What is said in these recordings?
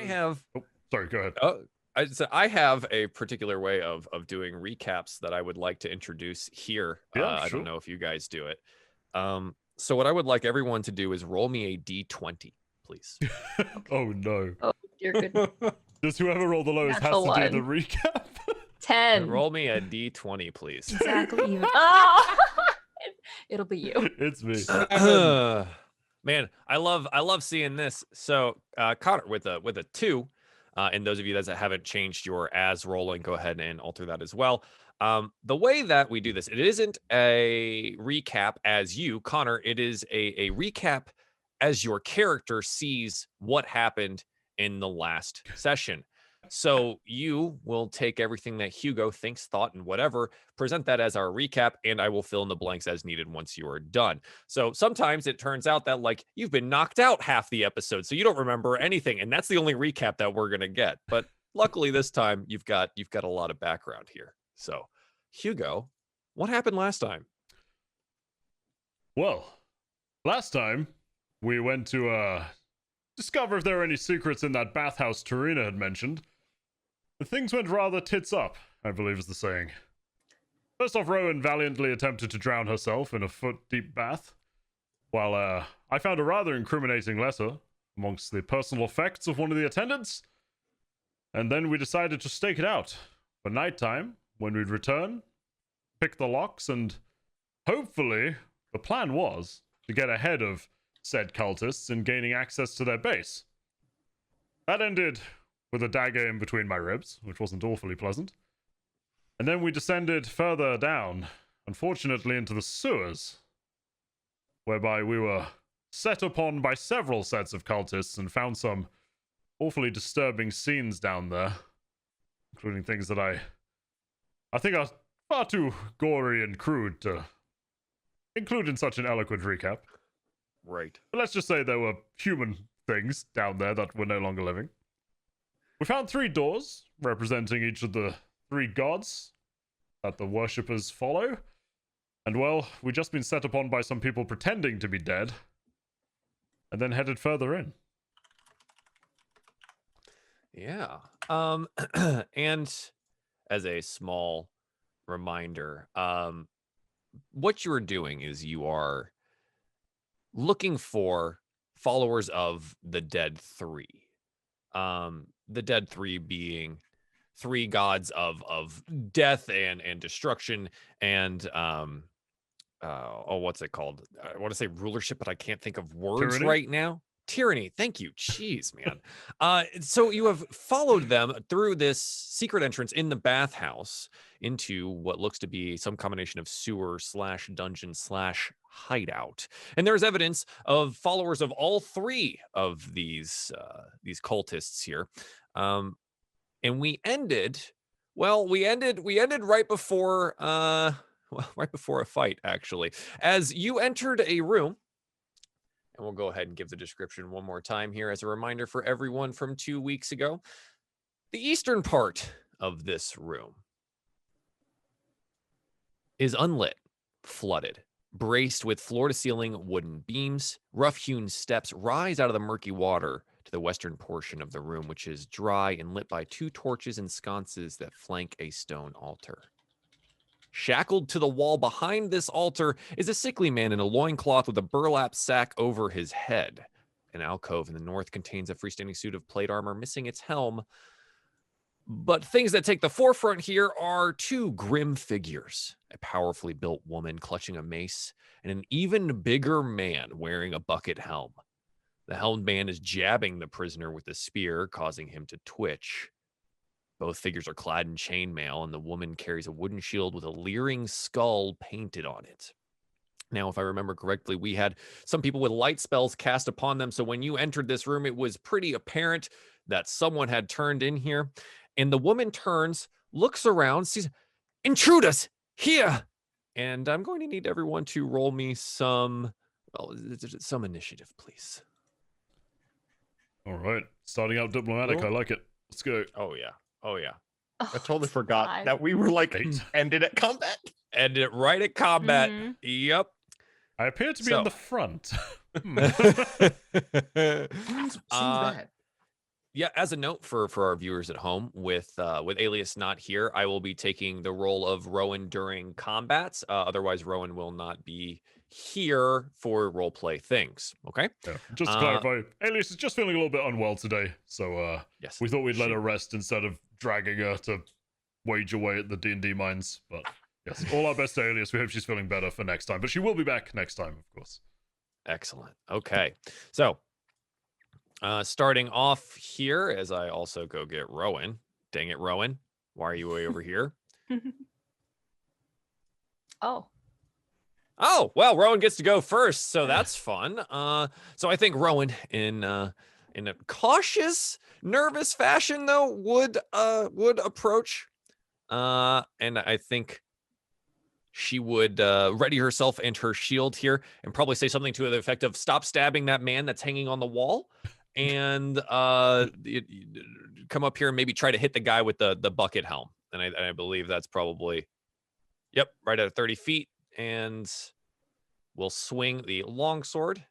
have. Oh, sorry, go ahead. I have a particular way of doing recaps that I would like to introduce here. Yeah, I sure. don't know if you guys do it. So what I would like everyone to do is roll me a d20, please. Oh no. Oh, dear goodness. Does whoever rolled the lowest Natural has to do one. the recap? 10. Roll me a d20, please. Exactly even. Oh! It'll be you. It's me. Man, I love seeing this. So Connor with a 2. And those of you that haven't changed your as rolling, go ahead and alter that as well. The way that we do this, it isn't a recap as you, Connor. It is a recap as your character sees what happened in the last session. So you will take everything that Hugo thinks, thought, and whatever, present that as our recap, and I will fill in the blanks as needed once you are done. So sometimes it turns out that like you've been knocked out half the episode, so you don't remember anything, and that's the only recap that we're gonna get. But luckily this time you've got a lot of background here. So Hugo, what happened last time? Well, last time we went to discover if there were any secrets in that bathhouse Tarina had mentioned. The things went rather tits up, I believe is the saying. First off, Rowan valiantly attempted to drown herself in a foot-deep bath, while I found a rather incriminating letter amongst the personal effects of one of the attendants, and then we decided to stake it out for nighttime when we'd return, pick the locks, and hopefully the plan was to get ahead of said cultists in gaining access to their base. That ended with a dagger in between my ribs, which wasn't awfully pleasant. And then we descended further down, unfortunately into the sewers, whereby we were set upon by several sets of cultists and found some awfully disturbing scenes down there, including things that I think are far too gory and crude to include in such an eloquent recap. Right. But let's just say there were human things down there that were no longer living. We found 3 doors, representing each of the 3 gods that the worshippers follow. And well, we've just been set upon by some people pretending to be dead, and then headed further in. Yeah. And as a small reminder, what you are doing is you are looking for followers of the dead 3. The dead 3 being 3 gods of death and destruction and what's it called? I want to say rulership, but I can't think of words Tyranny? right now. Tyranny. Thank you. Jeez, man. So you have followed them through this secret entrance in the bathhouse into what looks to be some combination of sewer / dungeon / hideout. And there's evidence of followers of all 3 of these cultists here. And we ended right before right before a fight, actually, as you entered a room. And we'll go ahead and give the description one more time here as a reminder for everyone from 2 weeks ago. The eastern part of this room is unlit, flooded, braced with floor-to-ceiling wooden beams. Rough-hewn steps rise out of the murky water to the western portion of the room, which is dry and lit by 2 torches and sconces that flank a stone altar. Shackled to the wall behind this altar is a sickly man in a loincloth with a burlap sack over his head. An alcove in the north contains a freestanding suit of plate armor missing its helm. But things that take the forefront here are 2 grim figures, a powerfully built woman clutching a mace, and an even bigger man wearing a bucket helm. The helmed man is jabbing the prisoner with a spear, causing him to twitch. Both figures are clad in chainmail, and the woman carries a wooden shield with a leering skull painted on it. Now, if I remember correctly, we had some people with light spells cast upon them, so when you entered this room, it was pretty apparent that someone had turned in here. And the woman turns, looks around, sees, "Intruders, here!" And I'm going to need everyone to roll me some initiative, please. All right, starting out diplomatic. I like it. Let's go. Oh, yeah. I totally forgot 5. that we were like 8. ended at combat. Ended it right at combat. Mhm. Yep. I appear to be in the front. Seems bad. Yeah, as a note for our viewers at home, with Alias not here, I will be taking the role of Rowan during combats. Otherwise, Rowan will not be here for roleplay things. Okay. Yeah. Just to Uh, clarify, Alias is just feeling a little bit unwell today, so yes. we thought we'd let she- her rest instead of dragging her to wage away at the D&D mines. But yes, all our best to Alias. We hope she's feeling better for next time. But she will be back next time, of course. Excellent. Okay. So, starting off here, as I also go get Rowan. Dang it, Rowan. Why are you way over here? Oh. Oh, well, Rowan gets to go first, so that's fun. So I think Rowan, in a cautious, nervous fashion, though, would approach, and I think she would ready herself and her shield here, and probably say something to the effect of "Stop stabbing that man that's hanging on the wall," and come up here and maybe try to hit the guy with the bucket helm. And I believe that's probably, yep, right at 30 feet. And we'll swing the longsword.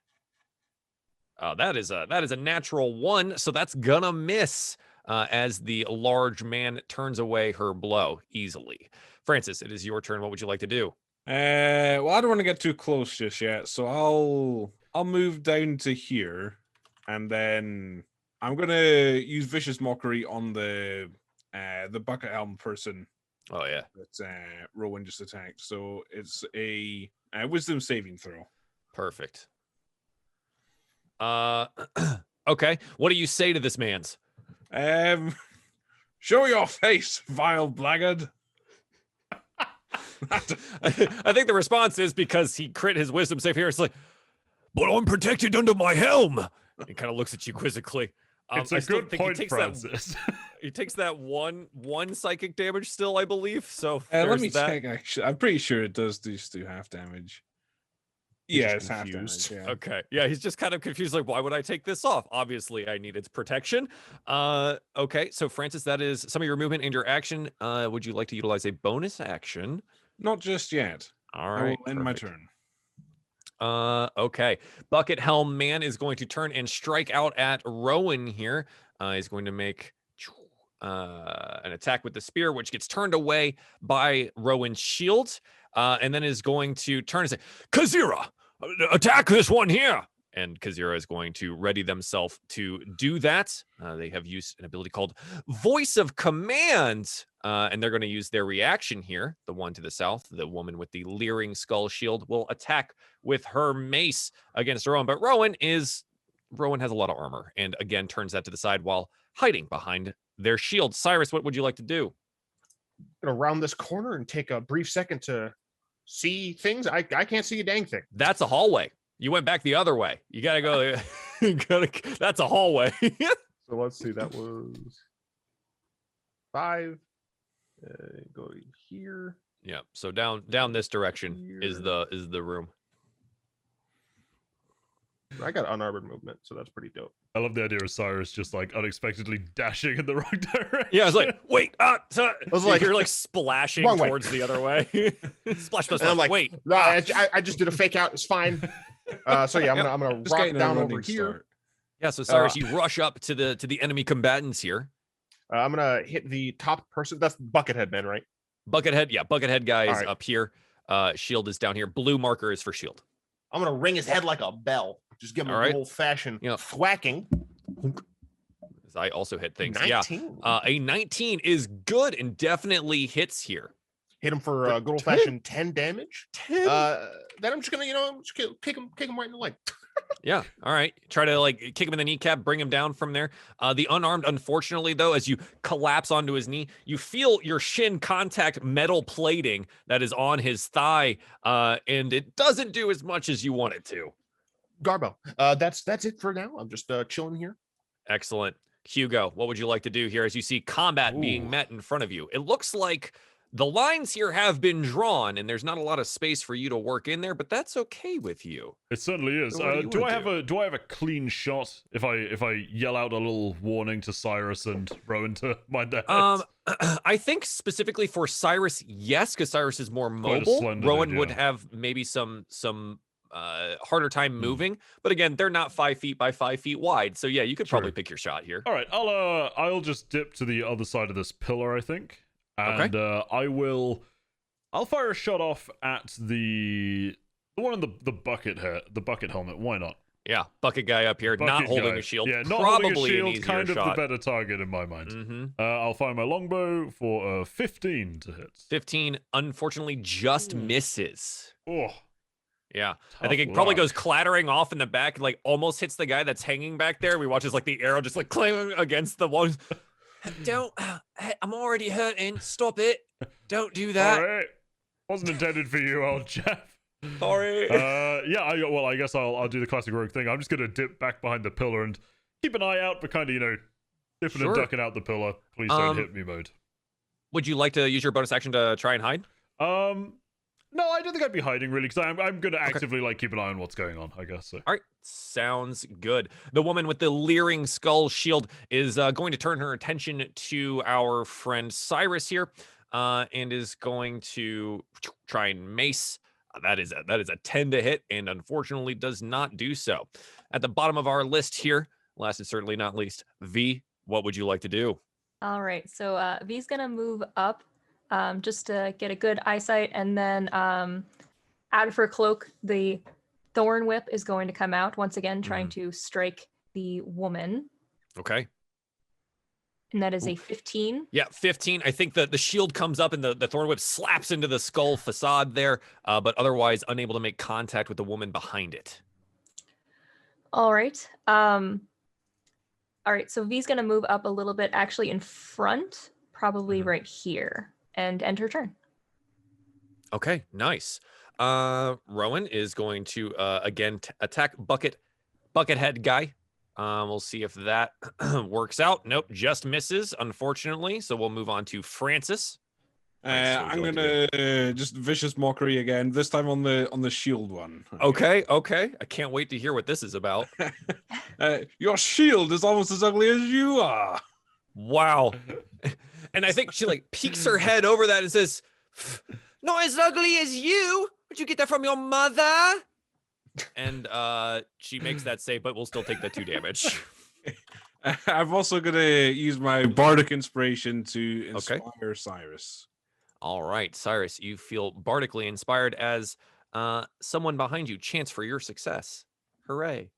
That is a natural 1, so that's gonna miss as the large man turns away her blow easily. Francis, it is your turn. What would you like to do? Well, I don't want to get too close just yet, so I'll move down to here, and then I'm gonna use vicious mockery on the bucket helm person Oh yeah, that Rowan just attacked. So it's a wisdom saving throw. perfect. Okay. What do you say to this man's? Show your face, vile blackguard. I think the response is because he crit his wisdom save here. It's like, but I'm protected under my helm. He kind of looks at you quizzically. It's I a still good think point, he takes Francis. He takes that one psychic damage still, I believe. So Let there's me that. check. Actually, I'm pretty sure it does just do half damage. He's Yeah, just it's half confused. damage. Yeah. Okay. Yeah, he's just kind of confused. Like, why would I take this off? Obviously, I need its protection. Okay. So, Francis, that is some of your movement and your action. Would you like to utilize a bonus action? Not just yet. All I right. will end my perfect. turn. Okay. Bucket Helm Man is going to turn and strike out at Rowan here. He's going to make an attack with the spear, which gets turned away by Rowan's shield, and then is going to turn and say, Kazira, attack this one here. And Kazira is going to ready themselves to do that. They have used an ability called Voice of Command, and they're going to use their reaction here. The one to the south, the woman with the leering skull shield, will attack with her mace against Rowan. But Rowan has a lot of armor, and again turns that to the side while hiding behind their shield. Cyrus, what would you like to do? Gonna round this corner and take a brief second to see things. I can't see a dang thing. That's a hallway. You went back the other way. You gotta go. That's a hallway. So let's see. That was 5. Go here. Yeah. So down this direction is the room. I got unarmored movement, so that's pretty dope. I love the idea of Cyrus just like unexpectedly dashing in the wrong direction. Yeah, I was like, wait, so was like, you're like splashing wrong way. towards the other way. Splash, splash, And I'm like, wait. No, I just did a fake out. It's fine. So yeah, I'm gonna Just rock getting a down running over here. start. Yeah, so Cyrus, you rush up to the enemy combatants here. I'm gonna hit the top person. That's Buckethead Man, right? Buckethead, yeah, Buckethead guy is All right. up here. Shield is down here. Blue marker is for shield. I'm gonna ring his head like a bell. Just give him All a right. good old fashioned Yeah. thwacking. As I also hit things. 19. Yeah. A 19 is good and definitely hits here. Hit him for good old fashioned 10 damage. 10. Then I'm just gonna, just kick him right in the leg. Yeah. All right. Try to like kick him in the kneecap, bring him down from there. The unarmed, unfortunately, though, as you collapse onto his knee, you feel your shin contact metal plating that is on his thigh, and it doesn't do as much as you want it to. Garbo. That's it for now. I'm just chilling here. Excellent. Hugo, what would you like to do here as you see combat being met in front of you? It looks like the lines here have been drawn and there's not a lot of space for you to work in there, but that's okay with you. It certainly is. So what do you Do I wanna have a clean shot if I yell out a little warning to Cyrus and Rowan to mind their heads? I think specifically for Cyrus, yes, because Cyrus is more Quite a mobile. slender Rowan dude, would yeah. have maybe some harder time moving. But again, they're not 5 feet by 5 feet wide. So yeah, you could probably True. pick your shot here. All right, I'll just dip to the other side of this pillar, I think, and I'll fire a shot off at the one in the bucket helmet. Why not? Yeah, bucket guy up here, not Bucket holding guy. a shield. Yeah, not Probably holding a shield, an easier kind of shot. the better target in my mind. Mm-hmm. I'll fire my longbow for 15 to hit. 15, unfortunately, just misses. Oh, Yeah, I tough think it probably luck. goes clattering off in the back, and like almost hits the guy that's hanging back there. We watch as like the arrow just like clanging against the wall. Don't, I'm already hurting. Stop it. Don't do that. All right. Wasn't intended for you, old chap. Sorry. Yeah, I guess I'll do the classic rogue thing. I'm just gonna dip back behind the pillar and keep an eye out, but kind of dipping Sure. and ducking out the pillar. Please don't hit me mode. Would you like to use your bonus action to try and hide? No, I don't think I'd be hiding really, because I'm gonna actively like keep an eye on what's going on. I guess so. All right, sounds good. The woman with the leering skull shield is going to turn her attention to our friend Cyrus here, and is going to try and mace. That is a 10 to hit, and unfortunately does not do so. At the bottom of our list here, last and certainly not least, V. What would you like to do? All right, so V's gonna move up just to get a good eyesight, and then out of her cloak, the thorn whip is going to come out once again, trying to strike the woman, Okay. and that is a 15. Yeah, 15. I think the shield comes up and the thorn whip slaps into the skull facade there, but otherwise unable to make contact with the woman behind it. All right. All right, so V's gonna move up a little bit, actually in front, probably right here, and end her turn. Okay, nice. Rowan is going to again attack Buckethead guy. We'll see if that works out. Nope, just misses, unfortunately. So we'll move on to Francis. I'm gonna just vicious mockery again. This time on the shield one. Okay. I can't wait to hear what this is about. Your shield is almost as ugly as you are. Wow. And I think she like peeks her head over that and says, "Not as ugly as you. Would you get that from your mother?" And she makes that save, but we'll still take the 2 damage. I'm also gonna use my bardic inspiration to inspire Cyrus. All right, Cyrus, you feel bardically inspired as someone behind you chants for your success. Hooray.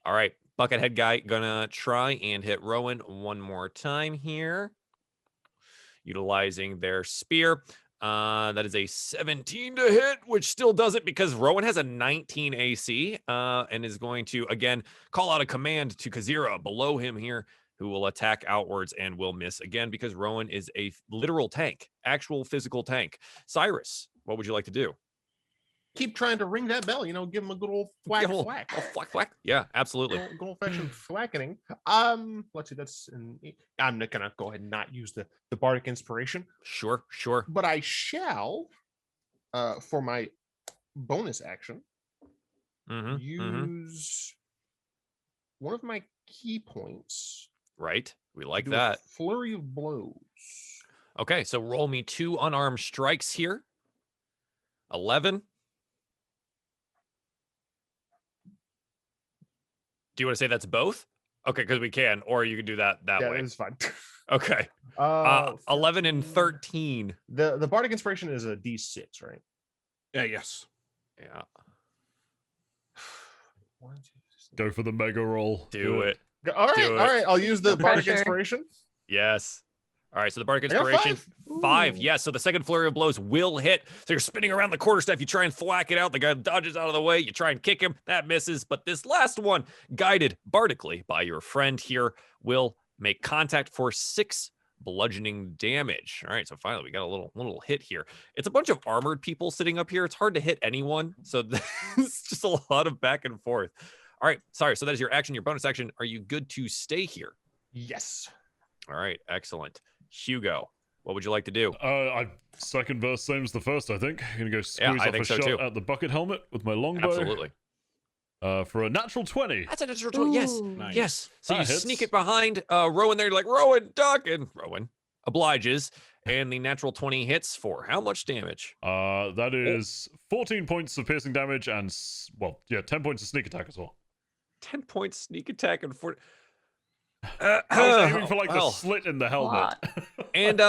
All right, Buckethead guy gonna try and hit Rowan one more time here. Utilizing their spear. That is a 17 to hit, which still does it because Rowan has a 19 AC and is going to, again, call out a command to Kazira below him here, who will attack outwards and will miss again because Rowan is a literal tank, actual physical tank. Cyrus, what would you like to do? Keep trying to ring that bell, give him a good old thwack. Oh, thwack, thwack. Yeah, absolutely. Good old-fashioned thwackening. Let's see, I'm not gonna go ahead and not use the bardic inspiration, Sure. but I shall, for my bonus action, use one of my key points. Right. We like do that. a flurry of blows. Okay, so roll me 2 unarmed strikes here. 11. Do you want to say that's both? Okay, because we can, or you can do that Yeah, way. it's fine. Okay. 11 and 13. The bardic inspiration is a D6, right? Yes. Yeah. Go for the mega roll. Do it. All right, Do it. all right. I'll use the bardic Pressure. inspiration. Yes. All right, so the bardic I got inspiration, 5. 5. Ooh. Yes, so the second flurry of blows will hit. So you're spinning around the quarterstaff. You try and thwack it out. The guy dodges out of the way. You try and kick him. That misses. But this last one, guided bardically by your friend here, will make contact for 6 bludgeoning damage. All right, so finally we got a little hit here. It's a bunch of armored people sitting up here. It's hard to hit anyone. So it's just a lot of back and forth. All right, sorry. So that is your action, your bonus action. Are you good to stay here? Yes. All right, excellent. Hugo, what would you like to do? Second verse, same as the first, I think. I'm gonna go squeeze I off think a so shot too. at the bucket helmet with my longbow. Absolutely. For a natural 20. That's a natural 20. Yes. Ooh. Nice. Yes. So That you hits. sneak it behind Rowan there. You're like, Rowan, duck. And Rowan obliges And the natural 20 hits for how much damage? That is 14 points of piercing damage and 10 points of sneak attack as well. 10 points sneak attack and 4. I was aiming for like the well, slit in the helmet. And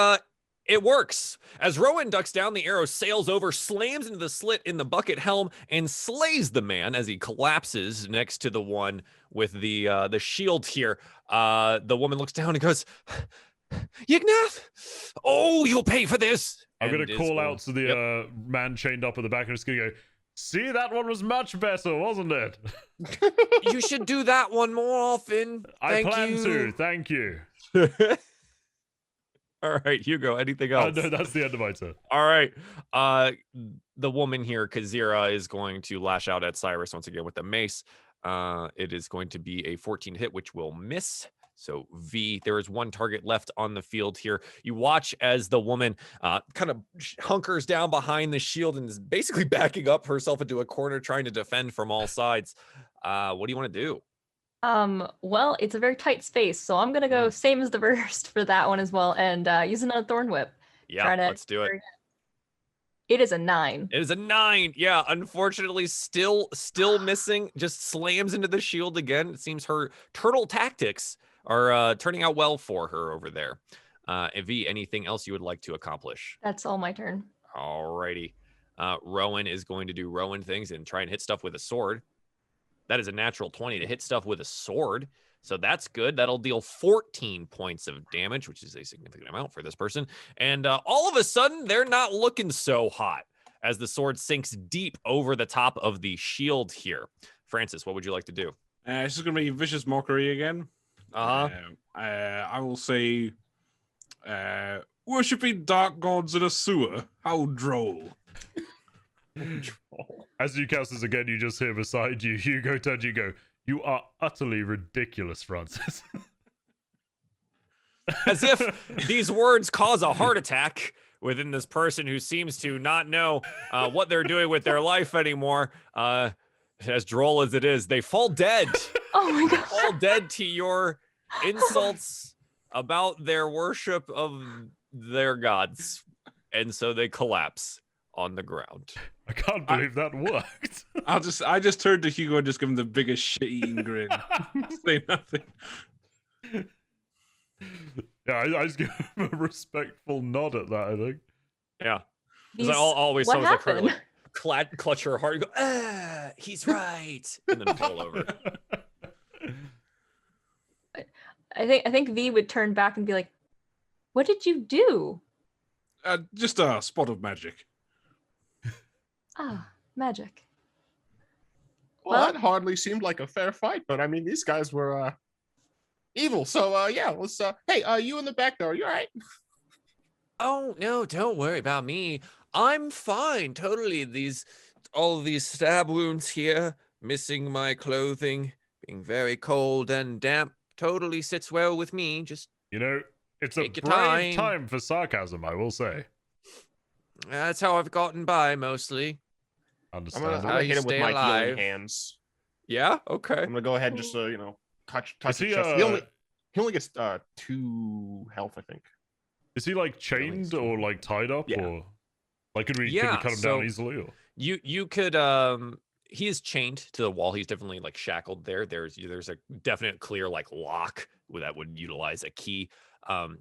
it works. As Rowan ducks down, the arrow sails over, slams into the slit in the bucket helm, and slays the man as he collapses next to the one with the shield here. The woman looks down and goes, Yignath, oh, you'll pay for this. I'm going to call out to the man chained up at the back and just going to go, see, that one was much better, wasn't it? You should do that one more often. I plan to. Thank you. All right, Hugo, anything else? No, that's the end of my turn. All right. The woman here, Kazira, is going to lash out at Cyrus once again with the mace. It is going to be a 14 hit, which will miss. So V, there is one target left on the field here. You watch as the woman kind of hunkers down behind the shield and is basically backing up herself into a corner, trying to defend from all sides. What do you want to do? Well, it's a very tight space, so I'm gonna go same as the first for that one as well, and use another thorn whip. Yeah, let's do it. It is a 9. It is a 9. Yeah, unfortunately, still missing. Just slams into the shield again. It seems her turtle tactics are turning out well for her over there. V, anything else you would like to accomplish? That's all my turn. Alrighty. Rowan is going to do Rowan things and try and hit stuff with a sword. That is a natural 20 to hit stuff with a sword. So that's good. That'll deal 14 points of damage, which is a significant amount for this person. And all of a sudden, they're not looking so hot as the sword sinks deep over the top of the shield here. Francis, what would you like to do? This is going to be Vicious Mockery again. I will say, worshipping dark gods in a sewer. How droll. As you cast this again, you just hear beside you, Hugo turns, you go, you are utterly ridiculous, Francis. As if these words cause a heart attack within this person who seems to not know what they're doing with their life anymore. As droll as it is, they fall dead. Oh my god. Fall dead to your insults about their worship of their gods. And so they collapse on the ground. I can't believe that worked. I just turned to Hugo and just give him the biggest shit-eating grin. Say nothing. Yeah, I just give him a respectful nod at that, I think. Yeah. Because I always what sounds like her happened? like, clutch her heart and go, he's right. And then fall over. I think V would turn back and be like, what did you do? Just a spot of magic. Ah, magic. Well, that hardly seemed like a fair fight, but I mean, these guys were evil. So yeah, let's. Hey, you in the back there? Are you all right? Oh no, don't worry about me. I'm fine. Totally. All of these stab wounds here, missing my clothing, being very cold and damp, totally sits well with me. Just it's a take your brave time for sarcasm, I will say. That's how I've gotten by mostly. I'm Understand. gonna hit him with my alive. healing hands. Yeah. Okay. I'm gonna go ahead and just touch Is his he, chest. He only gets 2 health, I think. Is he like chained or like tied up, Yeah. or like could we Yeah, cut him so- down easily? Or You could he is chained to the wall. He's definitely like shackled there. There's a definite clear like lock that would utilize a key.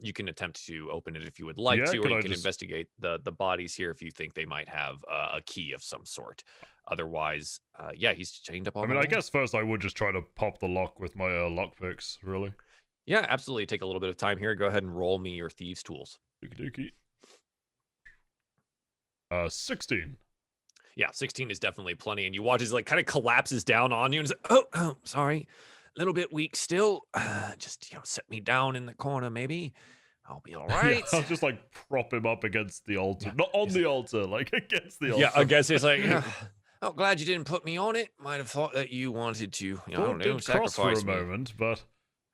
You can attempt to open it if you would like Yeah, to, or could you I can just- investigate the bodies here if you think they might have a key of some sort. Otherwise, yeah, he's chained up on I the mean, I wall. guess first I would just try to pop the lock with my lock picks, really. Yeah, absolutely. Take a little bit of time here. Go ahead and roll me your thieves' tools. Dookie dookie. 16. Yeah, 16 is definitely plenty. And you watch as like kind of collapses down on you and says, oh, sorry, a little bit weak still. Just set me down in the corner, maybe. I'll be all right. Yeah, I'll just like prop him up against the altar, not on the altar, like against the altar. Yeah, I guess it's like, oh, glad you didn't put me on it. Might have thought that you wanted to, I don't know, did cross for a sacrifice me. moment, but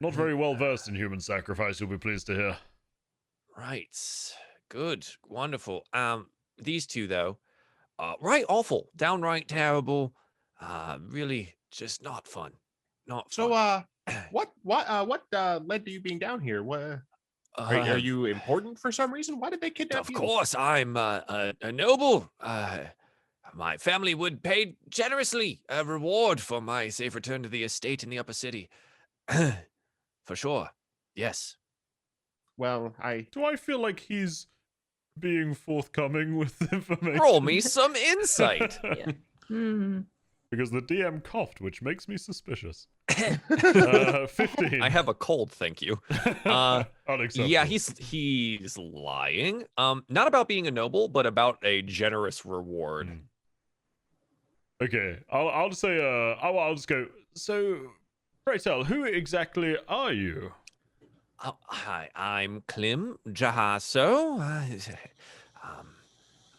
not very well versed in human sacrifice. You'll be pleased to hear. Right. Good. Wonderful. These two though, right awful, downright terrible. Really just not fun. Not fun. So what led to you being down here? What? Are you important for some reason? Why did they kidnap Of you? course, I'm a noble. My family would pay generously a reward for my safe return to the estate in the upper city. For sure. Yes. Well, Do I feel like he's being forthcoming with information? Roll me some insight. Yeah. Hmm. Because the DM coughed, which makes me suspicious. 15. I have a cold, thank you. Unacceptable. Yeah, he's lying. Not about being a noble, but about a generous reward. Okay, I'll just say, I'll just go. So, pray tell, who exactly are you? Hi, I'm Klim Jahaso.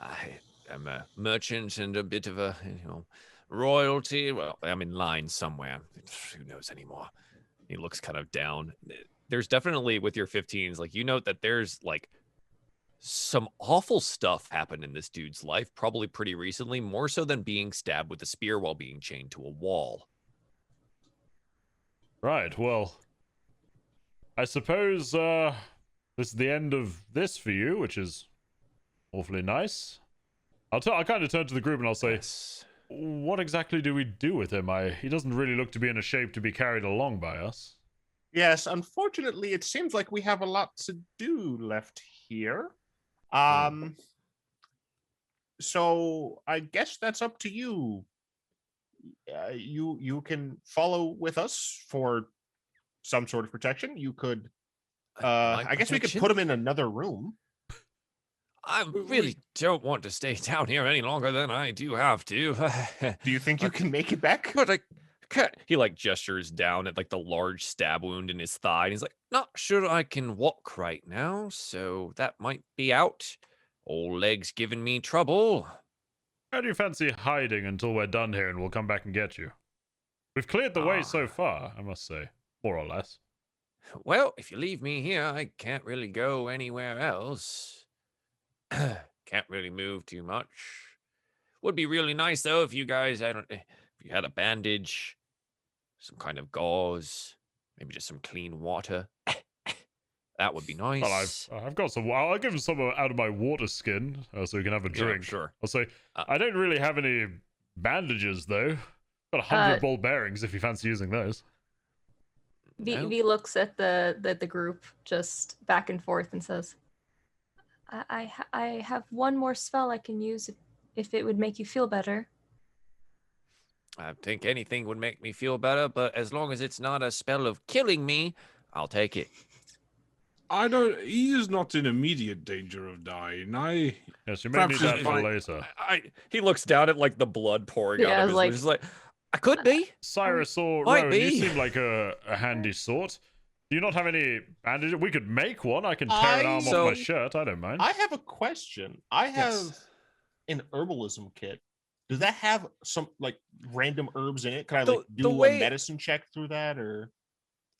I am a merchant and a bit of a, royalty. Well, I'm in line somewhere. Who knows anymore? He looks kind of down. There's definitely, with your 15s, like, you note that there's, like, some awful stuff happened in this dude's life, probably pretty recently, more so than being stabbed with a spear while being chained to a wall. Right, well, I suppose, this is the end of this for you, which is awfully nice. I'll kind of turn to the group and I'll say, Yes. what exactly do we do with him? He doesn't really look to be in a shape to be carried along by us. yes, unfortunately, it seems like we have a lot to do left here. So I guess that's up to you. You can follow with us for some sort of protection. You could, I guess we could put him in another room. I really don't want to stay down here any longer than I do have to. Do you think you can make it back? But I can't. He like gestures down at like the large stab wound in his thigh, and he's like, "Not sure I can walk right now, so that might be out. Old leg's giving me trouble." How do you fancy hiding until we're done here and we'll come back and get you? We've cleared the way so far, I must say, more or less. Well, if you leave me here, I can't really go anywhere else. Can't really move too much. Would be really nice though if you guys, if you had a bandage, some kind of gauze, maybe just some clean water. That would be nice. Well, I've got some. I'll give him some out of my water skin so he can have a drink. Yeah, sure. I'll say I don't really have any bandages though. Got 100 ball bearings if you fancy using those. V looks at the group just back and forth and says, I have one more spell I can use if it would make you feel better. I think anything would make me feel better, but as long as it's not a spell of killing me, I'll take it. He is not in immediate danger of dying. Yes, you may need that for later. He looks down at like the blood pouring out of his like, lips. He's like, I could be. Cyrus or might Rowan, be. you seem like a handy sort. Do you not have any bandages? We could make one. I can tear an arm off my shirt. I don't mind. I have a question. I have an herbalism kit. Does that have some like random herbs in it? Can I like do a medicine check through that or?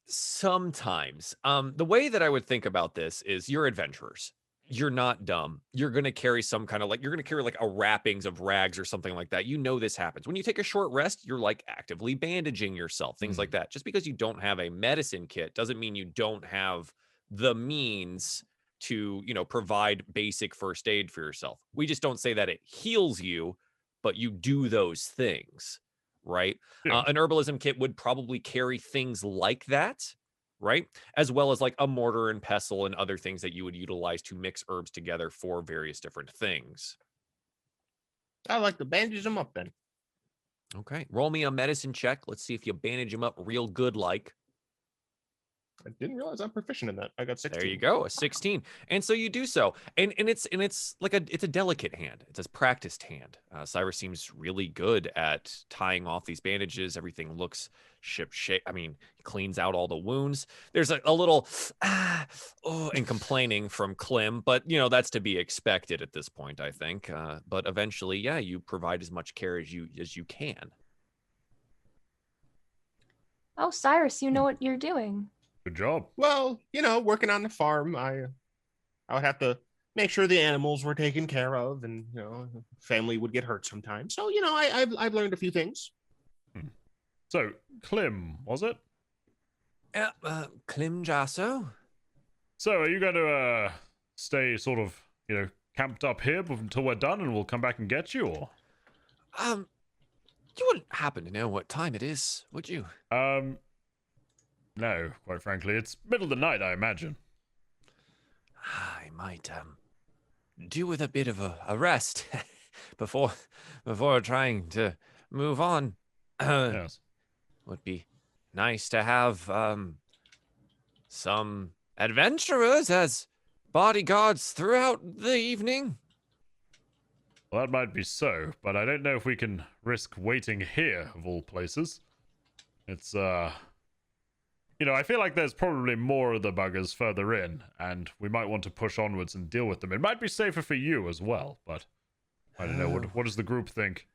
Sometimes. The way that I would think about this is you're adventurers. You're not dumb. You're going to carry some kind of like, you're going to carry like a wrappings of rags or something like that. You know this happens. When you take a short rest, you're like actively bandaging yourself, things like that. Just because you don't have a medicine kit doesn't mean you don't have the means to, provide basic first aid for yourself. We just don't say that it heals you, but you do those things, right? Yeah. An herbalism kit would probably carry things like that, right? As well as like a mortar and pestle and other things that you would utilize to mix herbs together for various different things. I like to bandage them up then. Okay, roll me a medicine check. Let's see if you bandage them up real good like. I didn't realize I'm proficient in that. I got 16. There you go, a 16. And so you do so. And it's like it's a delicate hand. It's a practiced hand. Cyrus seems really good at tying off these bandages. Everything looks ship-shape. I mean, he cleans out all the wounds. There's a little and complaining from Klim, but that's to be expected at this point, I think. But eventually, yeah, you provide as much care as you can. Oh, Cyrus, you know what you're doing. Good job. Well, working on the farm, I would have to make sure the animals were taken care of, and family would get hurt sometimes. So I've learned a few things. So Klim, was it? Klim Jasso. So, are you going to stay sort of, camped up here until we're done, and we'll come back and get you, or? You wouldn't happen to know what time it is, would you? No, quite frankly. It's middle of the night, I imagine. I might do with a bit of a rest before trying to move on. Yes. Would be nice to have some adventurers as bodyguards throughout the evening. Well, that might be so, but I don't know if we can risk waiting here, of all places. It's, I feel like there's probably more of the buggers further in, and we might want to push onwards and deal with them. It might be safer for you as well, but I don't know. What does the group think?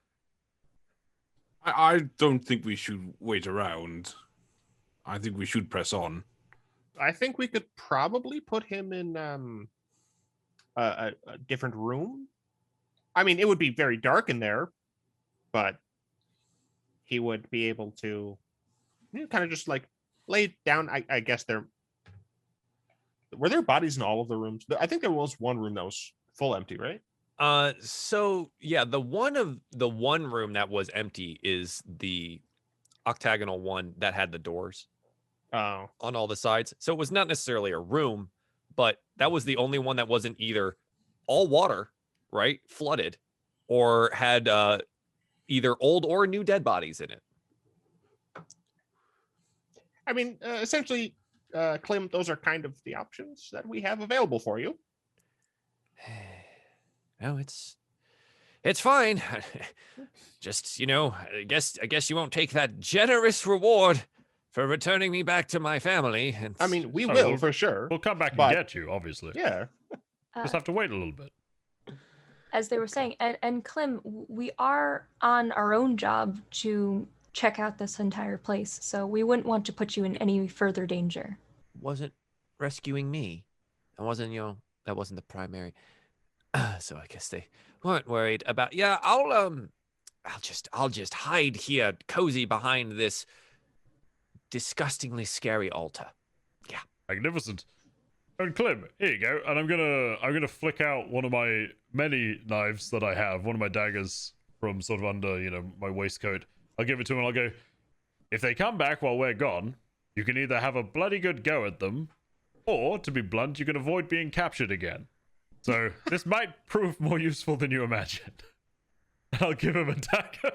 I don't think we should wait around. I think we should press on. I think we could probably put him in a different room. I mean, it would be very dark in there, but he would be able to kind of just like lay down. I guess were there bodies in all of the rooms? I think there was one room that was full empty, right? So yeah, the one room that was empty is the octagonal one that had the doors Oh, on all the sides. So it was not necessarily a room, but that was the only one that wasn't either all water, right, flooded, or had either old or new dead bodies in it. I mean, essentially, Clem, those are kind of the options that we have available for you. No, it's fine. Just, I guess you won't take that generous reward for returning me back to my family. And I mean, we So will we'll- for sure. We'll come back and But- get you, obviously. Yeah. Just have to wait a little bit. As they were saying, and Clem, we are on our own job to check out this entire place, so we wouldn't want to put you in any further danger. wasn't rescuing me. That wasn't, that wasn't the primary. So I guess they weren't worried about. Yeah, I'll just hide here, cozy behind this disgustingly scary altar. Magnificent. And Clem, here you go. And I'm gonna flick out one of my many knives that I have, one of my daggers from sort of under, my waistcoat. I'll give it to him and I'll go, if they come back while we're gone, you can either have a bloody good go at them, or, to be blunt, you can avoid being captured again. So this might prove more useful than you imagined. And I'll give him a dagger.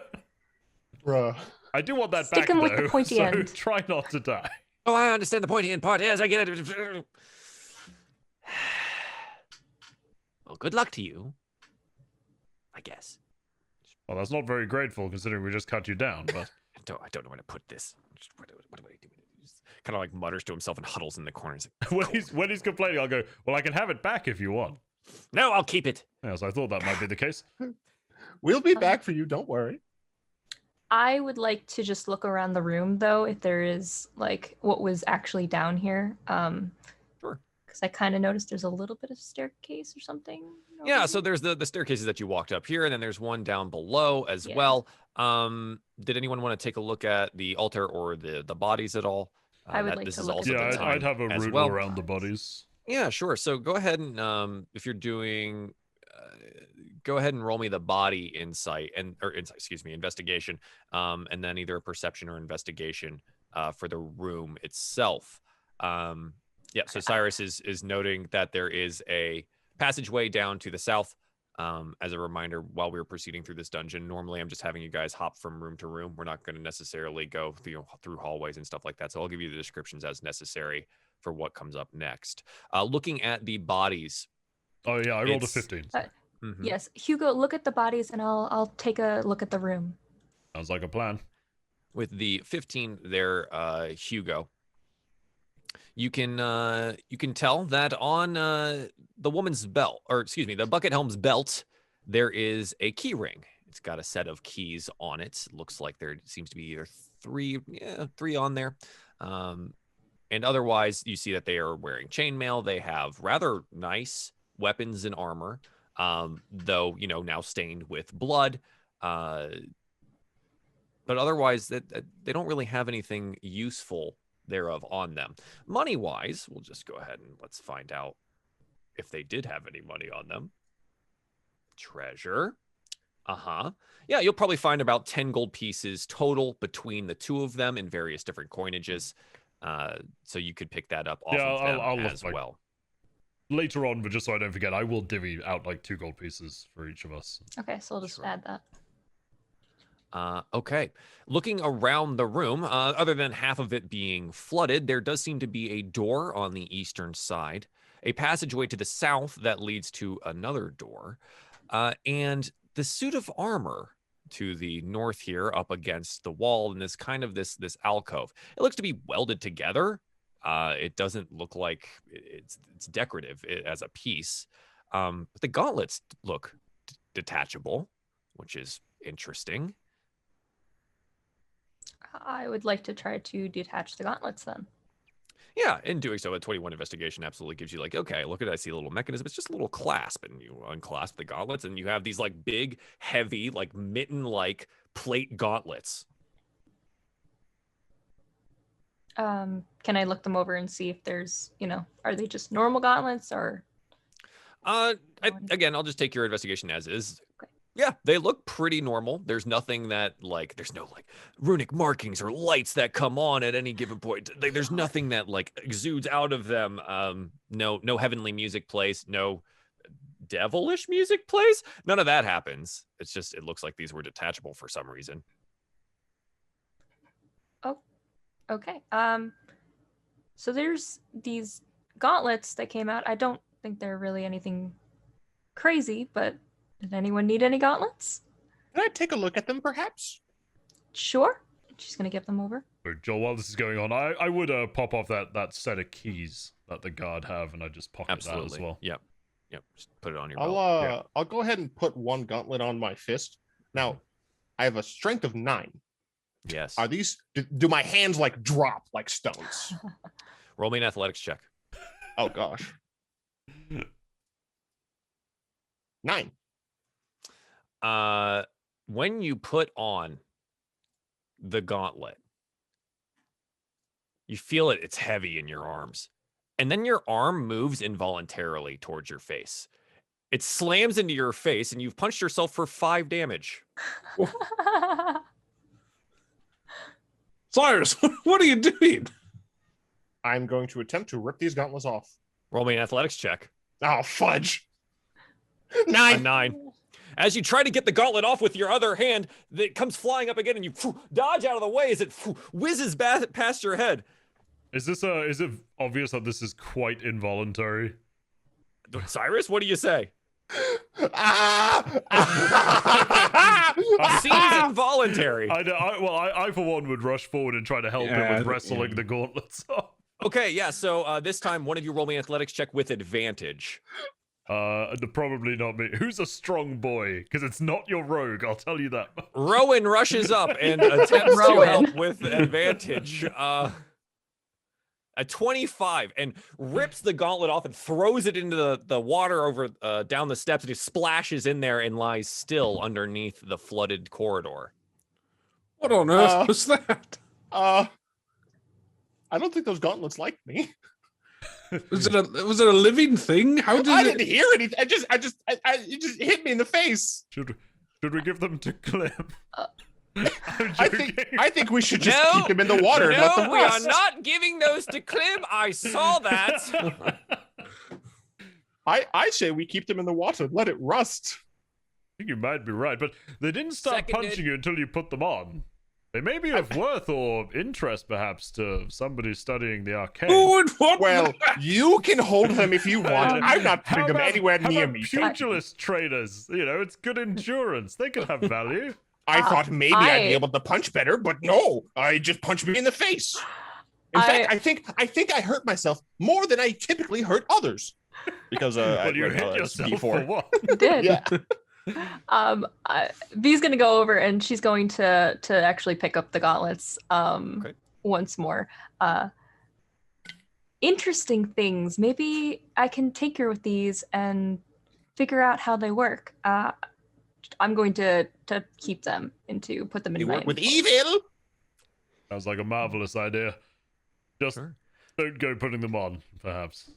Bruh. I do want that Stick back, him with the though, pointy so end. try not to die. Oh, I understand the pointy end part. Yes, I get it. Well, good luck to you. I guess. Well, that's not very grateful, considering we just cut you down, but... I don't know where to put this. What do I do? Just kind of like mutters to himself and huddles in the corner. He's like, when he's complaining, I'll go, well, I can have it back if you want. no, I'll keep it. Yes, I thought that might be the case. We'll be back for you. Don't worry. I would like to just look around the room, though, if there is like what was actually down here. Sure. Because I kind of noticed there's a little bit of staircase or something. Yeah, over so here. there's the staircases that you walked up here, and then there's one down below as Yeah. well. Did anyone want to take a look at the altar or the bodies at all? I would like this to is look at also the the Yeah, time I'd have a as root well. around the bodies. Yeah, sure. So go ahead and if you're doing, go ahead and roll me the body insight investigation, and then either a perception or investigation for the room itself. Yeah. So Cyrus is noting that there is a passageway down to the south. As a reminder, while we were proceeding through this dungeon, normally I'm just having you guys hop from room to room. We're not going to necessarily go through hallways and stuff like that. So I'll give you the descriptions as necessary for what comes up next. Looking at the bodies. Oh, yeah, I rolled a It's- 15. Mhm. Yes, Hugo, look at the bodies, and I'll take a look at the room. Sounds like a plan. With the 15 there, Hugo, you can tell that on the woman's belt, or excuse me, the bucket helm's belt, there is a key ring. It's got a set of keys on it. Looks like there seems to be either three on there. And otherwise, you see that they are wearing chainmail. They have rather nice weapons and armor, though, now stained with blood. But otherwise, that they don't really have anything useful thereof on them. Money-wise, we'll just go ahead and let's find out if they did have any money on them. Treasure. Yeah, you'll probably find about 10 gold pieces total between the two of them in various different coinages. So you could pick that up off of them I'll as look, well. Later on, but just so I don't forget, I will divvy out like 2 gold pieces for each of us. Okay, so we'll just add that. Okay. Looking around the room, other than half of it being flooded, there does seem to be a door on the eastern side, a passageway to the south that leads to another door, and the suit of armor to the north here up against the wall in this kind of this alcove. It looks to be welded together. It doesn't look like it's decorative as a piece. But the gauntlets look detachable, which is interesting. I would like to try to detach the gauntlets then. Yeah, in doing so, a 21 investigation absolutely gives you like, okay, look at it, I see a little mechanism. It's just a little clasp, and you unclasp the gauntlets, and you have these like big, heavy, like mitten-like plate gauntlets. Can I look them over and see if there's, are they just normal gauntlets or? Again, I'll just take your investigation as is. Okay. Yeah, they look pretty normal. There's nothing that there's no like runic markings or lights that come on at any given point. There's nothing that like exudes out of them. No heavenly music plays. No devilish music plays. None of that happens. It's just, it looks like these were detachable for some reason. Oh, okay. So there's these gauntlets that came out. I don't think they're really anything crazy, but did anyone need any gauntlets? Can I take a look at them, perhaps? Sure. She's gonna give them over. Joel, while this is going on, I would pop off that set of keys that the guard have, and I just pocket that as well. Yep. Just put it on your belt. I'll go ahead and put one gauntlet on my fist. Now, I have a strength of 9. Yes. Are these? Do my hands like drop like stones? Roll me an athletics check. Oh gosh. 9. When you put on the gauntlet, you feel it's heavy in your arms, and then your arm moves involuntarily towards your face. It slams into your face, and you've punched yourself for 5 damage. Cyrus, what are you doing? I'm going to attempt to rip these gauntlets off. Roll me an athletics check. Oh fudge! A 9. 9. As you try to get the gauntlet off with your other hand, it comes flying up again, and you dodge out of the way as it whizzes past your head. Is it obvious that this is quite involuntary? Cyrus, what do you say? Seems involuntary. I for one would rush forward and try to help him with wrestling the gauntlets off. Okay, yeah, so this time one of you roll me an athletics check with advantage. Probably not me. Who's a strong boy? Because it's not your rogue, I'll tell you that. Rowan rushes up and attempts to help with advantage. A 25, and rips the gauntlet off and throws it into the water over down the steps, and it splashes in there and lies still underneath the flooded corridor. What on earth was that? I don't think those gauntlets liked me. Was it a living thing? How did I didn't hear anything. It just hit me in the face. Should we give them to Clem? I think we should just keep them in the water and let them rest. We are not giving those to Clem. I saw that. I say we keep them in the water and let it rust. I think you might be right, but they didn't start punching you until you put them on. They may be of worth or interest, perhaps, to somebody studying the arcane. Well, you can hold them if you want. I'm not putting them anywhere near me. Pugilist trainers, it's good endurance. They could have value. I thought maybe I'd be able to punch better, but no, I just punched me in the face. In fact, I think I hurt myself more than I typically hurt others because you hit yourself before. For what? You did. Yeah. V's gonna go over and she's going to actually pick up the gauntlets once more. Interesting things. Maybe I can take her with these and figure out how they work. I'm going to keep them put them in You my work with evil. Sounds like a marvelous idea. Just Sure. don't go putting them on, perhaps.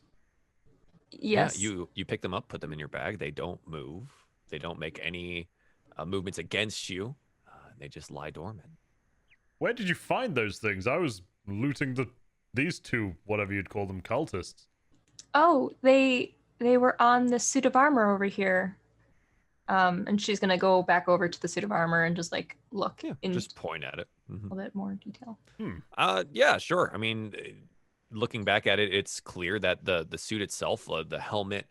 Yes. Yeah, you pick them up, put them in your bag. They don't move. They don't make any movements against you. They just lie dormant. Where did you find those things? I was looting these two, whatever you'd call them, cultists. Oh, they were on the suit of armor over here. And she's gonna go back over to the suit of armor and just like look Yeah, in just point at it. a little bit more detail. Yeah, sure. I mean, looking back at it, it's clear that the suit itself, the helmet,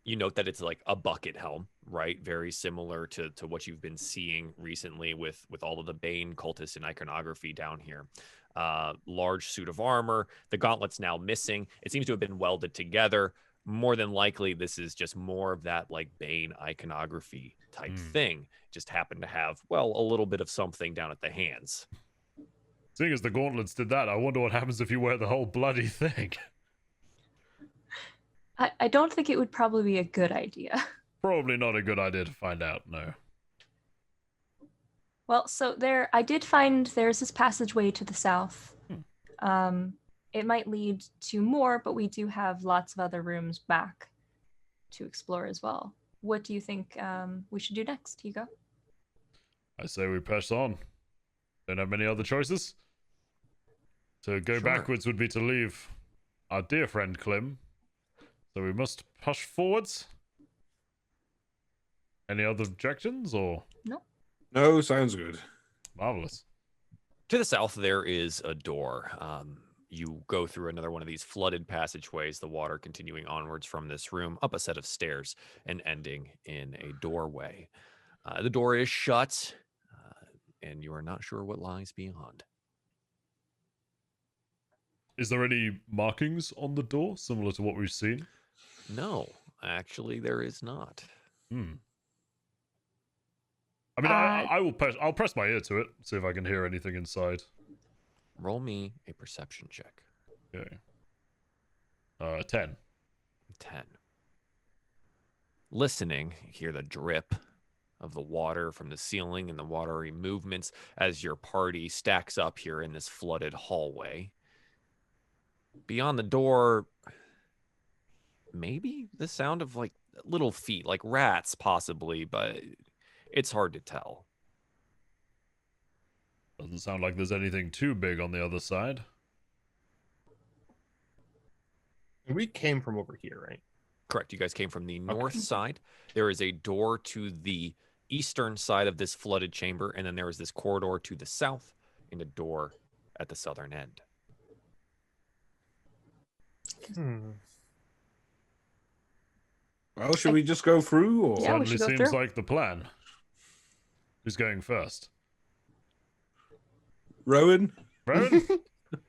you note that it's like a bucket helm, right? Very similar to what you've been seeing recently with all of the Bane cultists and iconography down here. Large suit of armor. The gauntlets now missing. It seems to have been welded together. More than likely, this is just more of that like Bane iconography type thing. Just happened to have, well, a little bit of something down at the hands. Seeing as the gauntlets did that, I wonder what happens if you wear the whole bloody thing. I don't think it would probably be a good idea. Probably not a good idea to find out, no. Well, so I did find there's this passageway to the south. It might lead to more, but we do have lots of other rooms back to explore as well. What do you think we should do next, Hugo? I say we press on. Don't have many other choices. To go Sure. backwards would be to leave our dear friend Klim. So we must push forwards. Any other objections, or? No, sounds good. Marvelous. To the south, there is a door. You go through another one of these flooded passageways, the water continuing onwards from this room, up a set of stairs, and ending in a doorway. The door is shut, and you are not sure what lies beyond. Is there any markings on the door, similar to what we've seen? No, actually, there is not. I mean, I will press. I'll press my ear to it, see if I can hear anything inside. Roll me a perception check. Okay. 10. 10. Listening, you hear the drip of the water from the ceiling and the watery movements as your party stacks up here in this flooded hallway. Beyond the door, maybe the sound of like little feet, like rats possibly, but it's hard to tell. Doesn't sound like there's anything too big on the other side. We came from over here, right? Correct. You guys came from the north side. There is a door to the eastern side of this flooded chamber, and then there is this corridor to the south and a door at the southern end. Well, should we just go through, or? Yeah, we Certainly should go seems through. like the plan. Who's going first? Rowan? Rowan?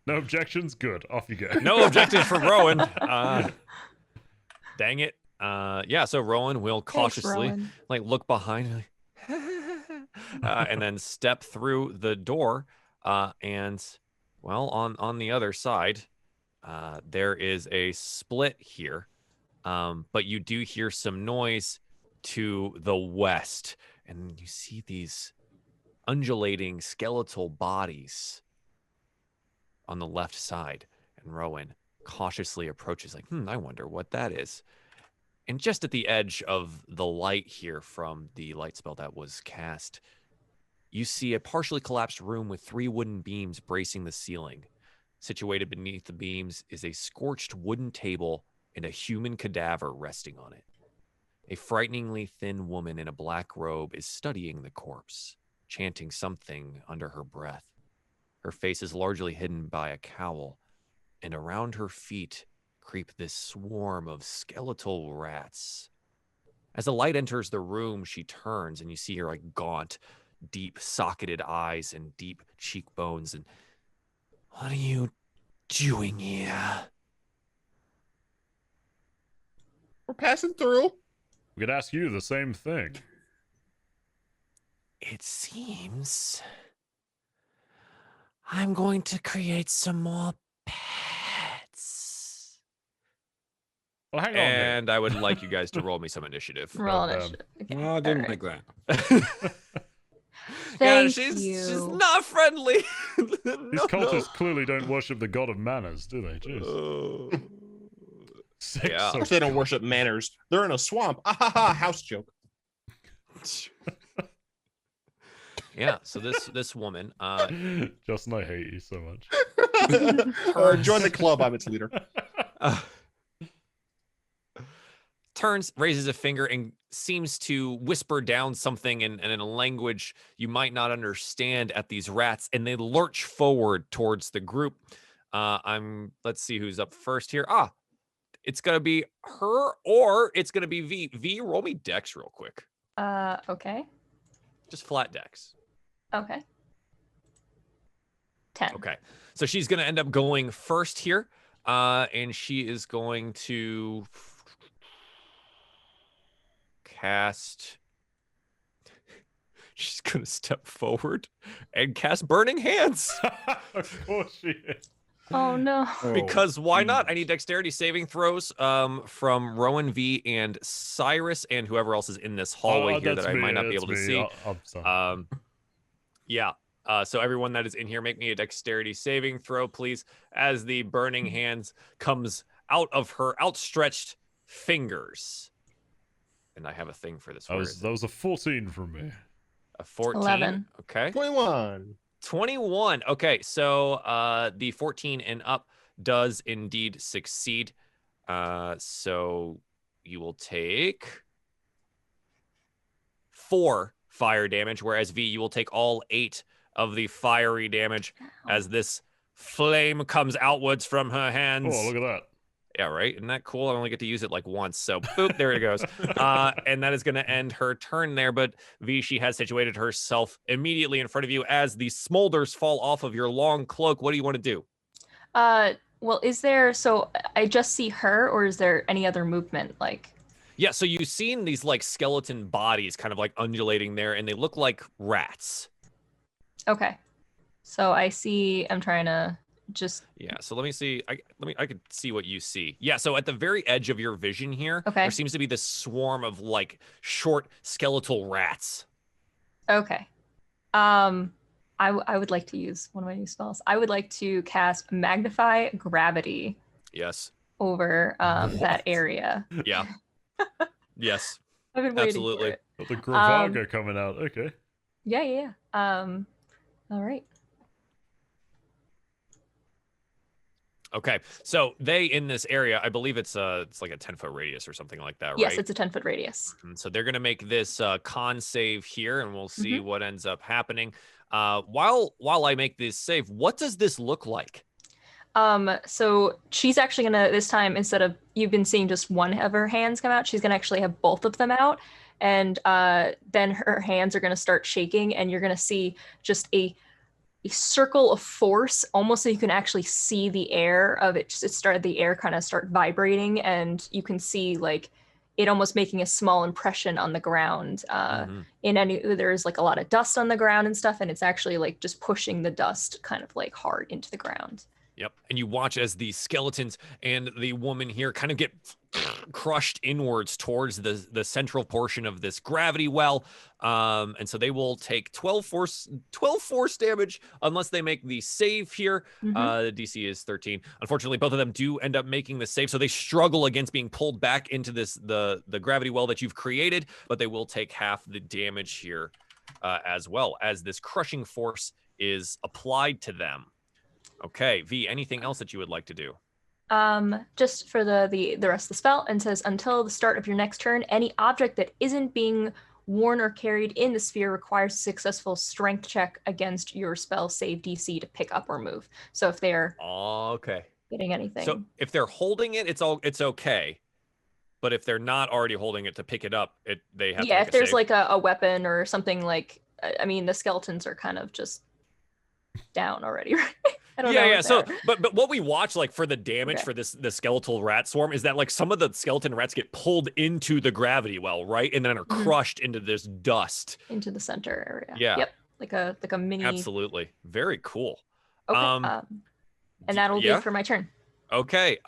No objections? Good. Off you go. No objectives from Rowan. Dang it. Yeah, so Rowan will Thanks, cautiously Rowan. like look behind and then step through the door. And well, on the other side, there is a split here. But you do hear some noise to the west, and you see these undulating skeletal bodies on the left side. And Rowan cautiously approaches, like, I wonder what that is. And just at the edge of the light here from the light spell that was cast, you see a partially collapsed room with 3 wooden beams bracing the ceiling. Situated beneath the beams is a scorched wooden table and a human cadaver resting on it. A frighteningly thin woman in a black robe is studying the corpse, chanting something under her breath. Her face is largely hidden by a cowl, and around her feet creep this swarm of skeletal rats. As the light enters the room, she turns, and you see her like gaunt, deep-socketed eyes and deep cheekbones. And what are you doing here? We're passing through. We could ask you the same thing. It seems I'm going to create some more pets. Well, hang on. And I would like you guys to roll me some initiative. Roll Okay. initiative. Okay, Well, I didn't alright. like that. Thank she's you. not friendly. These cultists clearly don't worship the god of manners, do they? Jeez. Six, Yeah. Of course they don't worship manners. They're in a swamp. Ah ha ha! House joke. Yeah, so this woman Justin, I hate you so much. Join the club. I'm its leader. turns, raises a finger, and seems to whisper down something in a language you might not understand at these rats, and they lurch forward towards the group. Let's see who's up first here. It's gonna be her, or it's gonna be V. V, roll me dex real quick. Okay. Just flat dex. Okay. 10. Okay, so she's gonna end up going first here, and she is going to cast. She's gonna step forward and cast Burning Hands. Of course she is. Oh no. Because why not? I need dexterity saving throws from Rowan V and Cyrus and whoever else is in this hallway here that I might not be able to see. I'm sorry. Yeah. So everyone that is in here, make me a dexterity saving throw, please, as the Burning Hands comes out of her outstretched fingers. And I have a thing for this. That was a 14 from me. A 14. 11. Okay. 21. 21. Okay, so the 14 and up does indeed succeed. So you will take 4 fire damage, whereas V, you will take all 8 of the fiery damage as this flame comes outwards from her hands. Oh, look at that. Yeah, right? Isn't that cool? I only get to use it like once. So, boop, there it goes. And that is going to end her turn there. But V, she has situated herself immediately in front of you as the smolders fall off of your long cloak. What do you want to do? Well, is there, so I just see her, or is there any other movement? Like, Yeah, so you've seen these like skeleton bodies kind of like undulating there, and they look like rats. okay. So I see, I'm trying to just, Yeah, so let me see. I could see what you see. Yeah, so at the very edge of your vision here, Okay. there seems to be this swarm of like short skeletal rats. okay. I would like to use one of my new spells. I would like to cast Magnify Gravity Yes. over that area. Yeah. Yes. I've been waiting Absolutely. for it. Got the Gravaga coming out. Okay. Yeah. All right. Okay, so they in this area, I believe it's like a 10-foot radius or something like that, right? Yes, it's a 10-foot radius. And so they're gonna make this con save here, and we'll see what ends up happening. While I make this save, what does this look like? So she's actually gonna, this time, instead of you've been seeing just one of her hands come out, she's gonna actually have both of them out, and then her hands are gonna start shaking, and you're gonna see just a circle of force, almost so you can actually see the air of it. It started, the air kind of start vibrating, and you can see like it almost making a small impression on the ground. There's like a lot of dust on the ground and stuff, and it's actually like just pushing the dust kind of like hard into the ground. Yep. And you watch as the skeletons and the woman here kind of get crushed inwards towards the central portion of this gravity well. And so they will take 12 force damage unless they make the save here. The DC is 13. Unfortunately, both of them do end up making the save. So they struggle against being pulled back into the gravity well that you've created, but they will take half the damage here as well as this crushing force is applied to them. Okay, V, anything else that you would like to do? Just for the rest of the spell, and says until the start of your next turn, any object that isn't being worn or carried in the sphere requires a successful strength check against your spell save DC to pick up or move. So if they're getting anything, so if they're holding it, it's okay. But if they're not already holding it to pick it up, they have to make if there's save. like a weapon or something, like I mean the skeletons are kind of just down already, right? I don't know. So, but what we watch like for the damage for the skeletal rat swarm is that like some of the skeleton rats get pulled into the gravity well, right, and then are crushed into this dust into the center area. Yeah. Yep. Like a mini. Absolutely. Very cool. Okay. And that'll be it for my turn. Okay.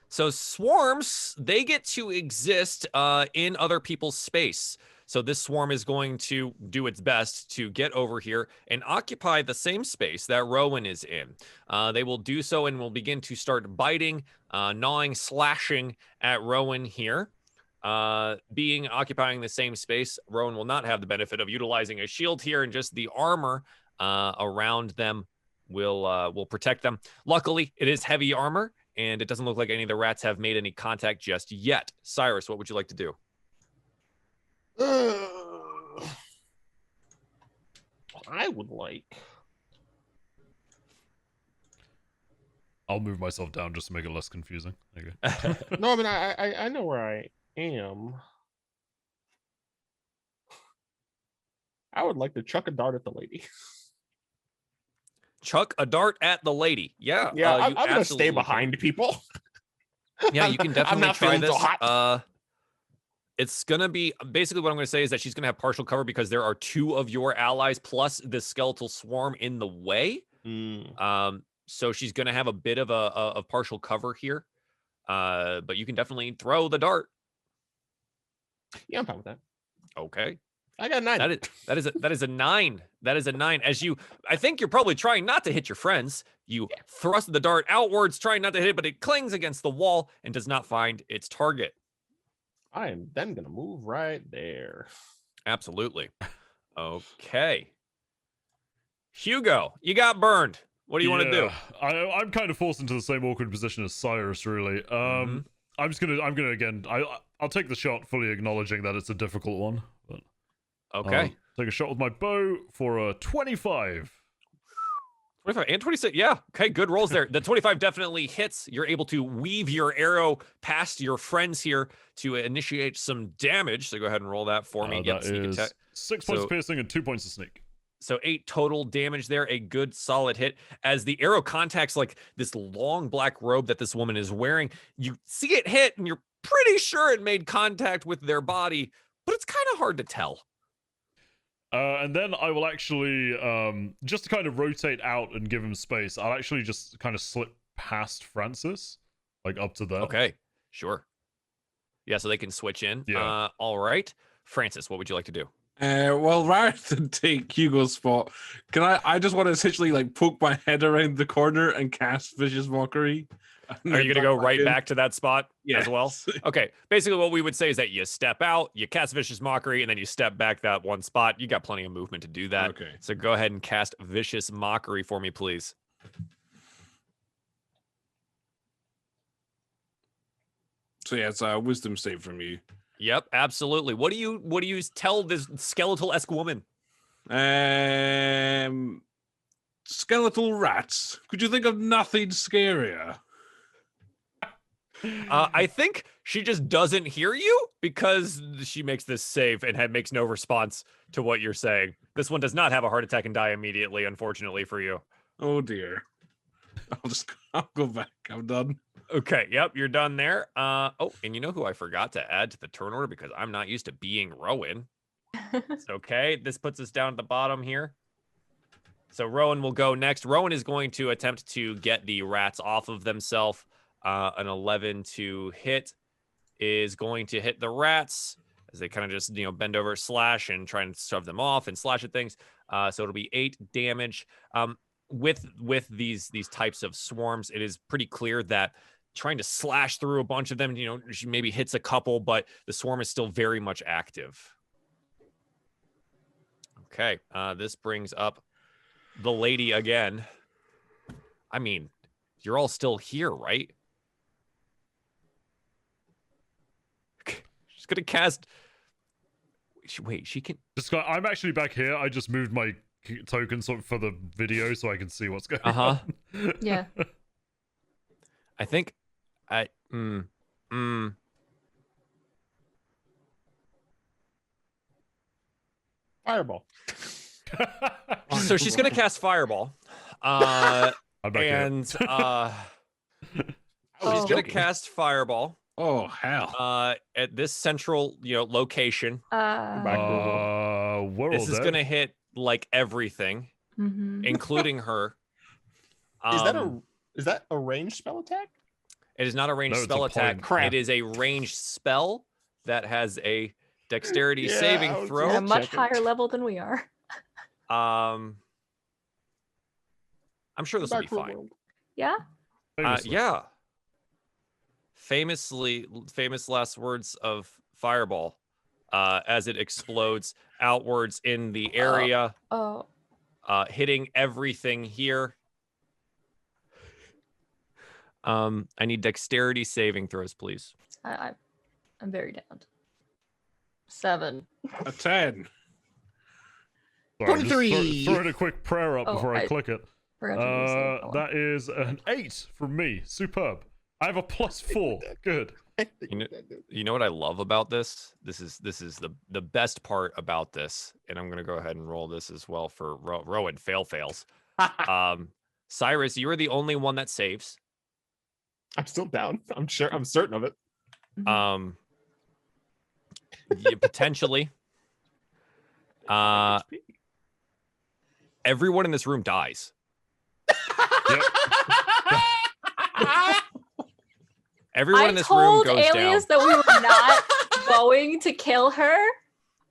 So swarms, they get to exist in other people's space. So this swarm is going to do its best to get over here and occupy the same space that Rowan is in. They will do so and will begin to start biting, gnawing, slashing at Rowan here. Occupying the same space, Rowan will not have the benefit of utilizing a shield here, and just the armor around them will protect them. Luckily, it is heavy armor, and it doesn't look like any of the rats have made any contact just yet. Cyrus, what would you like to do? I would like. I'll move myself down just to make it less confusing. Okay. No, I mean I know where I am. I would like to chuck a dart at the lady. Chuck a dart at the lady. Yeah. Yeah, I'm gonna stay absolutely behind people. Yeah, you can definitely I'm not try feeling this. so hot. It's gonna be basically what I'm gonna say is that she's gonna have partial cover because there are 2 of your allies plus the skeletal swarm in the way. So she's gonna have a bit of a partial cover here. But you can definitely throw the dart. Yeah, I'm fine with that. Okay. I got a 9. That is a 9. That is a 9. I think you're probably trying not to hit your friends. You thrust the dart outwards, trying not to hit it, but it clings against the wall and does not find its target. I am then gonna move right there. Absolutely. Okay. Hugo, you got burned. What do you want to do? I'm kind of forced into the same awkward position as Cyrus, really. I'm gonna again. I'll take the shot, fully acknowledging that it's a difficult one. But Okay. take a shot with my bow for a 25. 25 and 26. Yeah. Okay. Good rolls there. The 25 definitely hits. You're able to weave your arrow past your friends here to initiate some damage. So go ahead and roll that for me. That is 6 points of piercing and 2 points of sneak. So 8 total damage there. A good solid hit. As the arrow contacts like this long black robe that this woman is wearing, you see it hit and you're pretty sure it made contact with their body, but it's kind of hard to tell. And then I will actually, just to kind of rotate out and give him space, I'll actually just kind of slip past Francis, like up to there. Okay, sure. Yeah, so they can switch in. Yeah. All right. Francis, what would you like to do? Well, rather than take Hugo's spot, I just want to essentially like poke my head around the corner and cast Vicious Mockery. Are you going to go right back to that spot as well? Yes. Okay. Basically, what we would say is that you step out, you cast Vicious Mockery, and then you step back that one spot. You got plenty of movement to do that. Okay. So go ahead and cast Vicious Mockery for me, please. So yeah, it's a wisdom save from you. Yep, absolutely. What do you tell this skeletal-esque woman? Skeletal rats. Could you think of nothing scarier? I think she just doesn't hear you because she makes this save and makes no response to what you're saying. This one does not have a heart attack and die immediately, unfortunately for you. Oh dear. I'll go back. I'm done. Okay, yep, you're done there. Oh, and you know who I forgot to add to the turn order because I'm not used to being Rowan. It's okay. This puts us down at the bottom here. So Rowan will go next. Rowan is going to attempt to get the rats off of themselves. An 11 to hit is going to hit the rats as they kind of just, bend over, slash, and try and shove them off and slash at things. So it'll be 8 damage. With these types of swarms, it is pretty clear that trying to slash through a bunch of them, she maybe hits a couple, but the swarm is still very much active. Okay, this brings up the lady again. I mean, you're all still here, right? She's gonna cast. Wait, she can. I'm actually back here. I just moved my token for the video so I can see what's going on. Yeah. I think Fireball. So she's gonna cast Fireball. I'm back and here. she's gonna cast Fireball. Oh hell. At this central, location. We're This all is dead. gonna hit like everything, including her. Is that a ranged spell attack? It is not a ranged No, it's spell a attack. point. Crap. It is a ranged spell that has a dexterity Yeah, I saving was throw. At a much checking. higher level than we are. I'm sure this will be Back for a fine. world. Yeah. Famously. Yeah. Famous last words of Fireball as it explodes outwards in the area, Oh. hitting everything here. I need dexterity saving throws, please. I'm very down. 7. A 10. Sorry, I'm just 23. throwing a quick prayer up Oh, before I click it. Forgot to do the save. Oh, well. That is an 8 from me. Superb. I have a +4. Good. You know what I love about this? This is the best part about this, and I'm gonna go ahead and roll this as well for Rowan. Fails. Cyrus, you are the only one that saves. I'm still down. I'm certain of it. You potentially. Everyone in this room dies. Yep. Everyone in this room goes I told down. Alias that we were not going to kill her.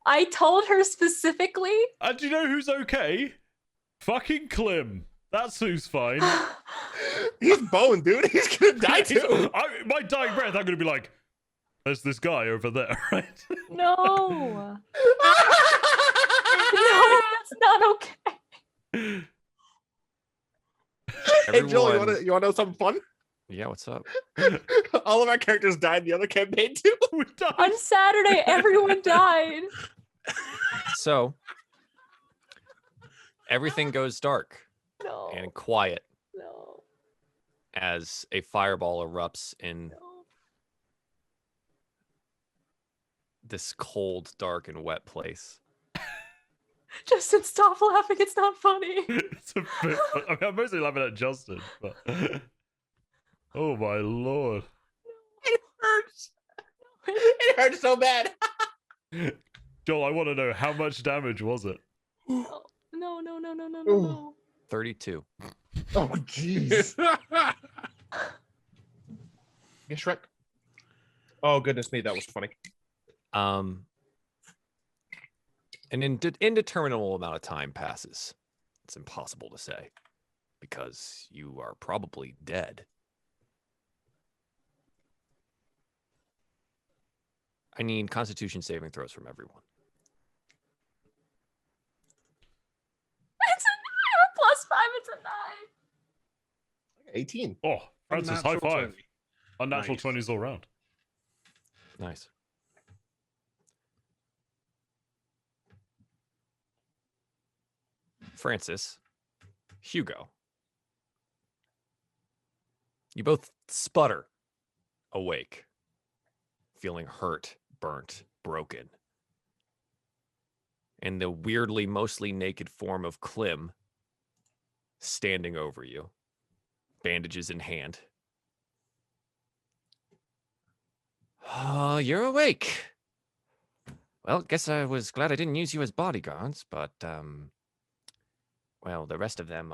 I told her specifically. And do you know who's okay? Fucking Klim. That's who's fine. He's bone, dude. He's gonna die too. My dying breath, I'm gonna be like, there's this guy over there, right? No. No, that's not okay. Hey Joel, Everyone- you wanna know something fun? Yeah, what's up? All of our characters died in the other campaign too. We died. On Saturday, everyone died. So everything goes dark No. and quiet No. as a fireball erupts in No. this cold, dark, and wet place. Justin, stop laughing. It's not funny. It's a bit, I mean, I'm mostly laughing at Justin, but oh my lord. It hurts. It hurts so bad. Joel, I want to know how much damage was it? No, no, no, no, no, no, no. 32. Oh jeez. Yeah, Shrek. Oh goodness me, that was funny. An indeterminable amount of time passes. It's impossible to say because you are probably dead. I need Constitution saving throws from everyone. It's a 9. +5, it's a 9. 18. Oh, Francis, high Unnatural five. 20. Unnatural Nice. 20s all round. Nice. Francis, Hugo, you both sputter awake, feeling hurt, burnt, broken. And the weirdly mostly naked form of Klim standing over you, bandages in hand. Oh, you're awake. Well, guess I was glad I didn't use you as bodyguards, but well, the rest of them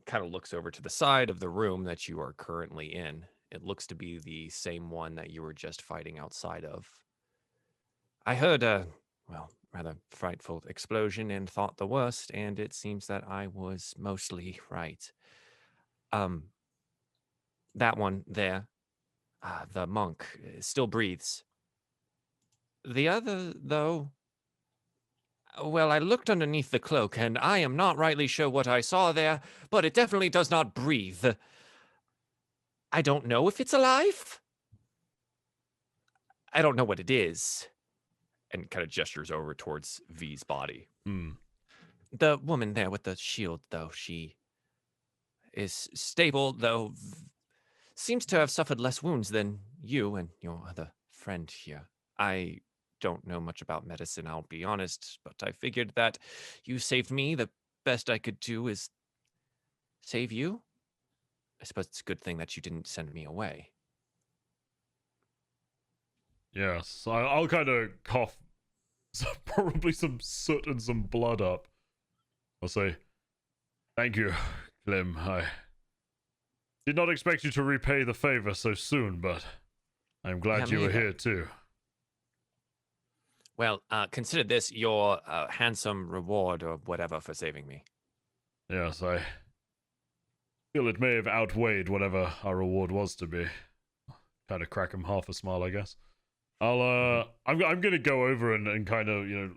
kind of looks over to the side of the room that you are currently in. It looks to be the same one that you were just fighting outside of. I heard a, well, rather frightful explosion and thought the worst, and it seems that I was mostly right. That one there, the monk, still breathes. The other, though, well, I looked underneath the cloak, and I am not rightly sure what I saw there, but it definitely does not breathe. I don't know if it's alive. I don't know what it is. And kind of gestures over towards V's body. Hmm. The woman there with the shield, though, she is stable, though seems to have suffered less wounds than you and your other friend here. I don't know much about medicine, I'll be honest, but I figured that you saved me. The best I could do is save you. I suppose it's a good thing that you didn't send me away. Yes, I'll kind of cough probably some soot and some blood up. I'll say, thank you, Klim. I did not expect you to repay the favor so soon, but I'm glad Yeah, you me were either. here too. Well, consider this your handsome reward or whatever for saving me. Yes, I feel it may have outweighed whatever our reward was to be. Kind of crack him half a smile, I guess. I'm gonna go over and kind of, you know,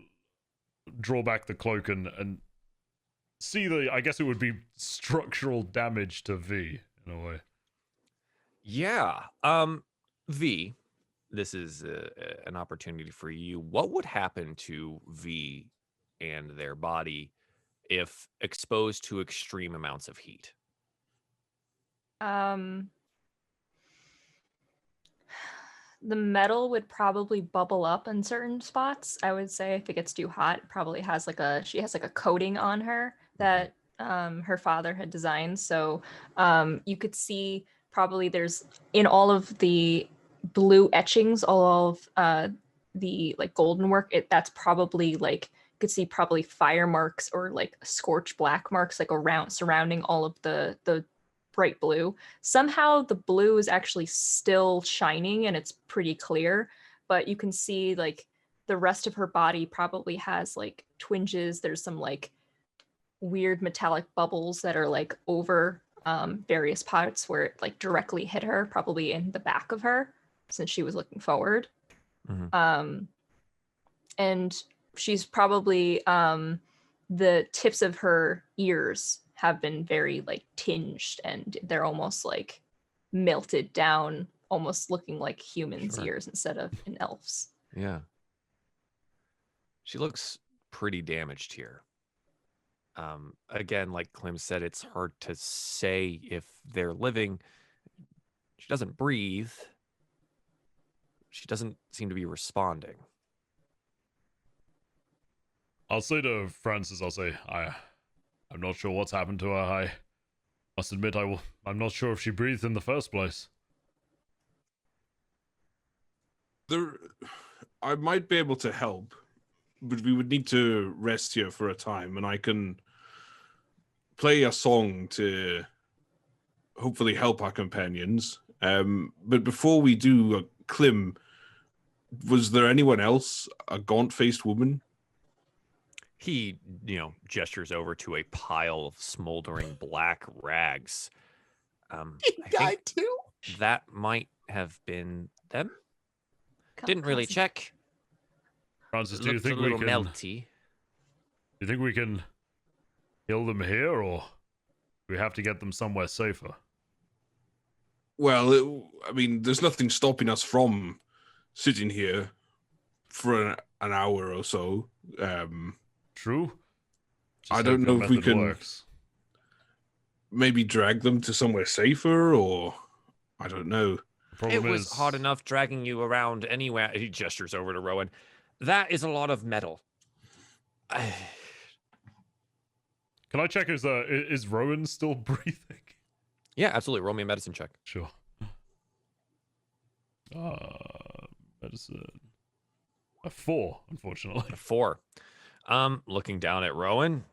draw back the cloak and see I guess it would be structural damage to V in a way. Yeah. V, this is an opportunity for you. What would happen to V and their body if exposed to extreme amounts of heat? The metal would probably bubble up in certain spots. I would say if it gets too hot, it probably has she has like a coating on her that her father had designed. So you could see probably there's in all of the blue etchings, all of the like golden work. That's probably like you could see probably fire marks or like scorch black marks like around surrounding all of the bright blue. Somehow the blue is actually still shining and it's pretty clear, but you can see like the rest of her body probably has like twinges. There's some like weird metallic bubbles that are like over various parts where it like directly hit her, probably in the back of her since she was looking forward. And she's probably the tips of her ears have been very like tinged and they're almost like melted down, almost looking like humans' ears instead of an elf's. Yeah. She looks pretty damaged here. Again, like Clem said, it's hard to say if they're living. She doesn't breathe. She doesn't seem to be responding. I'll say to Francis, I'm not sure what's happened to her. I must admit I'm not sure if she breathed in the first place. I might be able to help, but we would need to rest here for a time, and I can play a song to hopefully help our companions. But before we do, Clem, was there anyone else, a gaunt-faced woman? He, gestures over to a pile of smoldering black rags. He died too? That might have been them. Didn't really check. Francis, do you think we can... melty. Do you think we can kill them here, or do we have to get them somewhere safer? Well, there's nothing stopping us from sitting here for an hour or so. True. I don't know if we can maybe drag them to somewhere safer, or I don't know. It was hard enough dragging you around anywhere. He gestures over to Rowan. That is a lot of metal. Can I check, is Rowan still breathing? Yeah, absolutely. Roll me a medicine check. Sure. Medicine. A 4, unfortunately. A 4. Looking down at Rowan,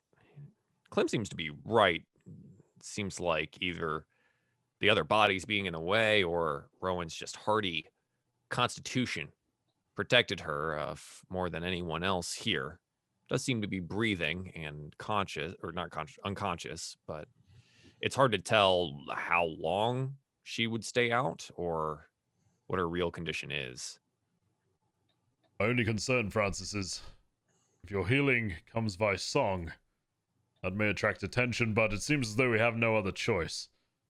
Clem seems to be right. Seems like either the other bodies being in the way or Rowan's just hardy constitution protected her more than anyone else here. Does seem to be breathing and conscious, or not conscious, unconscious, but it's hard to tell how long she would stay out or what her real condition is. My only concern, Francis, is if your healing comes by song, that may attract attention, but it seems as though we have no other choice.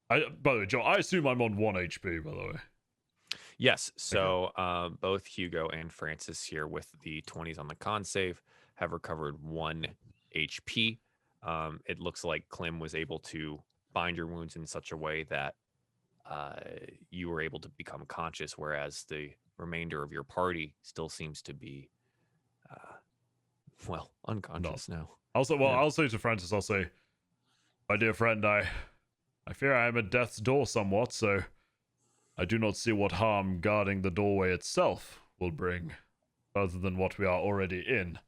By the way, Joe, I assume I'm on 1 HP, by the way. Yes, so both Hugo and Francis here with the 20s on the con save have recovered 1 HP. It looks like Clem was able to bind your wounds in such a way that you were able to become conscious, whereas the remainder of your party still seems to be, unconscious now. Also, I'll say to Francis, my dear friend, I fear I am at death's door somewhat, so I do not see what harm guarding the doorway itself will bring, other than what we are already in.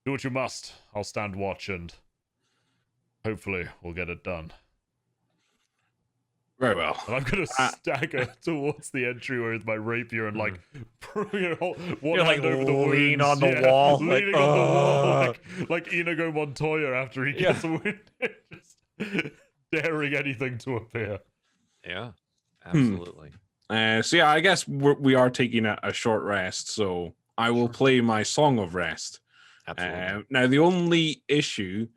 Do what you must. I'll stand watch, and hopefully we'll get it done. Very well. And I'm gonna stagger towards the entryway with my rapier and like, one hand over the lean wounds, on the wall, like, leaning on the wall, like Inigo Montoya after he gets wounded, just daring anything to appear. Yeah, absolutely. So yeah, I guess we are taking a short rest, so I will play my Song of Rest. Absolutely. Now, the only issue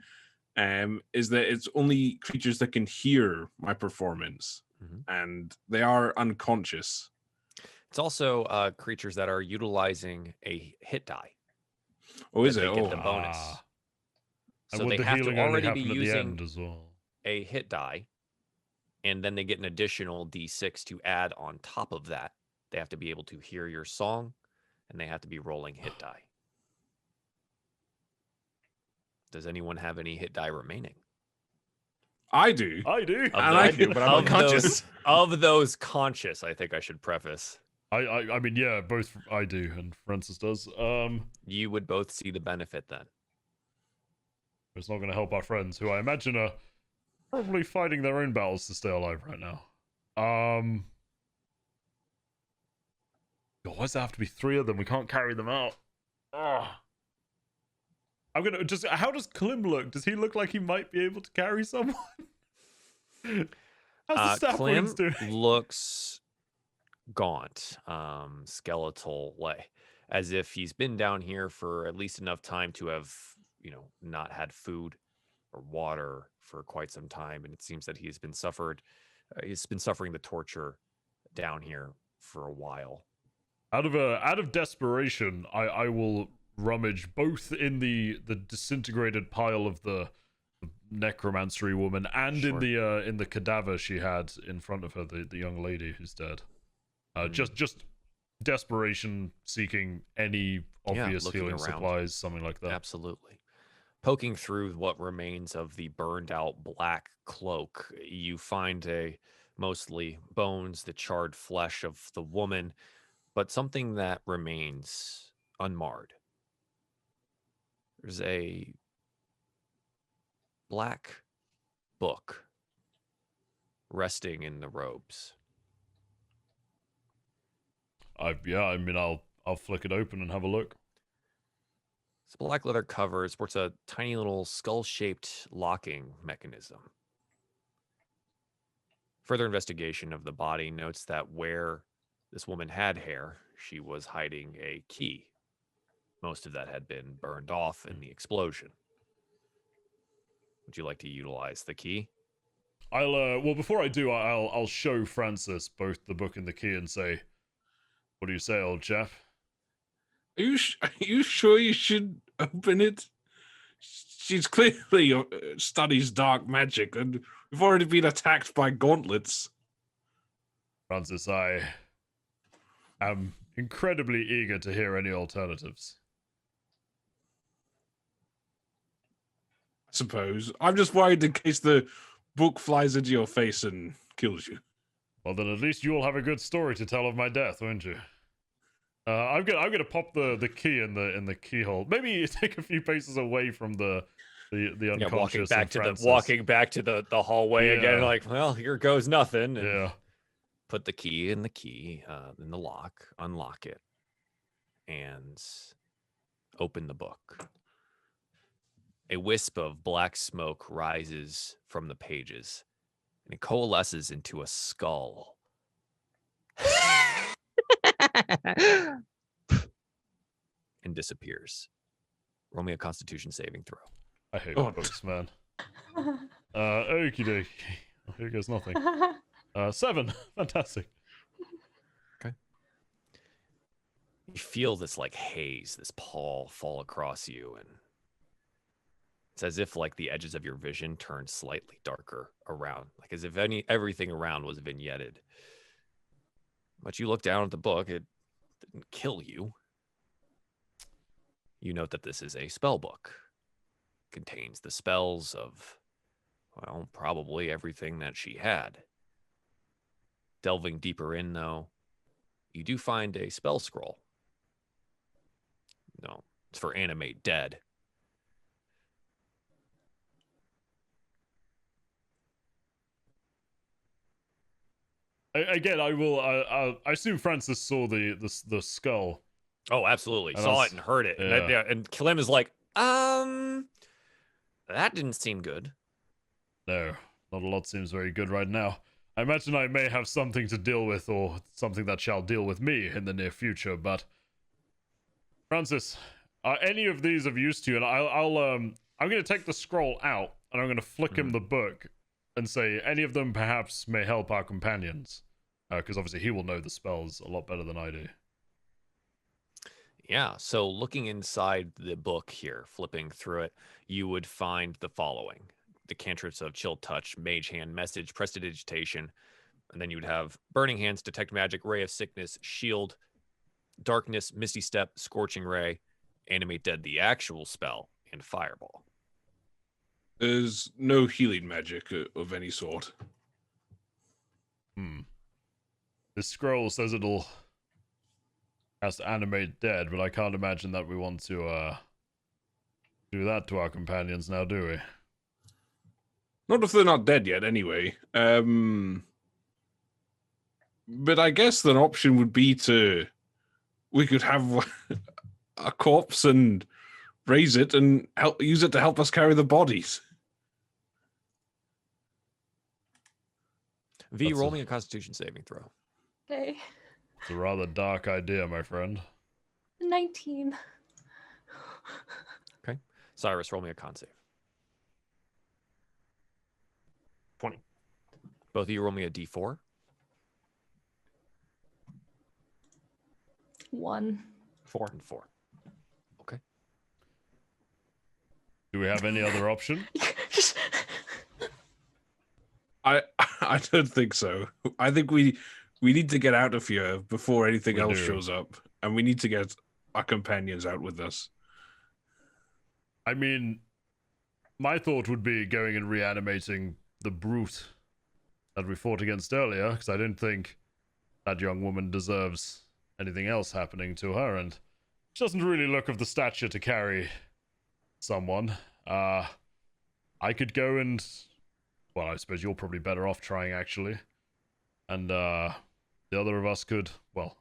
is that it's only creatures that can hear my performance, and they are unconscious. It's also creatures that are utilizing a hit die. Oh, is that it? They Oh, get the bonus. And So would they the have to healing only already be happen at the using end as well? a hit die, and then they get an additional d6 to add on top of that. They have to be able to hear your song, and they have to be rolling hit die. Does anyone have any hit die remaining? I do. I do. Of And those- I do, but I'm unconscious. Of those conscious, I think I should preface. I mean, yeah, both I do and Francis does. You would both see the benefit then. It's not going to help our friends, who I imagine are probably fighting their own battles to stay alive right now. God, why does there have to be 3 of them? We can't carry them out. I'm gonna just. How does Klim look? Does he look like he might be able to carry someone? How's the staff wounds Klim doing? looks gaunt, skeletal, like as if he's been down here for at least enough time to have, not had food or water for quite some time, and it seems that he's been suffering the torture down here for a while. Out of desperation, I will rummage both in the disintegrated pile of the necromancery woman and in the cadaver she had in front of her, the young lady who's dead. Just desperation, seeking any obvious looking healing around. supplies, something like that. Absolutely. Poking through what remains of the burned out black cloak, you find mostly bones, the charred flesh of the woman, but something that remains unmarred. There's a black book resting in the robes. I'll flick it open and have a look. It's a black leather cover. It sports a tiny little skull-shaped locking mechanism. Further investigation of the body notes that where this woman had hair, she was hiding a key. Most of that had been burned off in the explosion. Would you like to utilize the key? Well, before I do, I'll show Francis both the book and the key and say, "What do you say, old chap?" Are you sure you should open it? She's clearly studies dark magic, and we've already been attacked by gauntlets. Francis, I am incredibly eager to hear any alternatives. I suppose. I'm just worried in case the book flies into your face and kills you. Well, then at least you'll have a good story to tell of my death, won't you? I'm gonna pop the key in the keyhole. Maybe take a few paces away from the unconscious. Walking back to the hallway again. Like, well, here goes nothing. And put the key in the lock. Unlock it, and open the book. A wisp of black smoke rises from the pages, and it coalesces into a skull. And disappears. Roll me a Constitution saving throw. I hate books, man. Okie dokie. Here goes nothing. 7. Fantastic. Okay. You feel this like haze, this pall fall across you, and it's as if like the edges of your vision turn slightly darker around, like as if everything around was vignetted. But you look down at the book, it didn't kill you. You note that this is a spell book. It contains the spells of, well, probably everything that she had. Delving deeper in, though, you do find a spell scroll. No, it's for animate dead. again, I will. I assume Francis saw the skull. Oh, absolutely. And Saw that's- it and heard it. yeah. And Clem is like, that didn't seem good. No, not a lot seems very good right now. I imagine I may have something to deal with, or something that shall deal with me in the near future. But Francis, are any of these of use to you? And I'm going to take the scroll out, and I'm going to flick him the book, and say any of them perhaps may help our companions, because obviously he will know the spells a lot better than I do. Yeah, so looking inside the book here, flipping through it, you would find the following. The cantrips of Chill Touch, Mage Hand, Message, Prestidigitation, and then you would have Burning Hands, Detect Magic, Ray of Sickness, Shield, Darkness, Misty Step, Scorching Ray, Animate Dead, the actual spell, and Fireball. There's no healing magic of any sort. This scroll says it'll cast Animate Dead, but I can't imagine that we want to do that to our companions now, do we? Not if they're not dead yet, anyway. But I guess an option would be we could have a corpse and raise it and use it to help us carry the bodies. V, roll me a Constitution saving throw. Okay. It's a rather dark idea, my friend. 19. Okay. Cyrus, roll me a con save. 20. Both of you roll me a d4. 1. 4. And 4. Okay. Do we have any other option? I don't think so. I think we need to get out of here before anything else shows up, and we need to get our companions out with us. I mean, my thought would be going and reanimating the brute that we fought against earlier, because I don't think that young woman deserves anything else happening to her, and she doesn't really look of the stature to carry someone. I could go and... Well, I suppose you're probably better off trying, actually. And the other of us could... Well,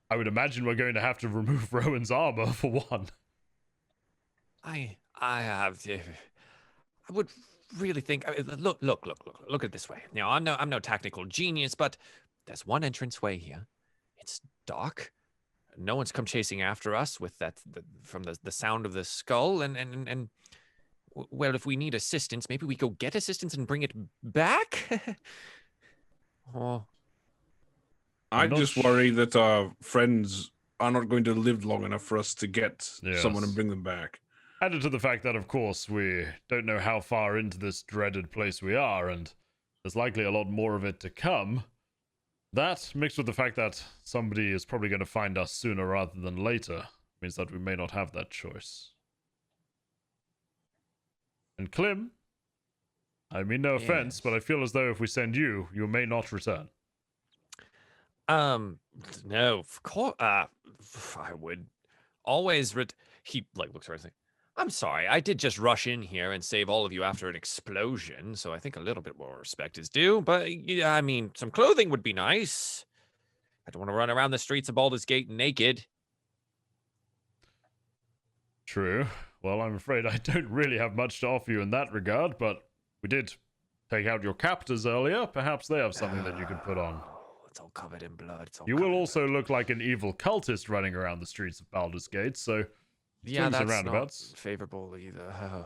I would imagine we're going to have to remove Rowan's armor, for one. I would really think. Look at it this way. Now, I'm no technical genius, but there's one entranceway here. It's dark. No one's come chasing after us with from the sound of the skull, and well, if we need assistance, maybe we go get assistance and bring it back. Oh, I just worry that our friends are not going to live long enough for us to get someone and bring them back. Added to the fact that, of course, we don't know how far into this dreaded place we are, and there's likely a lot more of it to come. That, mixed with the fact that somebody is probably going to find us sooner rather than later, means that we may not have that choice. And Clem, I mean no offense, but I feel as though if we send you, you may not return. No, of course, I would always he looks around and saying, I'm sorry, I did just rush in here and save all of you after an explosion, so I think a little bit more respect is due, but yeah, I mean, some clothing would be nice. I don't want to run around the streets of Baldur's Gate naked. True. Well, I'm afraid I don't really have much to offer you in that regard, but we did take out your captors earlier. Perhaps they have something that you could put on. It's all covered in blood. You will also look like an evil cultist running around the streets of Baldur's Gate, so yeah, that's roundabouts. Not favorable either. Oh.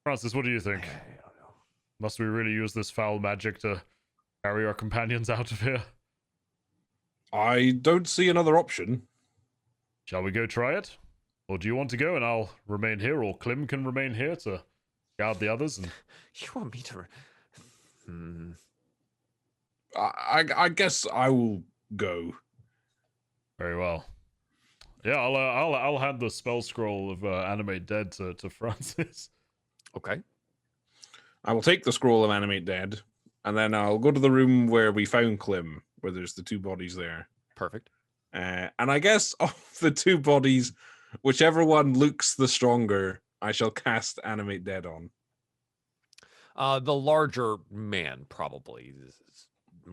Francis, what do you think? I don't know. Must we really use this foul magic to carry our companions out of here? I don't see another option. Shall we go try it? Or do you want to go and I'll remain here, or Clem can remain here to guard the others? And You want me to... I guess I will go. Very well. Yeah, I'll hand the spell scroll of Animate Dead to Francis. Okay. I will take the scroll of Animate Dead, and then I'll go to the room where we found Clem, where there's the two bodies there. Perfect. And I guess of the two bodies, whichever one looks the stronger, I shall cast Animate Dead on. The larger man, probably.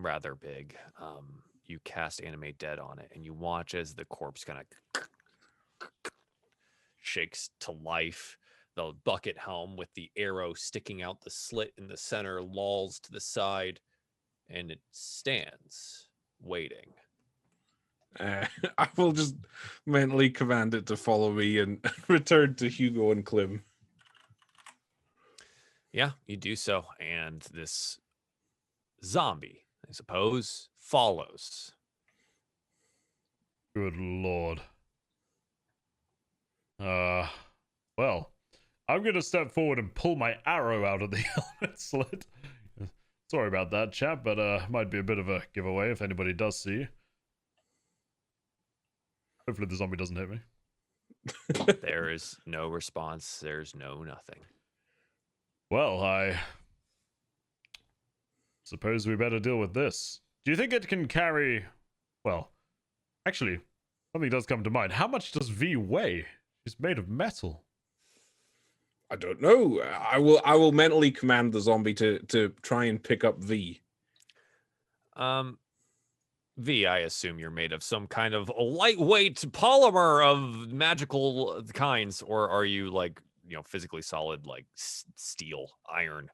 rather big. You cast Animate Dead on it, and you watch as the corpse kind of shakes to life. The bucket helm with the arrow sticking out the slit in the center lolls to the side, and it stands waiting. I will just mentally command it to follow me and return to Hugo and Klim. Yeah, you do so, and this zombie, I suppose, follows. Good lord. Well, I'm gonna step forward and pull my arrow out of the helmet slit. Sorry about that, chap, but might be a bit of a giveaway if anybody does see. Hopefully the zombie doesn't hit me. There is no response. There's no nothing. Well, I suppose we better deal with this. Do you think it can carry... Well, actually, something does come to mind. How much does V weigh? She's made of metal. I don't know. I will mentally command the zombie to try and pick up V. V, I assume you're made of some kind of a lightweight polymer of magical kinds, or are you like, physically solid, like steel, iron?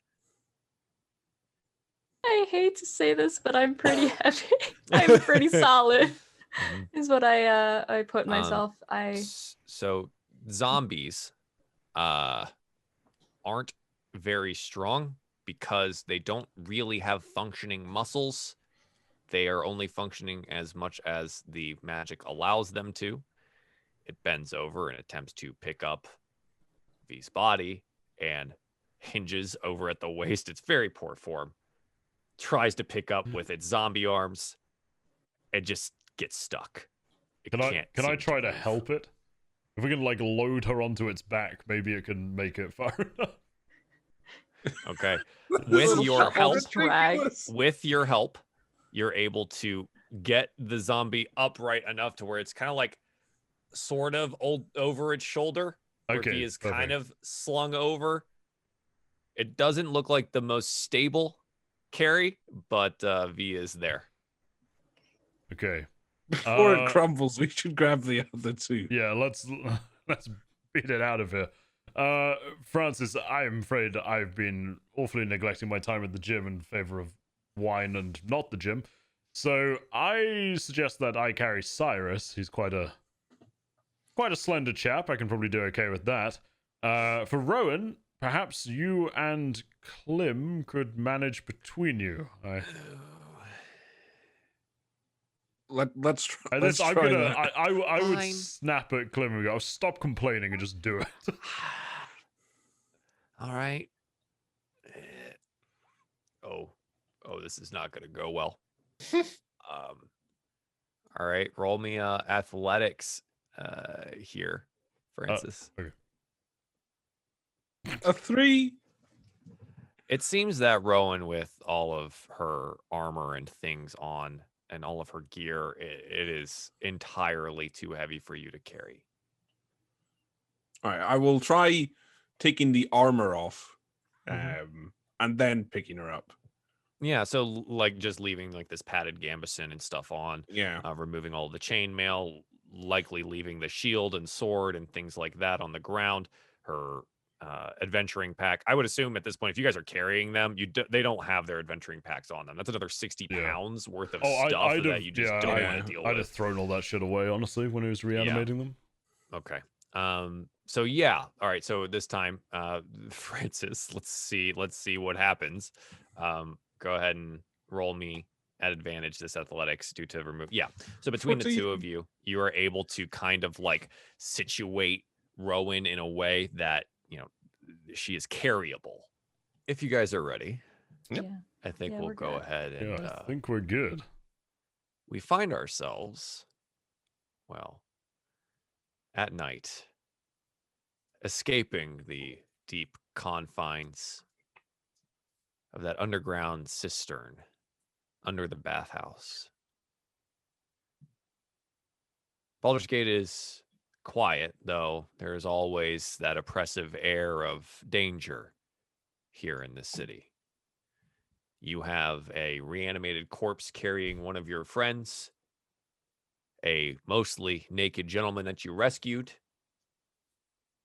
I hate to say this, but I'm pretty heavy. I'm pretty solid. Is what I put myself. So zombies aren't very strong because they don't really have functioning muscles. They are only functioning as much as the magic allows them to. It bends over and attempts to pick up V's body and hinges over at the waist. It's very poor form. Tries to pick up with its zombie arms. It just gets stuck. Can I try to help it? If we can like load her onto its back, maybe it can make it far enough. Okay. With your help, you're able to get the zombie upright enough to where it's kind of like sort of over its shoulder. Where he is kind of slung over. It doesn't look like the most stable carry, but V is there. Okay. Before it crumbles, we should grab the other two. Yeah, let's beat it out of here. Francis, I'm afraid I've been awfully neglecting my time at the gym in favor of wine and not the gym. So I suggest that I carry Cyrus. He's quite a slender chap. I can probably do okay with that. For Rowan, perhaps you and Klim could manage between you. Let's try. I would snap at Klim and go, stop complaining and just do it. All right. Oh, this is not going to go well. All right, roll me athletics here, Francis. Okay. A 3. It seems that Rowan, with all of her armor and things on and all of her gear, it is entirely too heavy for you to carry. All right, I will try taking the armor off, and then picking her up. Yeah, so like just leaving like this padded gambeson and stuff on. Yeah. Removing all the chainmail, likely leaving the shield and sword and things like that on the ground. Her adventuring pack. I would assume at this point, if you guys are carrying them, they don't have their adventuring packs on them. That's another 60 pounds worth of stuff that you just don't want to deal with. I'd have thrown all that shit away, honestly, when he was reanimating them. Okay. So yeah. All right. So this time, Francis, let's see what happens. Go ahead and roll me at advantage this athletics due to remove. Yeah. So between 14. The two of you, you are able to kind of like situate Rowan in a way that, she is carryable. If you guys are ready, Yep. I think we'll go ahead and I think we're good. We find ourselves, at night, escaping the deep confines of that underground cistern under the bathhouse. Baldur's Gate is quiet, though there is always that oppressive air of danger here in this city. You have a reanimated corpse carrying one of your friends, a mostly naked gentleman that you rescued,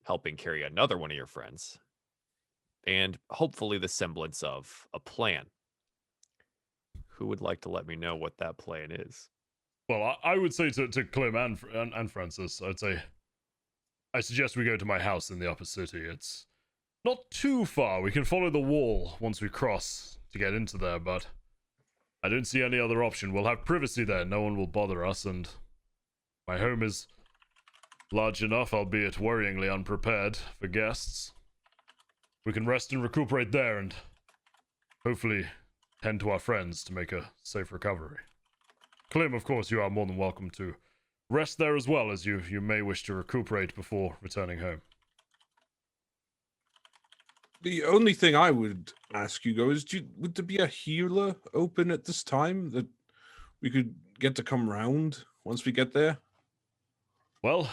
helping carry another one of your friends, and hopefully the semblance of a plan. Who would like to let me know what that plan is? Well, I would say to Clem and Francis, I suggest we go to my house in the upper city. It's not too far. We can follow the wall once we cross to get into there, but I don't see any other option. We'll have privacy there. No one will bother us, and my home is large enough, albeit worryingly unprepared for guests. We can rest and recuperate there and hopefully tend to our friends to make a safe recovery. Clem, of course, you are more than welcome to rest there as well, as you may wish to recuperate before returning home. The only thing I would ask you, is would there be a healer open at this time that we could get to come round once we get there? Well,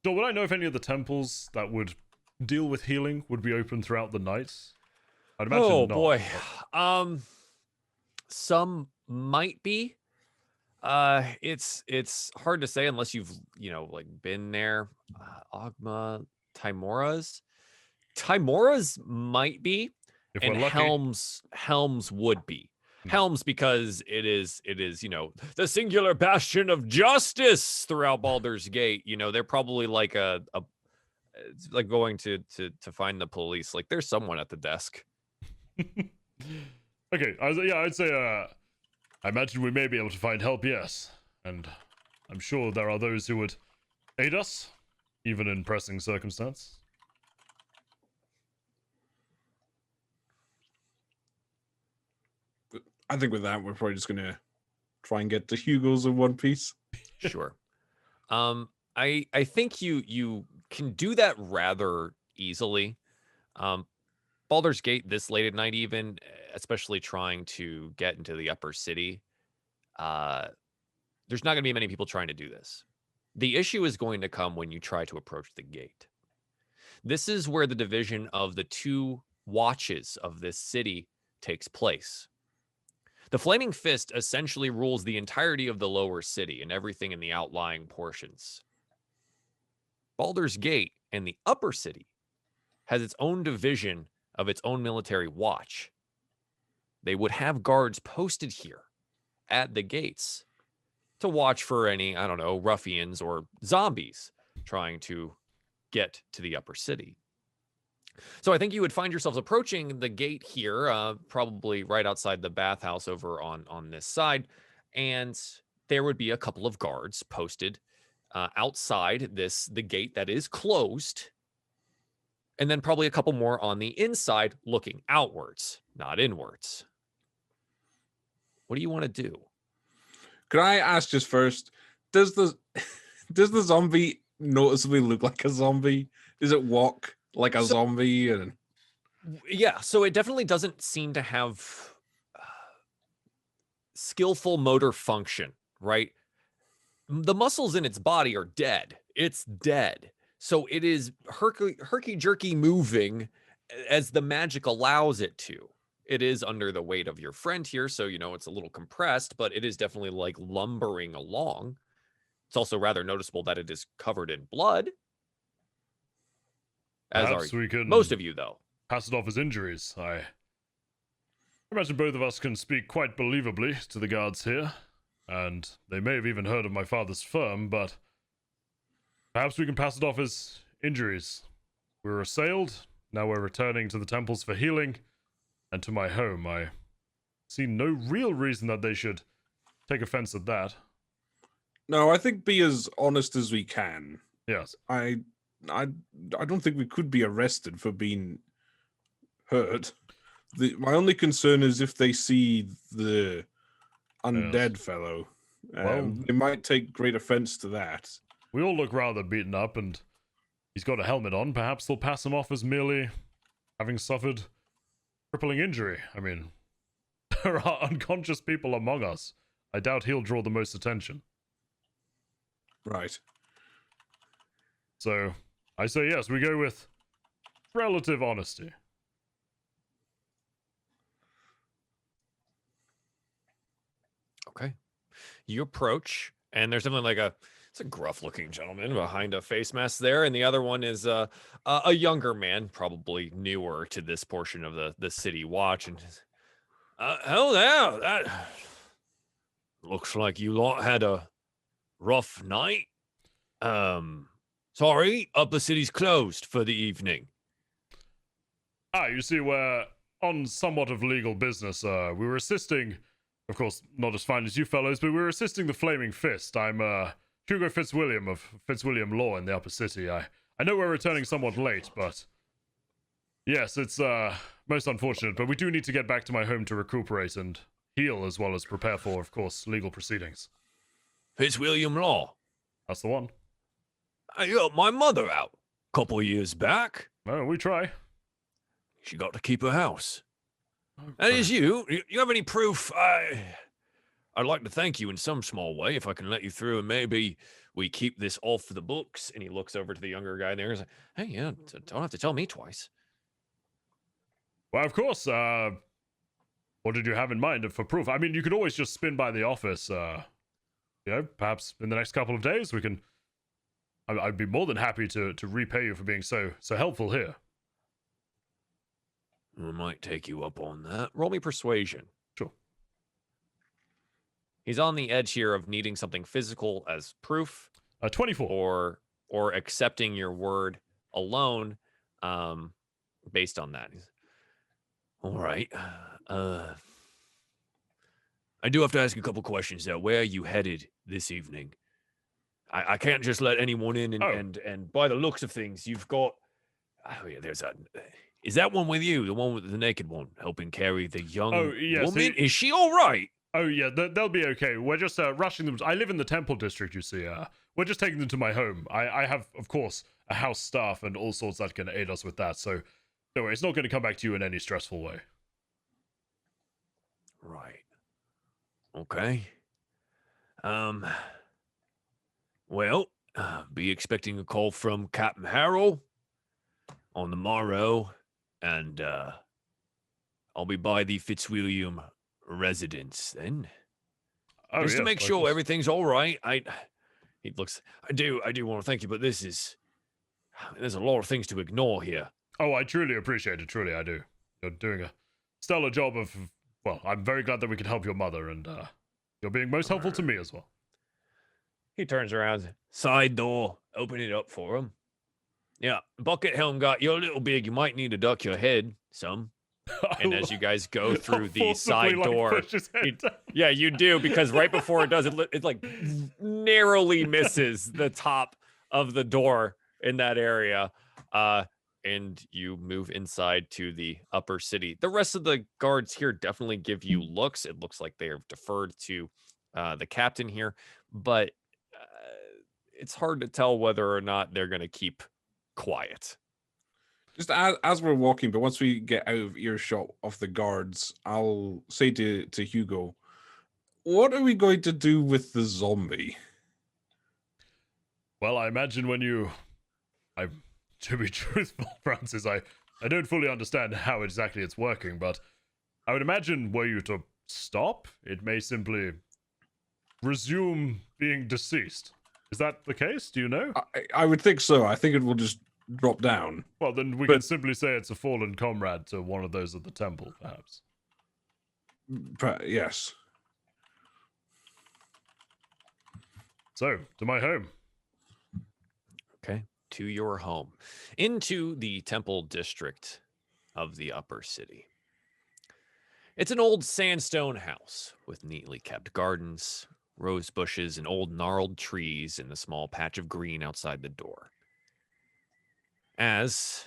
so would I know if any of the temples that would deal with healing would be open throughout the night? I'd imagine Oh not. boy. Some might be. It's hard to say unless you've, like been there. Ogma, Timora's might be, If and we're lucky. Helms would be. Helms, because it is, the singular bastion of justice throughout Baldur's Gate. They're probably like it's like going to find the police. Like there's someone at the desk. Okay, I'd say I imagine we may be able to find help, yes. And I'm sure there are those who would aid us, even in pressing circumstance. I think with that, we're probably just gonna try and get to Hugo's in one piece. Sure. I think you can do that rather easily. Baldur's Gate this late at night, even, especially trying to get into the upper city, there's not going to be many people trying to do this. The issue is going to come when you try to approach the gate. This is where the division of the two watches of this city takes place. The Flaming Fist essentially rules the entirety of the lower city and everything in the outlying portions. Baldur's Gate and the upper city has its own division of its own military watch. They would have guards posted here at the gates to watch for any, ruffians or zombies trying to get to the upper city. So I think you would find yourselves approaching the gate here, probably right outside the bathhouse over on this side, and there would be a couple of guards posted outside the gate that is closed, and then probably a couple more on the inside looking outwards, not inwards. What do you want to do? Can I ask just first, does the zombie noticeably look like a zombie? Does it walk like a zombie? And yeah, so it definitely doesn't seem to have skillful motor function, right? The muscles in its body are dead. It's dead. So it is herky-jerky moving as the magic allows it to. It is under the weight of your friend here, so, it's a little compressed, but it is definitely like lumbering along. It's also rather noticeable that it is covered in blood. As Perhaps we can most of you, though. Pass it off as injuries. I imagine both of us can speak quite believably to the guards here, and they may have even heard of my father's firm, but perhaps we can pass it off as injuries. We were assailed, now we're returning to the temples for healing, and to my home. I see no real reason that they should take offense at that. No, I think be as honest as we can. Yes. I don't think we could be arrested for being hurt. My only concern is if they see the undead fellow. They might take great offense to that. We all look rather beaten up, and he's got a helmet on. Perhaps they'll pass him off as merely having suffered crippling injury. I mean, there are unconscious people among us. I doubt he'll draw the most attention. Right. So, I say yes, we go with relative honesty. Okay. You approach, and there's something like it's a gruff-looking gentleman behind a face mask there, and the other one is a younger man, probably newer to this portion of the city watch. And hell yeah, that looks like you lot had a rough night. Sorry, upper city's closed for the evening. You see, we're on somewhat of legal business. We were assisting, of course, not as fine as you fellows, but we were assisting the Flaming Fist. I'm Hugo Fitzwilliam of Fitzwilliam Law in the upper city. I know we're returning somewhat late, but yes, it's most unfortunate, but we do need to get back to my home to recuperate and heal, as well as prepare for, of course, legal proceedings. Fitzwilliam Law. That's the one. I helped my mother out a couple of years back. Well, we try. She got to keep her house. That is you. You have any proof? I'd like to thank you in some small way if I can let you through, and maybe we keep this off the books. And he looks over to the younger guy there and is like, hey, yeah, don't have to tell me twice. Well, of course. What did you have in mind for proof? I mean, you could always just spin by the office. Perhaps in the next couple of days we can. I'd be more than happy to repay you for being so helpful here. I might take you up on that. Roll me persuasion. Sure. He's on the edge here of needing something physical as proof. 24. Or accepting your word alone, based on that. All right. I do have to ask a couple questions though. Where are you headed this evening? I can't just let anyone in and by the looks of things, you've got. Oh yeah, there's a. Is that one with you? The one with the naked one helping carry the young woman? Is she all right? Oh yeah, they'll be okay. We're just rushing them. I live in the Temple District, you see. We're just taking them to my home. I have, of course, a house staff and all sorts that can aid us with that. So, don't worry, it's not going to come back to you in any stressful way. Right. Okay. Well, be expecting a call from Captain Harrell on the morrow, and I'll be by the Fitzwilliam residence then. Just to make sure everything's all right. I do want to thank you, but there's a lot of things to ignore here. Oh, I truly appreciate it. Truly, I do. You're doing a stellar job of. Well, I'm very glad that we can help your mother, and you're being most helpful to me as well. He turns around, side door, open it up for him. Yeah, bucket helm got you're a little big. You might need to duck your head some. And as you guys go through the side door, yeah, you do, because right before it does, it like narrowly misses the top of the door in that area. And you move inside to the upper city. The rest of the guards here definitely give you looks. It looks like they are deferred to the captain here, but it's hard to tell whether or not they're going to keep quiet. Just as we're walking, but once we get out of earshot of the guards, I'll say to Hugo, what are we going to do with the zombie? Well, I imagine to be truthful, Francis, I don't fully understand how exactly it's working, but I would imagine were you to stop, it may simply resume being deceased. Is that the case? Do you know? I would think so. I think it will just drop down. Well, then we can simply say it's a fallen comrade to one of those at the temple, perhaps. Yes. So, to my home. Okay. To your home. Into the temple district of the upper city. It's an old sandstone house with neatly kept gardens, rose bushes, and old gnarled trees in the small patch of green outside the door. As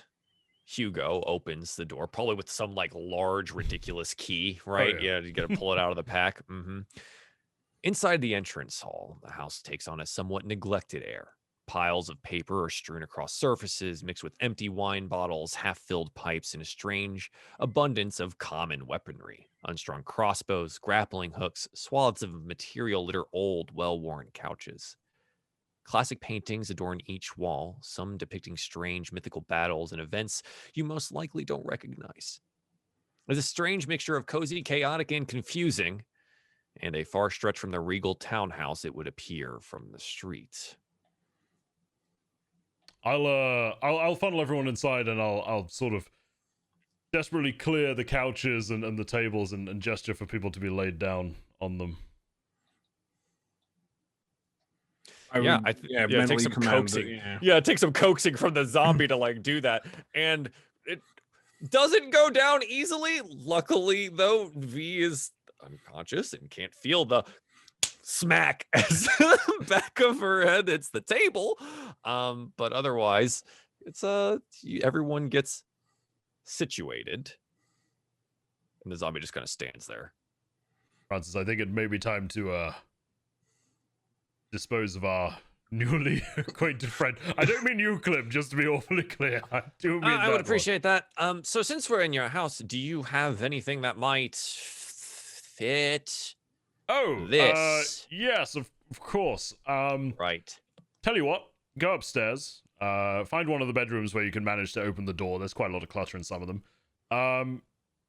Hugo opens the door, probably with some like large, ridiculous key, right? Oh, yeah. You got to pull it out of the pack. Mm-hmm. Inside the entrance hall, the house takes on a somewhat neglected air. Piles of paper are strewn across surfaces, mixed with empty wine bottles, half-filled pipes, and a strange abundance of common weaponry. Unstrung crossbows, grappling hooks, swaths of material litter old, well-worn couches. Classic paintings adorn each wall, some depicting strange mythical battles and events you most likely don't recognize. There's a strange mixture of cozy, chaotic, and confusing, and a far stretch from the regal townhouse, it would appear from the streets. I'll funnel everyone inside, and I'll sort of desperately clear the couches and the tables and gesture for people to be laid down on them. Take some coaxing. Take some coaxing from the zombie to like do that, and it doesn't go down easily. Luckily, though, V is unconscious and can't feel the smack as the back of her head hits the table. But otherwise, it's everyone gets situated, and the zombie just kind of stands there. Francis, I think it may be time to dispose of our newly acquainted friend. I don't mean you, Clem, just to be awfully clear. I do mean I would appreciate that. So since we're in your house, do you have anything that might fit this? Yes, of course. Right. Tell you what, go upstairs, find one of the bedrooms where you can manage to open the door. There's quite a lot of clutter in some of them.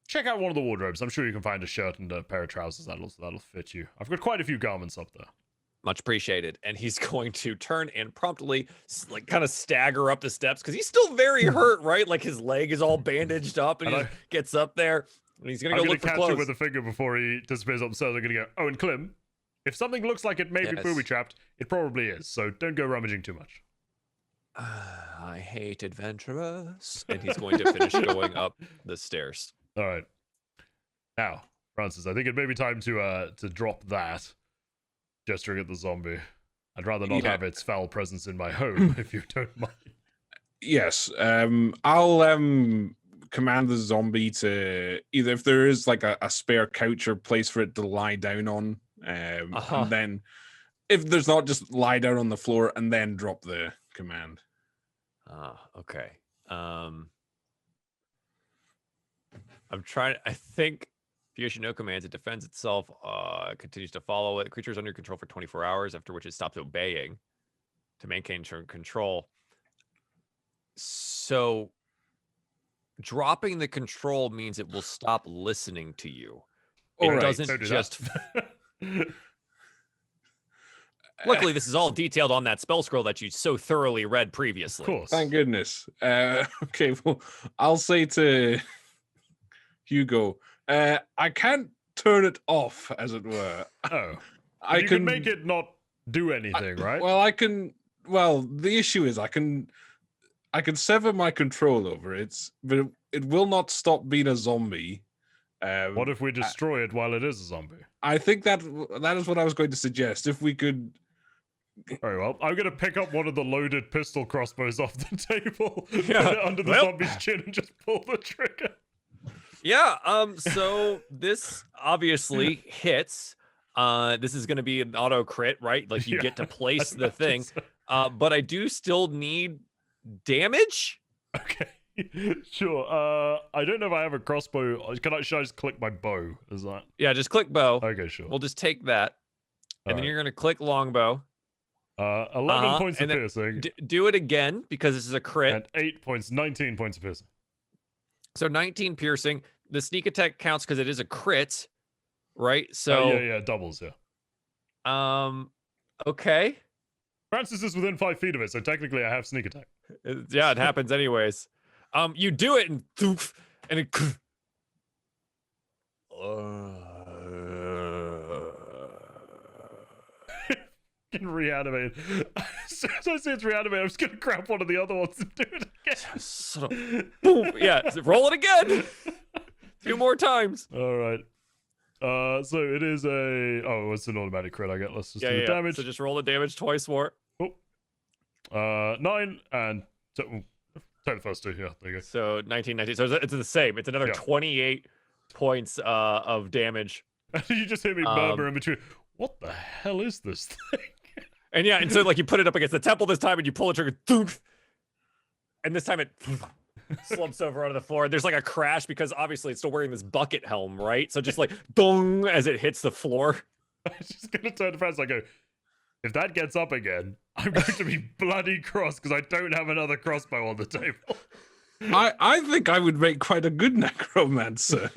Check out one of the wardrobes. I'm sure you can find a shirt and a pair of trousers that'll fit you. I've got quite a few garments up there. Much appreciated. And he's going to turn and promptly like kind of stagger up the steps because he's still very hurt, right? Like his leg is all bandaged up, and he gets up there and he's gonna go look for clothes. I'm gonna catch him with a finger before he disappears upstairs. I'm gonna go, oh, and Clem, if something looks like it may be booby trapped, it probably is. So don't go rummaging too much. I hate adventurers. And he's going to finish going up the stairs. All right. Now, Francis, I think it may be time to drop that. Gesturing at the zombie. I'd rather not have its foul presence in my home, if you don't mind. Yes. I'll command the zombie to either, if there is like a spare couch or place for it to lie down on, and then if there's not, just lie down on the floor and then drop the command. Okay. I'm trying. I think if you issue no commands, it defends itself, continues to follow it. Creature is under control for 24 hours, after which it stops obeying to maintain control. So dropping the control means it will stop listening to you. It doesn't just... Luckily, this is all detailed on that spell scroll that you so thoroughly read previously. Of course. Thank goodness. Okay, well, I'll say to Hugo, I can't turn it off, as it were. Oh. I can make it not do anything, right? Well, I can... Well, the issue is I can sever my control over it, but it will not stop being a zombie. What if we destroy it while it is a zombie? I think that is what I was going to suggest. If we could... Very well. I'm going to pick up one of the loaded pistol crossbows off the table, put it under the zombie's chin, and just pull the trigger. Yeah, so this obviously hits. This is going to be an auto crit, right? Like you get to place the thing. But I do still need damage. Okay, sure. I don't know if I have a crossbow. Should I just click my bow? Is that? Yeah, just click bow. Okay, sure. We'll just take that. And then you're going to click longbow. 11 points of piercing. Do it again, because this is a crit. And 19 points of piercing. So 19 piercing. The sneak attack counts because it is a crit, right? So yeah, doubles, yeah. Okay. Francis is within 5 feet of it, so technically I have sneak attack. Yeah, it happens anyways. You do it and doof, and it can reanimate. So as I say it's reanimate, I'm just gonna grab one of the other ones and do it again. Sort of, boom. Yeah, roll it again. 2 more times. All right. So it is it's an automatic crit. I get. Let's just do the damage. So just roll the damage twice more. 9 and take the first 2. Yeah, there you go. So 19. So it's the same. It's another 28 points of damage. You just hear me murmur in between. What the hell is this thing? And so like you put it up against the temple this time, and you pull the trigger, and this time it slumps over onto the floor. There's like a crash because obviously it's still wearing this bucket helm, right? So just like dong as it hits the floor. I'm just gonna turn to friends. I go, if that gets up again, I'm going to be bloody cross because I don't have another crossbow on the table. I think I would make quite a good necromancer.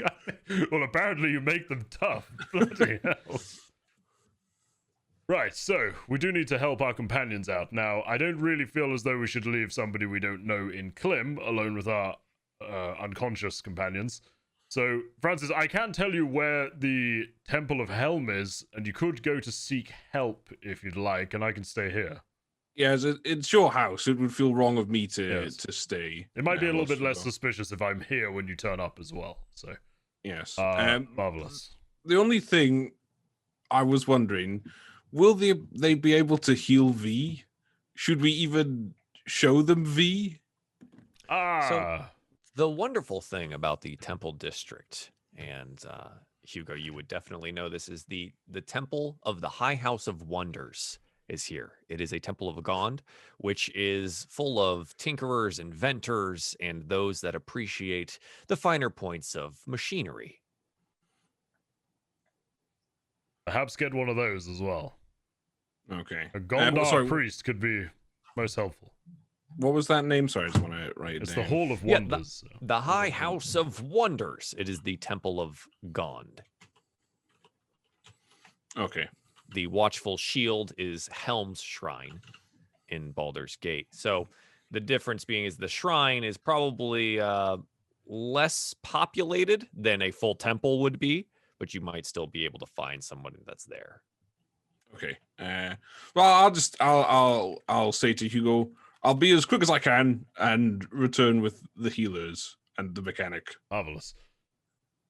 Well, apparently you make them tough. Bloody hell. Right, so we do need to help our companions out. Now, I don't really feel as though we should leave somebody we don't know in Klim alone with our unconscious companions. So, Francis, I can tell you where the Temple of Helm is, and you could go to seek help if you'd like, and I can stay here. Yes, it's your house. It would feel wrong of me to Yes. to stay. It might be a little whilst bit you less go. suspicious if I'm here when you turn up as well. So, Yes. marvelous. The only thing I was wondering, will they be able to heal V? Should we even show them V? The wonderful thing about the Temple District, and Hugo, you would definitely know this, is the Temple of the High House of Wonders is here. It is a temple of Gond, which is full of tinkerers, inventors, and those that appreciate the finer points of machinery. Perhaps get one of those as well. Okay. A Gondar sorry, priest could be most helpful. what was that name? Sorry, I just want to write it It's down. the Hall of Yeah, Wonders. The High House of Wonders. It is the Temple of Gond. Okay. The Watchful Shield is Helm's Shrine in Baldur's Gate. So the difference being is the shrine is probably less populated than a full temple would be, but you might still be able to find someone that's there. Okay. Well, I'll say to Hugo, I'll be as quick as I can and return with the healers and the mechanic. Marvelous.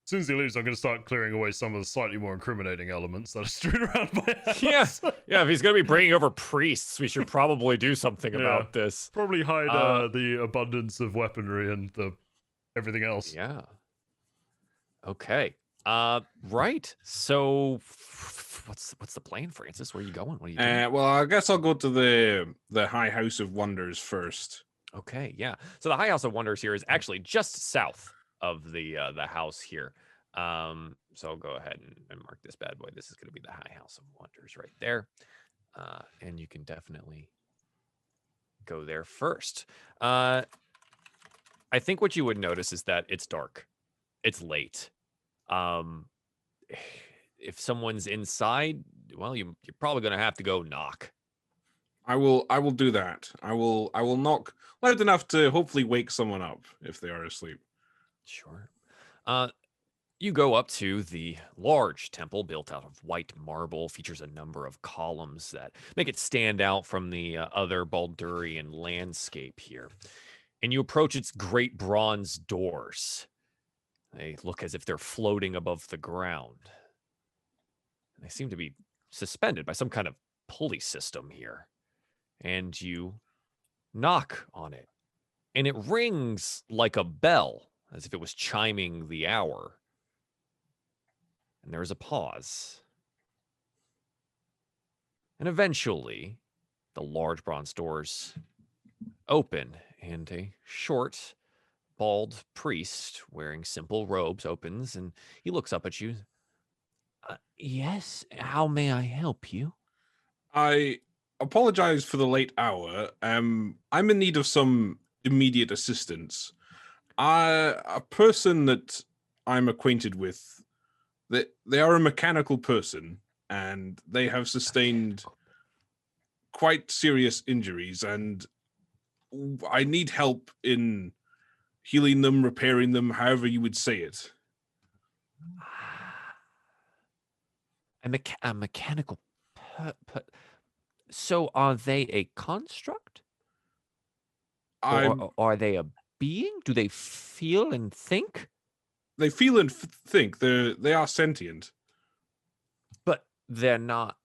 As soon as he leaves, I'm going to start clearing away some of the slightly more incriminating elements that are strewn around my house. Yeah, if he's going to be bringing over priests, we should probably do something about this. Probably hide the abundance of weaponry and the everything else. Yeah. Okay. Right. So what's the plan, Francis? Where are you going? What are you doing? Well, I guess I'll go to the High House of Wonders first. Okay, yeah. So the High House of Wonders here is actually just south of the house here. So I'll go ahead and mark this bad boy. This is going to be the High House of Wonders right there. And you can definitely go there first. I think what you would notice is that it's dark. It's late. If someone's inside, well, you're probably going to have to go knock. I will do that. I will knock loud enough to hopefully wake someone up if they are asleep. Sure. You go up to the large temple built out of white marble, features a number of columns that make it stand out from the other Baldurian landscape here. And you approach its great bronze doors. They look as if they're floating above the ground. And they seem to be suspended by some kind of pulley system here. And you knock on it. And it rings like a bell, as if it was chiming the hour. And there's a pause. And eventually, the large bronze doors open, and a short, bald priest wearing simple robes opens, and he looks up at you. Yes, how may I help you? I apologize for the late hour. I'm in need of some immediate assistance. A person that I'm acquainted with, they are a mechanical person, and they have sustained quite serious injuries, and I need help in healing them, repairing them, however you would say it. A mechanical... So are they a construct? Or are they a being? Do they feel and think? They feel and think. They are sentient. But they're not...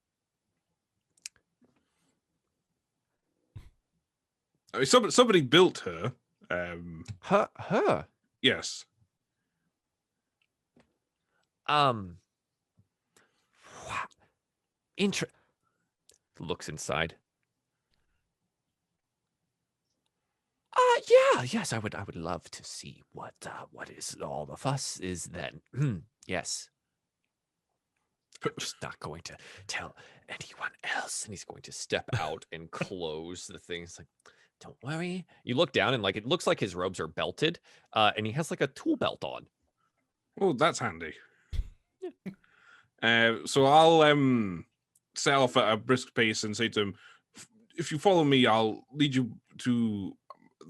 I mean, somebody built her. Her? Yes. Looks inside. Yes, I would love to see what is all the fuss is then. Yes. I'm just not going to tell anyone else. And he's going to step out and close the things. Like, Don't worry. You look down and like it looks like his robes are belted, and he has like a tool belt on. Oh, that's handy. So I'll set off at a brisk pace and say to him, if you follow me, I'll lead you to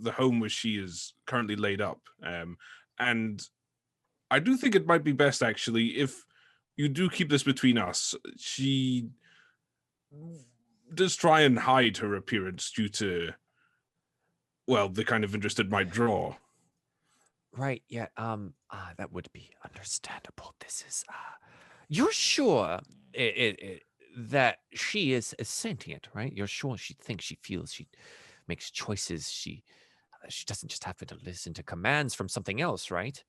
the home where she is currently laid up. And I do think it might be best, actually, if you do keep this between us. She does try and hide her appearance due to, well, the kind of interest it might draw. Right. Yeah. That would be understandable. This is. You're sure that she is sentient, right? You're sure she thinks, she feels, she makes choices. She doesn't just happen to listen to commands from something else, right?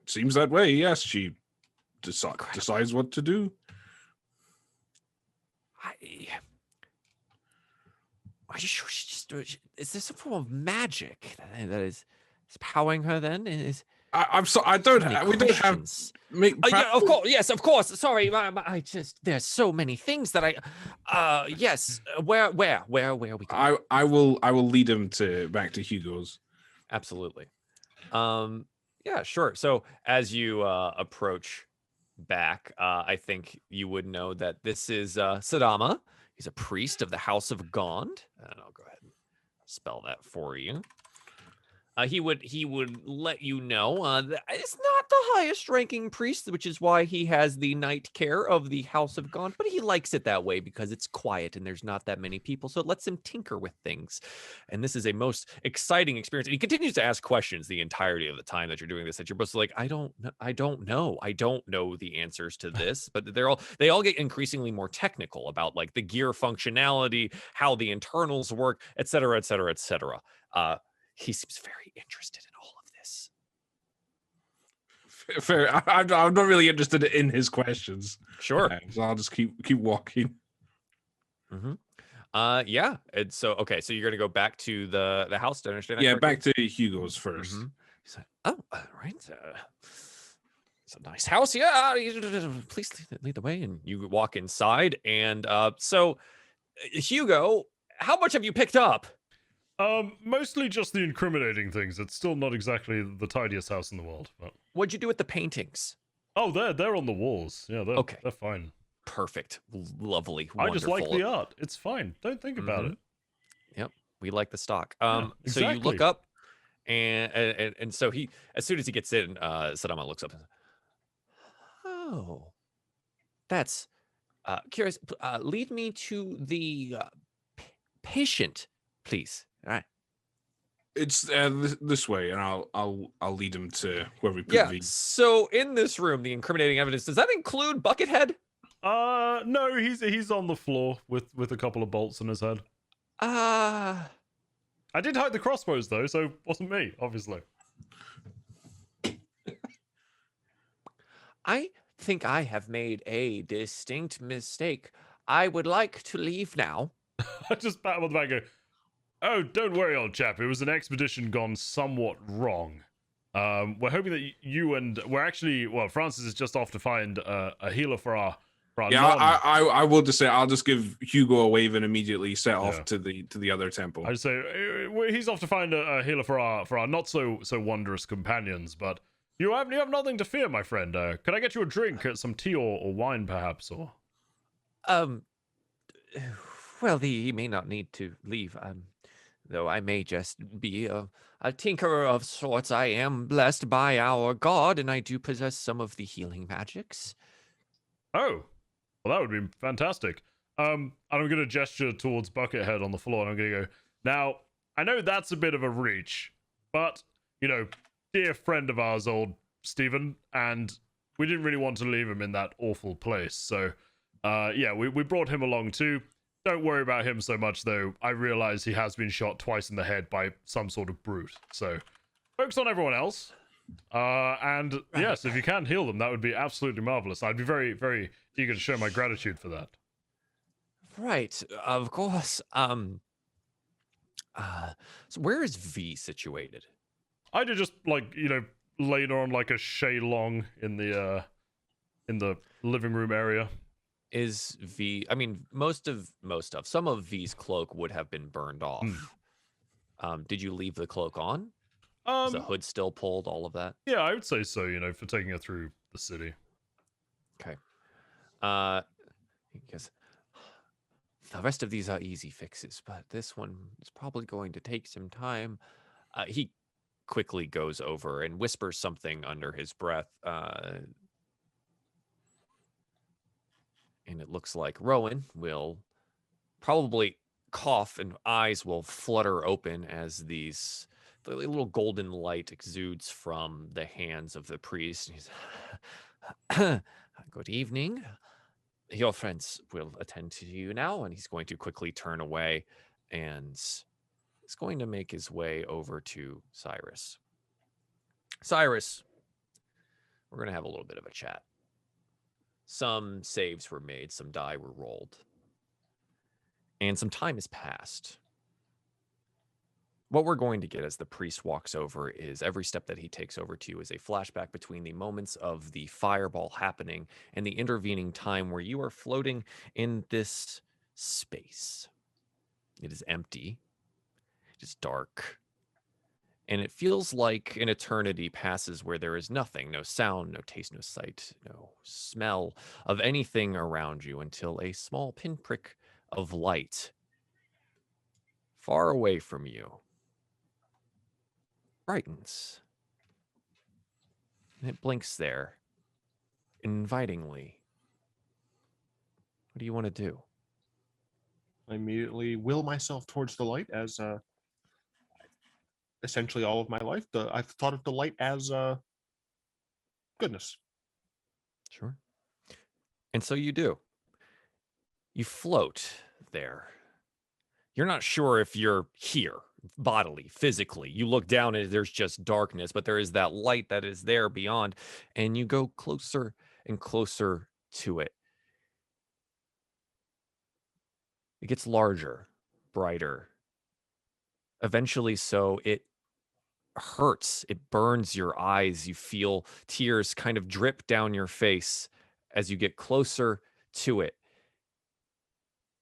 Seems that way. Yes, she Incredible. decides what to do. Are you sure she just? Is there some form of magic that is powering her? Then is. I'm sorry. I don't. We don't have. Yeah, of course. Yes, of course. Sorry, I just. There's so many things that I. Yes. Where are we going? I will lead him back to Hugo's. Absolutely. Yeah, sure. So as you approach back, I think you would know that this is Sadama. He's a priest of the House of Gond, and I'll go ahead and spell that for you. He would let you know that it's not the highest ranking priest, which is why he has the night care of the House of Gond, but he likes it that way because it's quiet and there's not that many people, so it lets him tinker with things. And this is a most exciting experience. And he continues to ask questions the entirety of the time that you're doing this, that you're both like, I don't know the answers to this, but they all get increasingly more technical about like the gear functionality, how the internals work, et cetera, et cetera, et cetera. He seems very interested in all of this. Fair. I'm not really interested in his questions. Sure. So I'll just keep walking. Mm-hmm. Yeah. And so, okay. So you're going to go back to the house to understand that? Yeah, correctly? back to Hugo's first. Mm-hmm. He's like, oh, right. It's a nice house. Yeah. Please lead the way. And you walk inside. And so, Hugo, how much have you picked up? Mostly just the incriminating things. It's still not exactly the tidiest house in the world. But... What'd you do with the paintings? Oh, they're on the walls. Yeah, they're fine. Perfect. Lovely. I Wonderful. just like the art. It's fine. Don't think about it. Yep. We like the stock. Exactly. So you look up and so he, as soon as he gets in, Sadama looks up and says, oh, that's curious. Lead me to the patient, please. All right. It's this way, and I'll lead him to where we put Yeah. V. So in this room, the incriminating evidence, does that include Buckethead? No, he's on the floor with a couple of bolts in his head. I did hide the crossbows though, so it wasn't me, obviously. I think I have made a distinct mistake. I would like to leave now. I just pat him on the back and go, oh, don't worry, old chap. It was an expedition gone somewhat wrong. We're hoping that you and Francis is just off to find a healer for our I will just say I'll just give Hugo a wave and immediately set off to the other temple. I'd say he's off to find a healer for our not so wondrous companions, but you have nothing to fear, my friend. Could I get you a drink, some tea or wine, perhaps, or? Well, he may not need to leave. Though I may just be a tinkerer of sorts. I am blessed by our god, and I do possess some of the healing magics. Oh, well, that would be fantastic. And I'm going to gesture towards Buckethead on the floor, and I'm going to go, now, I know that's a bit of a reach, but, dear friend of ours, old Stephen, and we didn't really want to leave him in that awful place, so, we brought him along too. Don't worry about him so much, though. I realize he has been shot twice in the head by some sort of brute. So, focus on everyone else. And yes, if you can heal them, that would be absolutely marvelous. I'd be very, very eager to show my gratitude for that. Right, of course. So where is V situated? I did just laid on like a shaylong in the living room area. Is V? I mean, some of V's cloak would have been burned off. Did you leave the cloak on? Is the hood still pulled? All of that? Yeah, I would say so, for taking her through the city. Okay. Because the rest of these are easy fixes, but this one is probably going to take some time. He quickly goes over and whispers something under his breath. And it looks like Rowan will probably cough and eyes will flutter open as the little golden light exudes from the hands of the priest. He's good evening. Your friends will attend to you now. And he's going to quickly turn away and is going to make his way over to Cyrus. Cyrus, we're going to have a little bit of a chat. Some saves were made, some die were rolled, and some time has passed. What we're going to get as the priest walks over is every step that he takes over to you is a flashback between the moments of the fireball happening and the intervening time where you are floating in this space. It is empty. It is dark. And it feels like an eternity passes where there is nothing, no sound, no taste, no sight, no smell of anything around you until a small pinprick of light far away from you brightens. And it blinks there, invitingly. What do you want to do? I immediately will myself towards the light as essentially all of my life. I've thought of the light as goodness. Sure. And so you do. You float there. You're not sure if you're here, bodily, physically. You look down and there's just darkness, but there is that light that is there beyond, and you go closer and closer to it. It gets larger, brighter. Eventually, so it hurts. It burns your eyes. You feel tears kind of drip down your face as you get closer to it.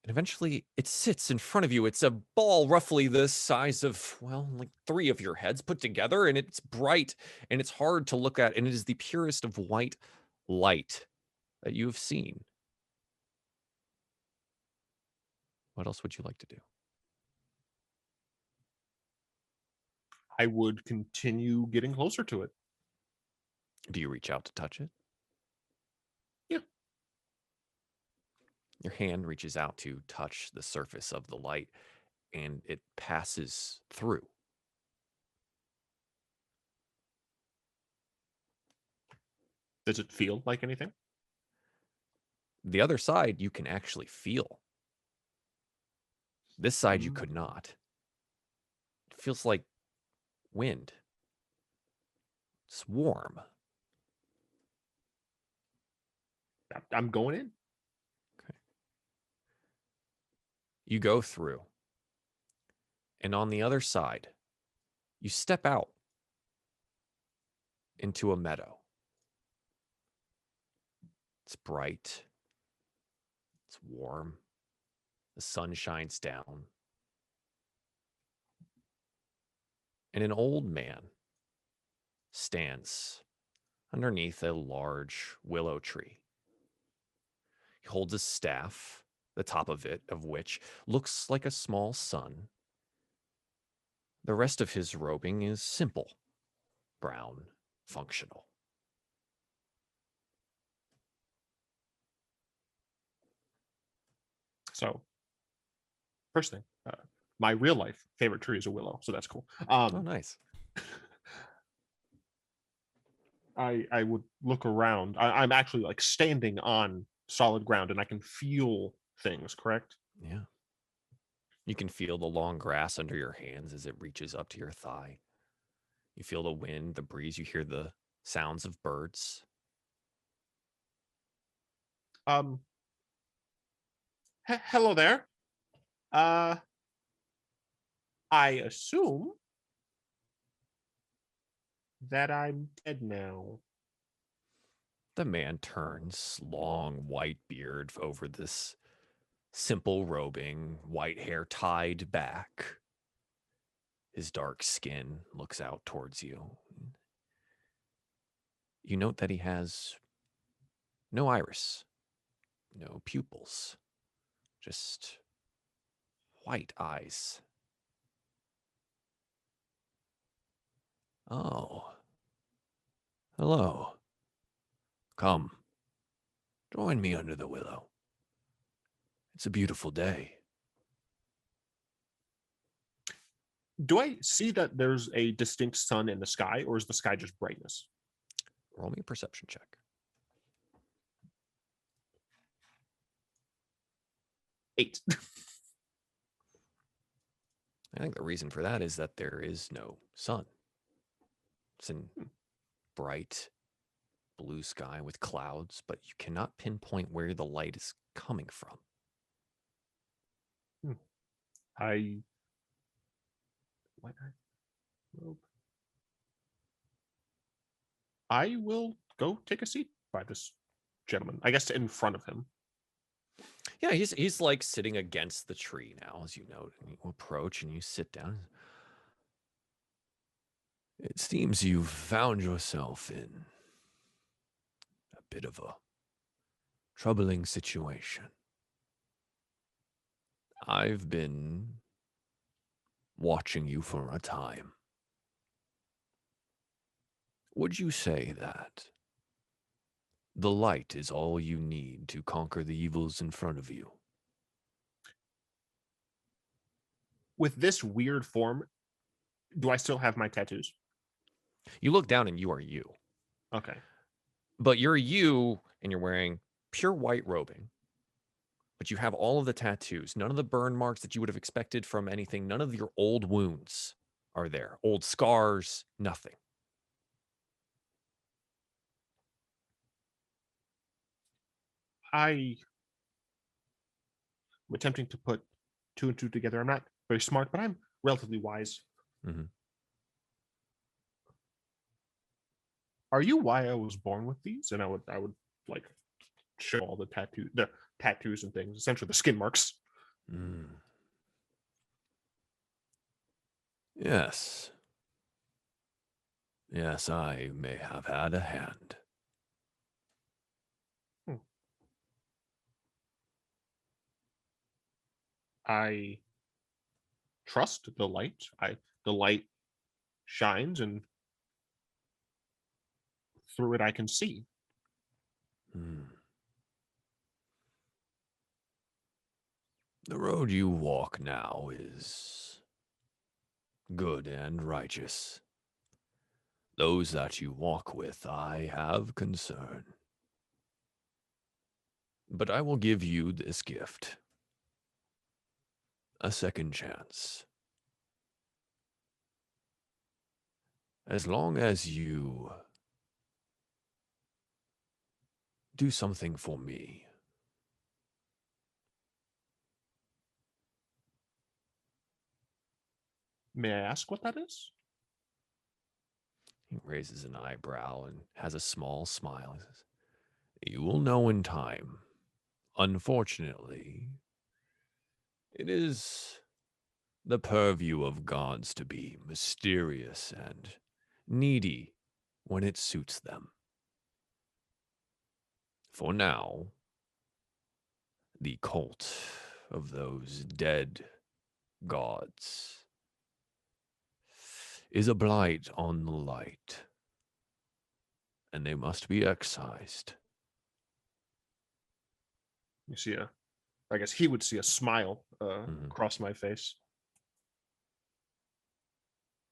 And eventually it sits in front of you. It's a ball roughly the size of, well, like 3 of your heads put together, and it's bright and it's hard to look at, and it is the purest of white light that you have seen. What else would you like to do? I would continue getting closer to it. Do you reach out to touch it? Yeah. Your hand reaches out to touch the surface of the light, and it passes through. Does it feel like anything? The other side, you can actually feel. This side, you could not. It feels like wind. It's warm. I'm going in. Okay. You go through. And on the other side, you step out into a meadow. It's bright. It's warm. The sun shines down. And an old man stands underneath a large willow tree. He holds a staff, the top of it, of which looks like a small sun. The rest of his robing is simple, brown, functional. So, first thing, my real life favorite tree is a willow, so that's cool. Oh, nice. I would look around. I'm actually like standing on solid ground, and I can feel things. Correct? Yeah. You can feel the long grass under your hands as it reaches up to your thigh. You feel the wind, the breeze. You hear the sounds of birds. Hello there. I assume that I'm dead now. The man turns, long white beard over this simple robing, white hair tied back. His dark skin looks out towards you. You note that he has no iris, no pupils, just white eyes. Oh, hello. Come, join me under the willow. It's a beautiful day. Do I see that there's a distinct sun in the sky, or is the sky just brightness? Roll me a perception check. 8. I think the reason for that is that there is no sun. It's in bright blue sky with clouds, but you cannot pinpoint where the light is coming from. I white eye robe. I will go take a seat by this gentleman. I guess in front of him. Yeah, he's like sitting against the tree now, as you note. And you approach and you sit down. It seems you've found yourself in a bit of a troubling situation. I've been watching you for a time. Would you say that the light is all you need to conquer the evils in front of you? With this weird form, do I still have my tattoos? You look down and you are you. Okay. But you're you and you're wearing pure white robing. But you have all of the tattoos. None of the burn marks that you would have expected from anything. None of your old wounds are there. Old scars, nothing. I'm attempting to put 2 and 2 together. I'm not very smart, but I'm relatively wise. Mhm. Are you why I was born with these? And I would like show all the tattoos and things, essentially the skin marks. Mm. Yes. Yes, I may have had a hand. I trust the light. The light shines, and through it I can see. Mm. The road you walk now is good and righteous. Those that you walk with, I have concern. But I will give you this gift. A second chance. As long as you do something for me. May I ask what that is? He raises an eyebrow and has a small smile. He says, "You will know in time. Unfortunately, it is the purview of gods to be mysterious and needy when it suits them. For now, the cult of those dead gods is a blight on the light, and they must be excised." You see I guess he would see a smile Mhm. across my face.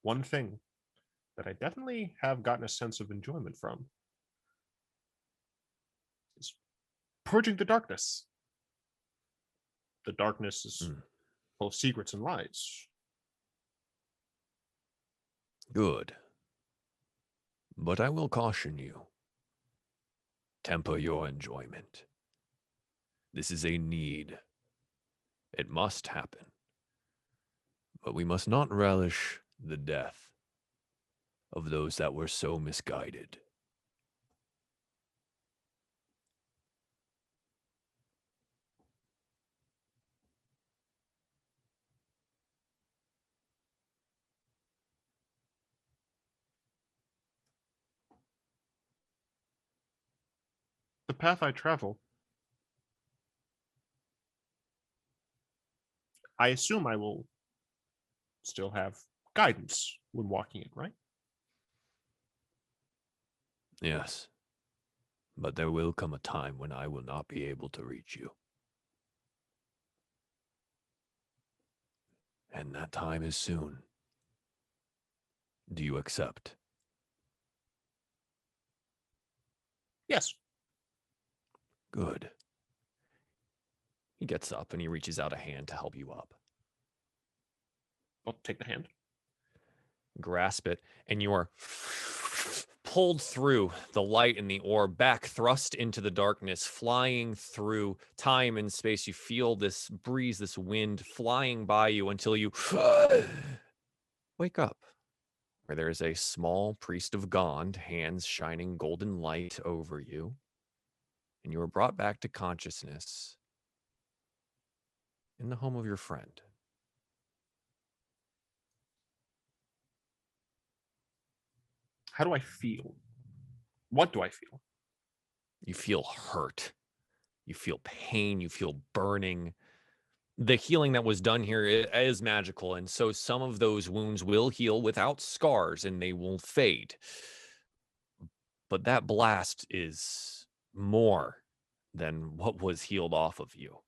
One thing that I definitely have gotten a sense of enjoyment from is purging the darkness. The darkness is Mm. full of secrets and lies. Good. But I will caution you. Temper your enjoyment. This is a need. It must happen. But we must not relish the death of those that were so misguided. the path I travel, I assume I will still have guidance when walking it, right? Yes. But there will come a time when I will not be able to reach you. And that time is soon. Do you accept? Yes. Good. He gets up and he reaches out a hand to help you up. I'll take the hand. Grasp it, and you're pulled through the light and the orb, back thrust into the darkness, flying through time and space. You feel this breeze, this wind flying by you until you wake up, where there is a small priest of Gond, hands shining golden light over you, and you are brought back to consciousness in the home of your friend. How do I feel? What do I feel? You feel hurt. You feel pain. You feel burning. The healing that was done here is magical, and so some of those wounds will heal without scars and they will fade. But that blast is more than what was healed off of you.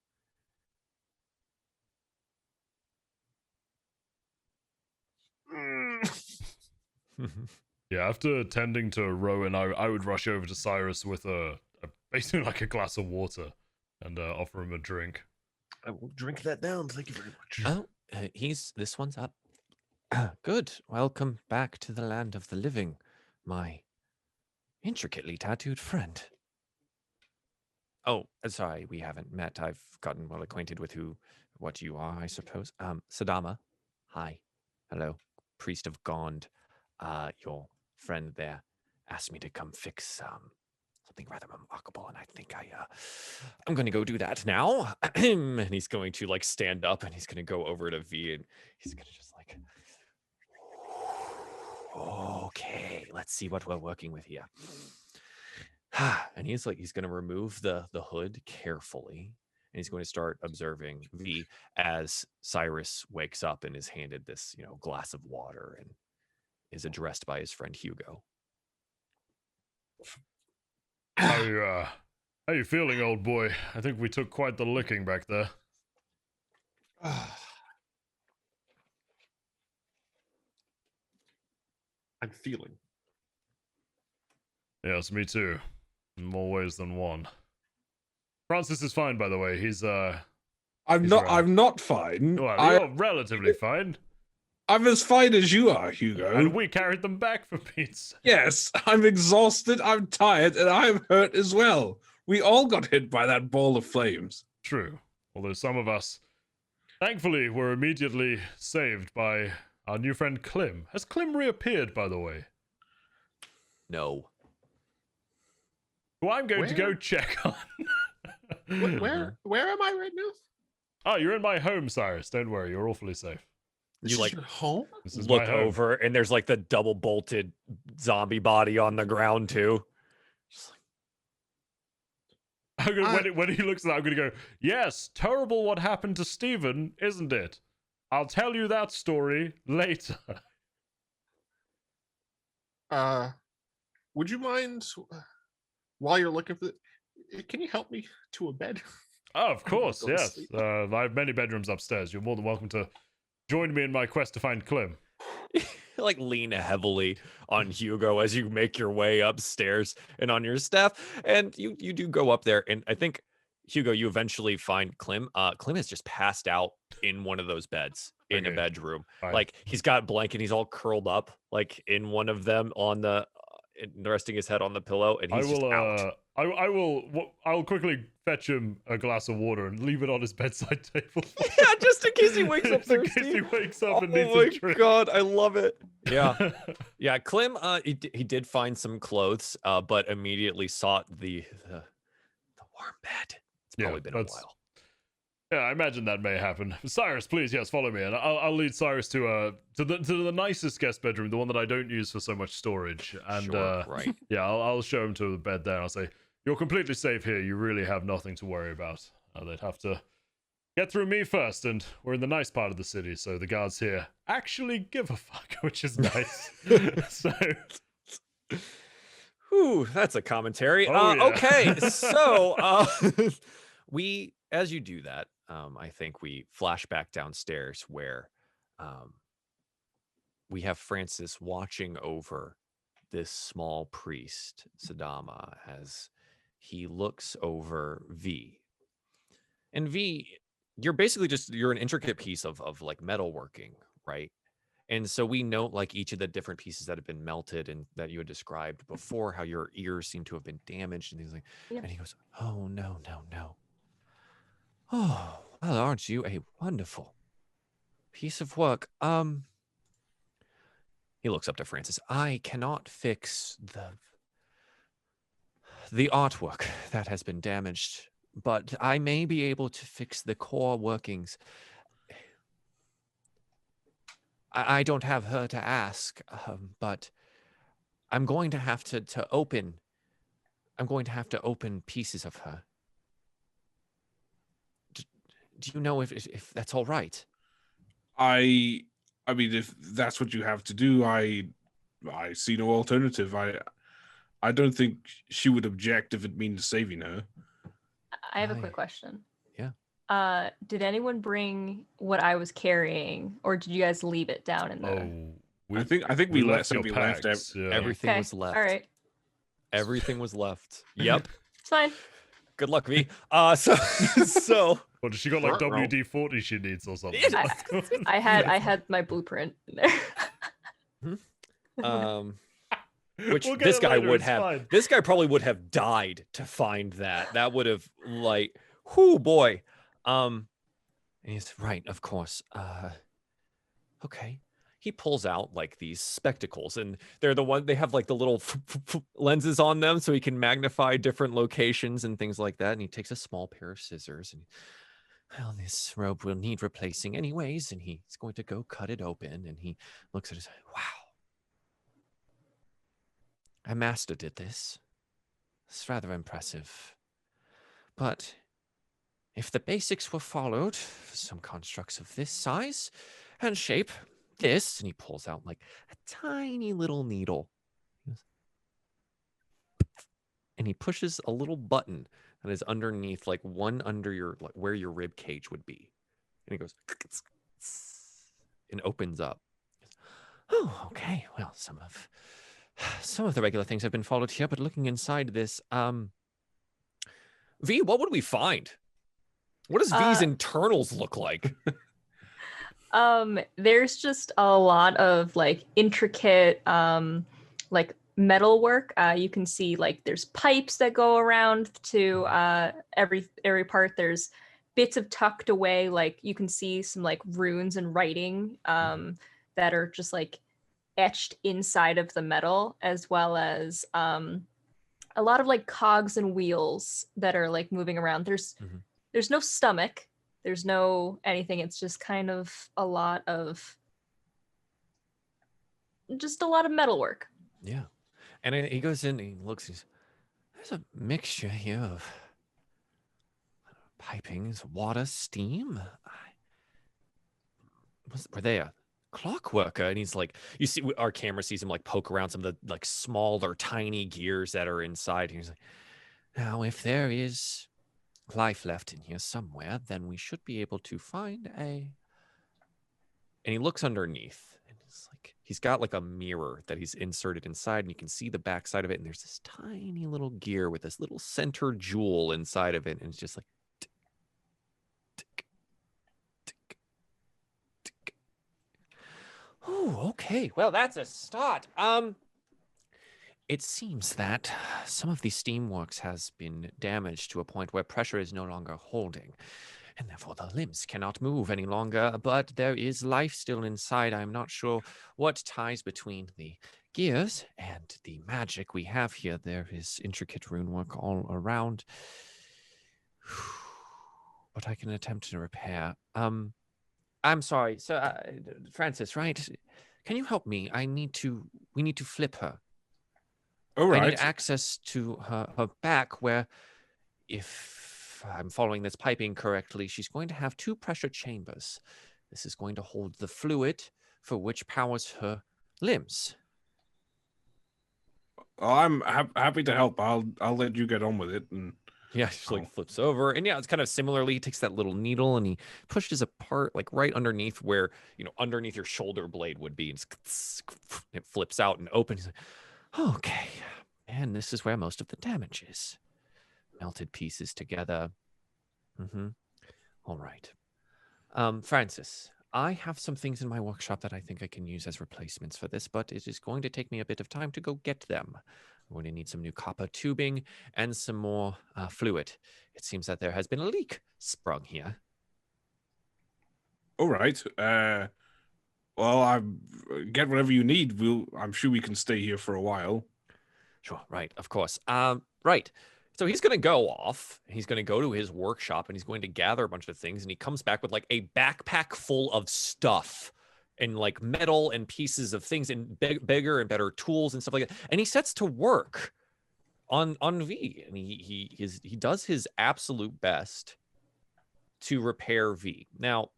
Yeah, after tending to Rowan, I would rush over to Cyrus with basically like a glass of water and offer him a drink. I will drink that down. Thank you very much. Oh, this one's up. Good. Welcome back to the land of the living, my intricately tattooed friend. Oh, sorry, we haven't met. I've gotten well acquainted with what you are, I suppose. Sadama. Hi. Hello. Priest of Gond. Your friend there asked me to come fix something rather remarkable, and I think I'm going to go do that now. And he's going to like stand up, and he's going to go over to V, and he's going to just like, okay, let's see what we're working with here. And he's going to remove the hood carefully, and he's going to start observing V as Cyrus wakes up and is handed this, glass of water and is addressed by his friend Hugo. How you feeling, old boy? I think we took quite the licking back there. I'm feeling. Yes, me too. In more ways than one. Francis is fine, by the way. He's I'm not fine. Well, you're relatively fine. I'm as fine as you are, Hugo. And we carried them back for Pete's. Yes, I'm exhausted, I'm tired, and I'm hurt as well. We all got hit by that ball of flames. True. Although some of us, thankfully, were immediately saved by our new friend Klim. Has Klim reappeared, by the way? No. Who I'm going to go check on. Where am I right now? Oh, you're in my home, Cyrus. Don't worry, you're awfully safe. This is your home? This is Look my home. over, and there's like the double bolted zombie body on the ground too. When he looks at that, I'm going to go, yes, terrible what happened to Stephen, isn't it? I'll tell you that story later. Would you mind, while you're looking for can you help me to a bed? Oh, of course, Go to yes. sleep. I have many bedrooms upstairs. You're more than welcome to join me in my quest to find Klim. Like lean heavily on Hugo as you make your way upstairs and on your staff, and you do go up there, and I think Hugo, you eventually find Klim. Klim is just passed out in one of those beds in a bedroom. Fine. Like he's got a blanket, he's all curled up like in one of them on the resting his head on the pillow, and he's just out. I'll quickly fetch him a glass of water and leave it on his bedside table. Yeah, just in case he wakes up Just in thirsty. case he wakes up and Oh needs my a drink. god, I love it. Yeah. Yeah, Klim, he did find some clothes, but immediately sought the warm bed. It's probably been a while. Yeah, I imagine that may happen. Cyrus, please, yes, follow me, and I'll lead Cyrus to the nicest guest bedroom, the one that I don't use for so much storage. And Sure, right. yeah, I'll show him to the bed there. I'll say, You're completely safe here. You really have nothing to worry about. They'd have to get through me first, and we're in the nice part of the city, so the guards here actually give a fuck, which is nice. So, Whew, that's a commentary. Oh, yeah. Okay, so we, as you do that, I think we flash back downstairs where we have Francis watching over this small priest, Sadama, as he looks over V. And V, you're basically you're an intricate piece of like metalworking, right? And so we note like each of the different pieces that have been melted and that you had described before, how your ears seem to have been damaged and things like. Yeah. And he goes, "Oh no, no, no. Oh, well, aren't you a wonderful piece of work?" He looks up to Francis. "I cannot fix the artwork that has been damaged, but I may be able to fix the core workings. I don't have her to ask, but I'm going to have to open. I'm going to have to open pieces of her. Do you know if that's all right?" I mean, if that's what you have to do, I see no alternative. I don't think she would object if it means saving her. I have a quick question. Yeah. Did anyone bring what I was carrying, or did you guys leave it down in the? Oh, I think we left your we left packs, yeah. Everything Okay, was left. all right, Everything was left. Yep. it's fine. Good luck, V. So Or does she got like Front row. WD-40 she needs or something? I had my blueprint in there. which We'll get this it guy later, would it's have. fine. This guy probably would have died to find that. That would have like, whoo boy. And he's right, of course. Okay. He pulls out like these spectacles, and they're the one they have like the little lenses on them, so he can magnify different locations and things like that. And he takes a small pair of scissors, and well, this robe will need replacing anyways, and he's going to go cut it open. And he looks at his, wow, a master did this. It's rather impressive. But if the basics were followed for some constructs of this size and shape, this, and he pulls out like a tiny little needle. And he pushes a little button that is underneath, like one under your, like where your rib cage would be. And he goes, and opens up. Oh, okay. Well, some of the regular things have been followed here, but looking inside this, V, what would we find? What does V's internals look like? There's just a lot of like intricate like metal work. You can see like there's pipes that go around to every part. There's bits of tucked away, like you can see some like runes and writing that are just like etched inside of the metal, as well as a lot of like cogs and wheels that are like moving around. There's no stomach. There's no anything. It's just kind of a lot of metalwork. Yeah. And he goes in and he looks, there's a mixture here of pipings, water, steam. Were they a clockworker? And he's like, you see, our camera sees him like poke around some of the like smaller, tiny gears that are inside. And he's like, now, if there is life left in here somewhere, then we should be able to find a. And he looks underneath, and it's like he's got like a mirror that he's inserted inside, and you can see the back side of it. And there's this tiny little gear with this little center jewel inside of it, and it's just like. Tick, tick, tick, tick. Oh, okay. Well, that's a start. It seems that some of the steamworks has been damaged to a point where pressure is no longer holding, and therefore the limbs cannot move any longer, but there is life still inside. I'm not sure what ties between the gears and the magic we have here. There is intricate rune work all around, but I can attempt to repair. I'm sorry. So, Francis, right? Can you help me? We need to flip her. All I need right. access to her back where, if I'm following this piping correctly, she's going to have 2 pressure chambers. This is going to hold the fluid for which powers her limbs. Well, I'm happy to help. I'll let you get on with it. And Yeah, he just like Oh. flips over. And yeah, it's kind of similarly, he takes that little needle and he pushes a part like right underneath where, underneath your shoulder blade would be. And it flips out and opens. He's like, okay. And this is where most of the damage is. Melted pieces together. All right. Francis, I have some things in my workshop that I think I can use as replacements for this, but it is going to take me a bit of time to go get them. I'm going to need some new copper tubing and some more fluid. It seems that there has been a leak sprung here. all right. Well, I get whatever you need. I'm sure we can stay here for a while. Sure, right, of course. Right. So he's going to go off. He's going to go to his workshop and he's going to gather a bunch of things. And he comes back with like a backpack full of stuff and like metal and pieces of things and bigger and better tools and stuff like that. And he sets to work on V, and he does his absolute best to repair V. Now,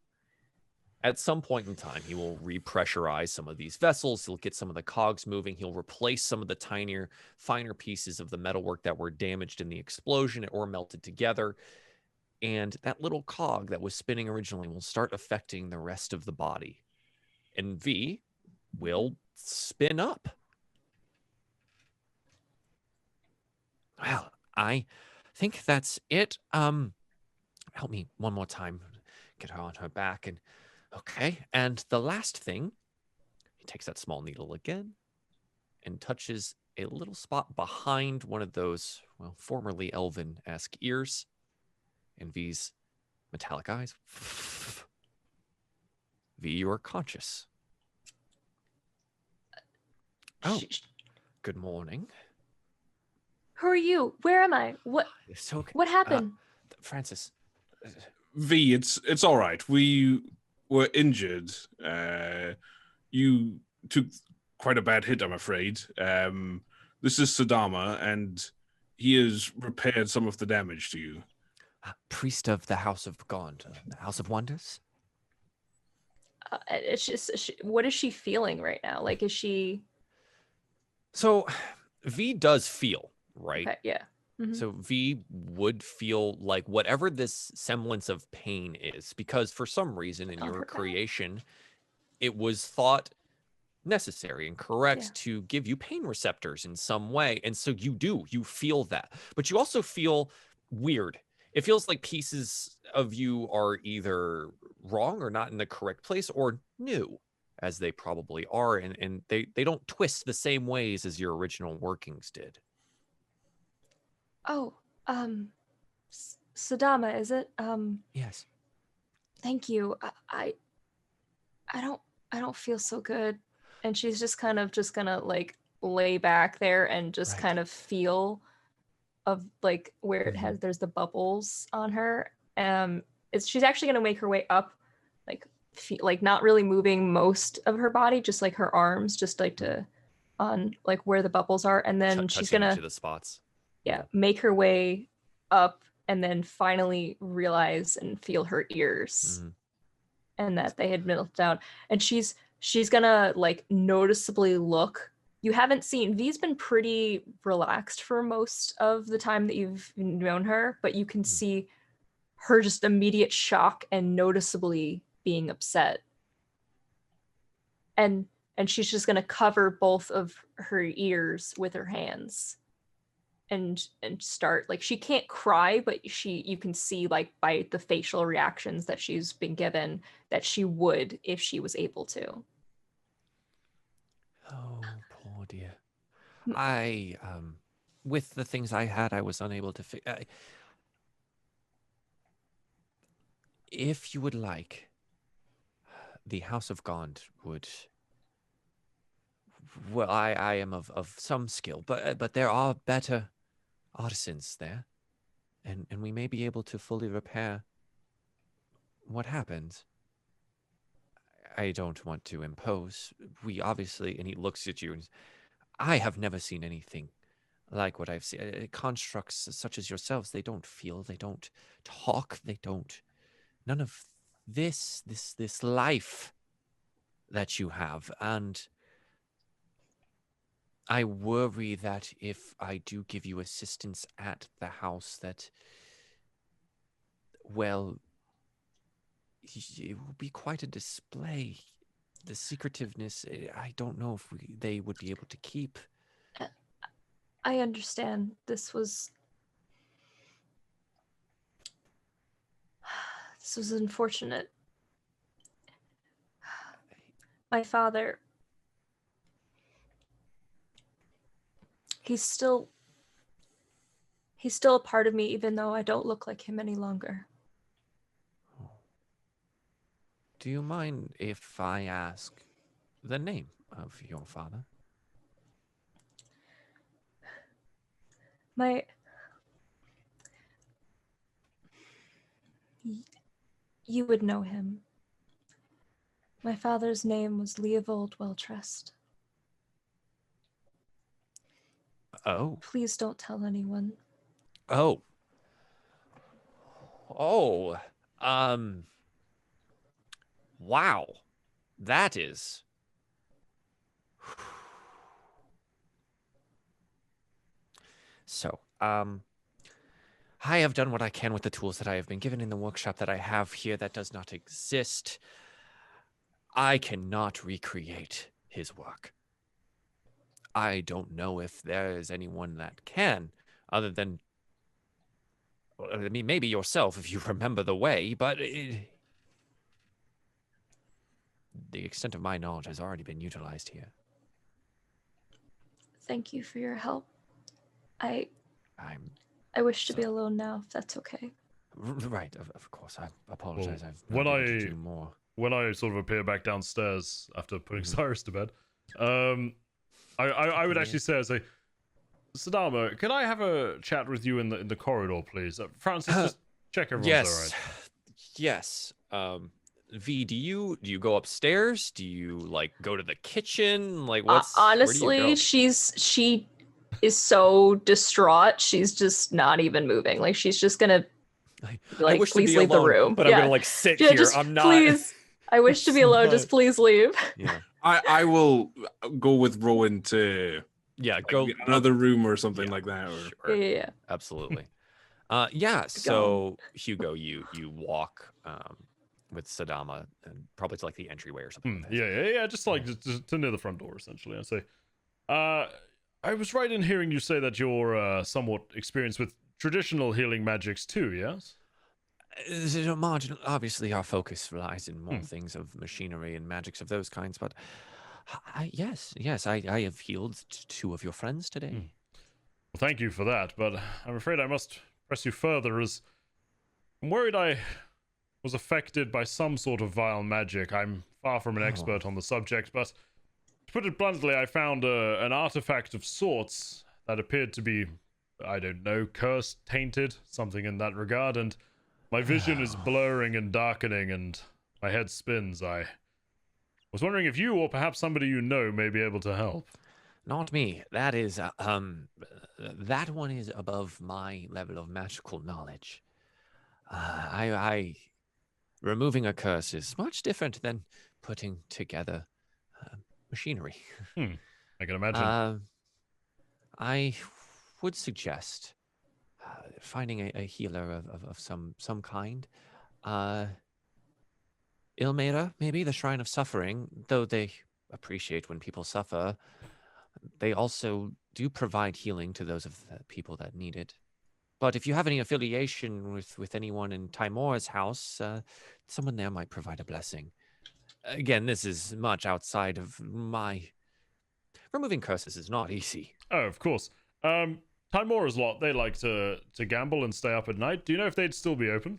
at some point in time, he will repressurize some of these vessels. He'll get some of the cogs moving. He'll replace some of the tinier, finer pieces of the metalwork that were damaged in the explosion or melted together. And that little cog that was spinning originally will start affecting the rest of the body. And V will spin up. Well, I think that's it. Help me one more time. Get her on her back and okay. And the last thing, he takes that small needle again and touches a little spot behind one of those, well, formerly elven-esque ears. And V's metallic eyes. V, you are conscious. Oh, good morning. Who are you? Where am I? It's okay. What happened? Francis. V, it's all right. We were injured. You took quite a bad hit, I'm afraid. This is Sadama, and he has repaired some of the damage to you. Priest of the House of God, the House of Wonders? It's just, what is she feeling right now? Like, is she... So, V does feel, right? Okay, yeah. Mm-hmm. So V would feel like whatever this semblance of pain is, because for some reason in your creation, it was thought necessary and correct to give you pain receptors in some way. And so you feel that. But you also feel weird. It feels like pieces of you are either wrong or not in the correct place or new, as they probably are. And they don't twist the same ways as your original workings did. Oh, Sadama, is it? Yes. Thank you. I don't feel so good. And she's just kind of just gonna like lay back there and just kind of feel of like where it has, there's the bubbles on her. She's actually gonna make her way up, like not really moving most of her body, just like her arms, just like to on like where the bubbles are, and then she's gonna to the spots. Make her way up and then finally realize and feel her ears and that they had melted down. And she's gonna like noticeably look. You haven't seen, V's been pretty relaxed for most of the time that you've known her, but you can see her just immediate shock and noticeably being upset. And she's just gonna cover both of her ears with her hands. And start, like, she can't cry, but you can see like by the facial reactions that she's been given that she would if she was able to. Oh, poor dear. I with the things I had, I was unable to if you would like, the House of God would, well, I am of some skill, but there are better artisans there, and we may be able to fully repair what happened. I don't want to impose. We obviously, and he looks at you, and I have never seen anything like what I've seen. Constructs such as yourselves, they don't feel, they don't talk, they don't. None of this life that you have. And I worry that if I do give you assistance at the house, that, well, it will be quite a display. The secretiveness, I don't know if they would be able to keep. I understand this was unfortunate. My father, he's still a part of me, even though I don't look like him any longer. Do you mind if I ask the name of your father? You would know him. My father's name was Leovold Welltrust. Oh. Please don't tell anyone. Oh. Wow. That is. So, I have done what I can with the tools that I have been given in the workshop that I have here that does not exist. I cannot recreate his work. I don't know if there is anyone that can, other than, I mean, maybe yourself if you remember the way, but the extent of my knowledge has already been utilized here. Thank you for your help. I I'm wish to be alone now, if that's okay. right. Of course, I apologize. Well, I've not been able to do more. When I sort of appear back downstairs after putting Cyrus to bed, I would actually say, Sadama, can I have a chat with you in the corridor, please? Francis, just check everyone's all right. Yes. V, do you go upstairs? Do you like go to the kitchen? Like, what's honestly, where do you go? she is so distraught. She's just not even moving. Like she's just gonna I wish please to be leave alone, the room. but I'm gonna like sit Yeah, here. just I'm not. Please. I wish to be alone. Just please leave. Yeah. I will go with Rowan to Go another room or something like that. Or... Sure. Yeah. Absolutely. Yeah. So Hugo, you walk with Sadama and probably to like the entryway or something. Yeah. Just like just to near the front door, essentially. I say, I was right in hearing you say that you're somewhat experienced with traditional healing magics too. Yes. Marginal. Obviously, our focus lies in more things of machinery and magics of those kinds. But yes, I have healed two of your friends today. Well, thank you for that, but I'm afraid I must press you further, as I'm worried I was affected by some sort of vile magic. I'm far from an expert on the subject, but to put it bluntly, I found an artifact of sorts that appeared to be, I don't know, cursed, tainted, something in that regard, and my vision is blurring and darkening, and my head spins. I was wondering if you, or perhaps somebody you know, may be able to help. Not me. That is, that one is above my level of magical knowledge. Removing a curse is much different than putting together machinery. I can imagine. I would suggest finding a healer of some kind. Ilmera, maybe the Shrine of Suffering, though they appreciate when people suffer, they also do provide healing to those of the people that need it. But if you have any affiliation with anyone in Timora's house, someone there might provide a blessing. Again, this is much outside of my... Removing curses is not easy. Oh, of course. Timora's lot, they like to gamble and stay up at night. Do you know if they'd still be open?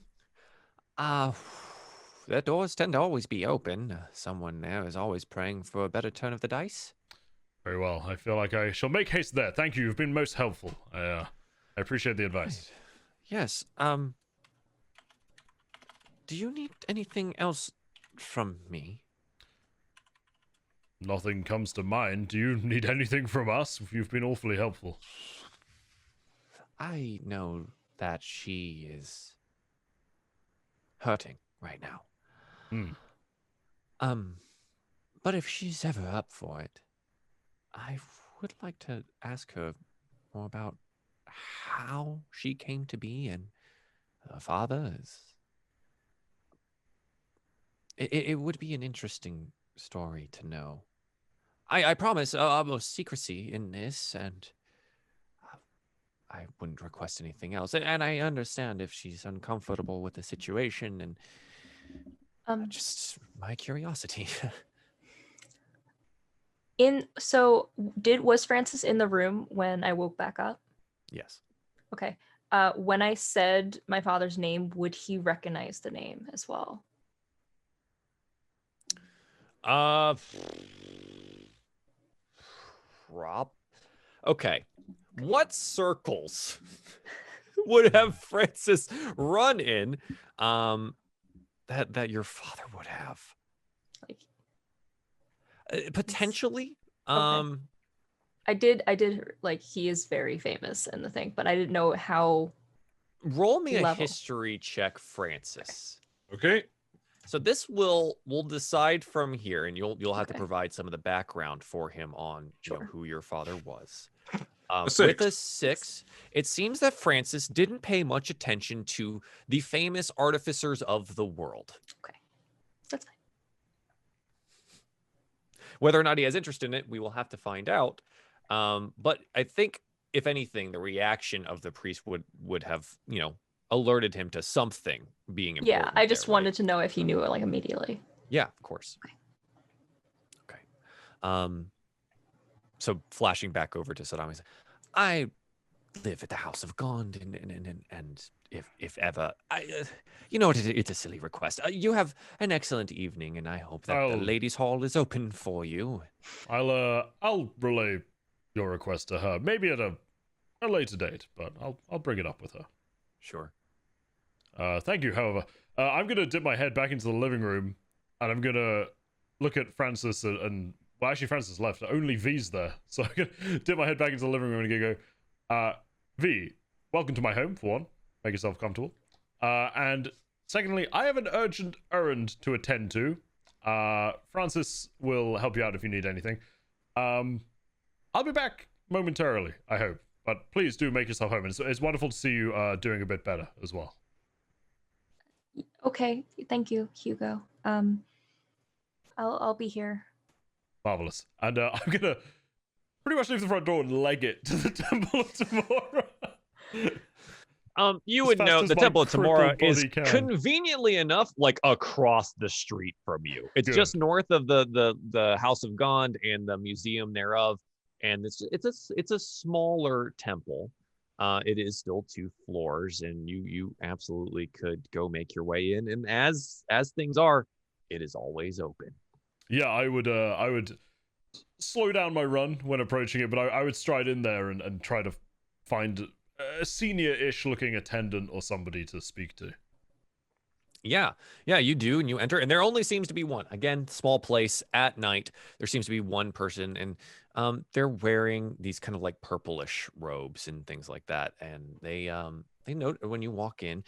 Their doors tend to always be open. Someone there is always praying for a better turn of the dice. Very well. I feel like I shall make haste there. Thank you. You've been most helpful. I appreciate the advice. Right. Yes. Do you need anything else from me? Nothing comes to mind. Do you need anything from us? You've been awfully helpful. I know that she is hurting right now. Hmm. But if she's ever up for it, I would like to ask her more about how she came to be and her father is. It would be an interesting story to know. I promise utmost secrecy in this, and I wouldn't request anything else. And I understand if she's uncomfortable with the situation, and just my curiosity. Was Francis in the room when I woke back up? Yes. Okay. When I said my father's name, would he recognize the name as well? Okay. What circles would have Francis run in that your father would have? Like, potentially. okay. I did like, he is very famous in the thing, but I didn't know how. Roll me a level. history check, Francis. Okay. So this we'll decide from here, and you'll have to provide some of the background for him on who your father was. With a 6, it seems that Francis didn't pay much attention to the famous artificers of the world. Okay, that's fine. Whether or not he has interest in it, we will have to find out. But I think, if anything, the reaction of the priest would have, alerted him to something being important. Yeah, I just wanted to know if he knew it, like, immediately. Yeah, of course. Okay. So flashing back over to Saddam, I live at the House of Gond, and if ever, it's a silly request. You have an excellent evening, and I hope that the ladies' hall is open for you. I'll relay your request to her, maybe at a later date, but I'll bring it up with her. Sure. Thank you. However, I'm gonna dip my head back into the living room, and I'm gonna look at Francis and well, actually, Francis left. Only V's there, so I'm gonna dip my head back into the living room and go, V, welcome to my home, for one. Make yourself comfortable. And secondly, I have an urgent errand to attend to. Francis will help you out if you need anything. I'll be back momentarily, I hope. But please do make yourself home. It's wonderful to see you doing a bit better as well. Okay, thank you, Hugo. I'll be here. Marvelous. And I'm gonna pretty much leave the front door and leg it to the Temple of Tamora. You would know the Temple of Tamora is conveniently enough like across the street from you. It's just north of the House of Gond and the museum thereof, and it's a smaller temple. It is still 2 floors, and you absolutely could go make your way in. And as things are, it is always open. Yeah, I would slow down my run when approaching it, but I would stride in there and try to find a senior-ish looking attendant or somebody to speak to. Yeah, you do, and you enter, and there only seems to be one. Again, small place at night. There seems to be one person, and they're wearing these kind of like purplish robes and things like that. And they note when you walk in,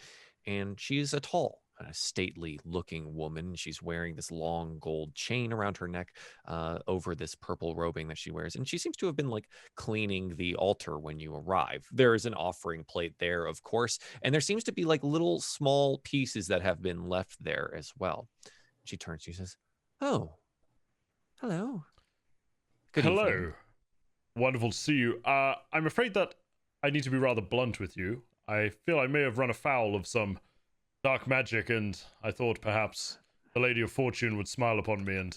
and she's a tall, stately looking woman. She's wearing this long gold chain around her neck over this purple robing that she wears, and she seems to have been like cleaning the altar when you arrive. There is an offering plate there, of course, and there seems to be like little small pieces that have been left there as well. She turns to you and says, "Oh, hello. Good Hello. evening. Wonderful to see you. I'm afraid that I need to be rather blunt with you. I feel I may have run afoul of some dark magic, and I thought perhaps the Lady of Fortune would smile upon me and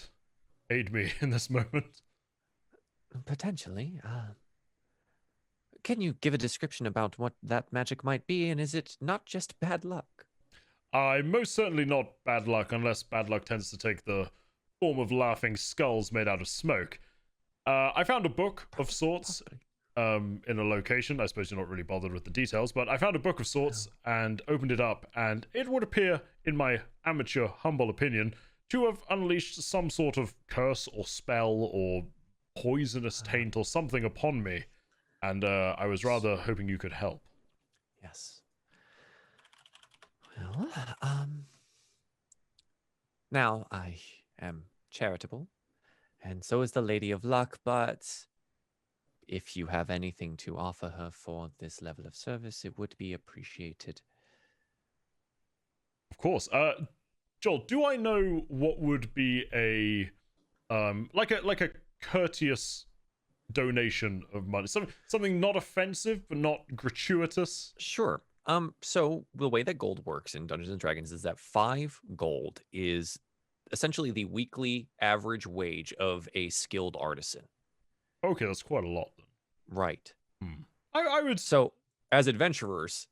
aid me in this moment." Potentially. Can you give a description about what that magic might be, and is it not just bad luck? I'm most certainly not bad luck, unless bad luck tends to take the form of laughing skulls made out of smoke. I found a book of sorts in a location. I suppose you're not really bothered with the details, but I found a book of sorts and opened it up, and it would appear, in my amateur, humble opinion, to have unleashed some sort of curse or spell or poisonous taint or something upon me, and I was rather hoping you could help. Yes. Well, now I am charitable, and so is the Lady of Luck, but if you have anything to offer her for this level of service, it would be appreciated. Of course. Joel, do I know what would be a like a courteous donation of money? Something not offensive but not gratuitous? Sure. So the way that gold works in Dungeons and Dragons is that 5 gold is essentially the weekly average wage of a skilled artisan. Okay, that's quite a lot then. Right. I would. So as adventurers,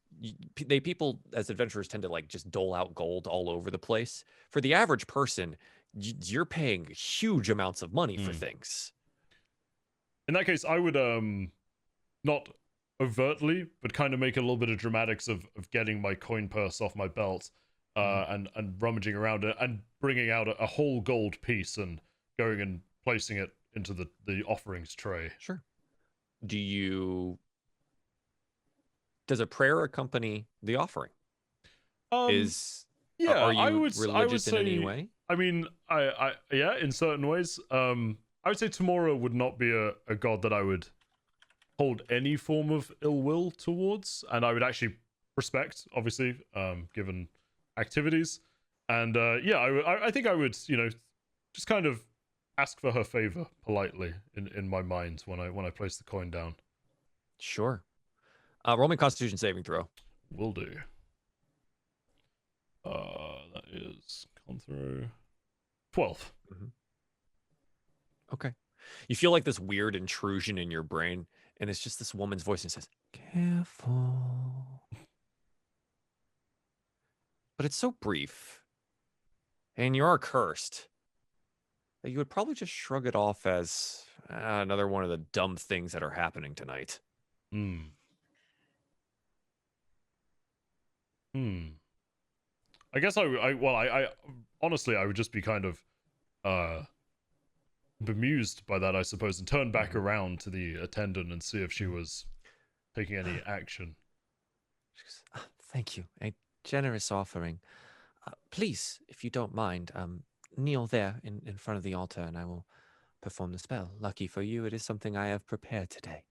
people as adventurers tend to like just dole out gold all over the place. For the average person, you're paying huge amounts of money for things. In that case, I would not overtly, but kind of make a little bit of dramatics of getting my coin purse off my belt, and rummaging around it and bringing out a whole gold piece and going and placing it into the offerings tray. Sure. Does a prayer accompany the offering? Are you religious in any way? I mean, I yeah, in certain ways. I would say Tamora would not be a god that I would hold any form of ill will towards, and I would actually respect, obviously, given activities. And I think I would, just kind of ask for her favor politely in my mind when I place the coin down. Sure. Roll me Constitution saving throw. Will do. That is con through 12. Okay. You feel like this weird intrusion in your brain, and it's just this woman's voice and says, "Careful." But it's so brief, and you are cursed, that you would probably just shrug it off as another one of the dumb things that are happening tonight. I guess I honestly, I would just be kind of bemused by that, I suppose, and turn back around to the attendant and see if she was taking any action. She goes, "Thank you. A generous offering. Please, if you don't mind, kneel there in front of the altar and I will perform the spell. Lucky for you, it is something I have prepared today."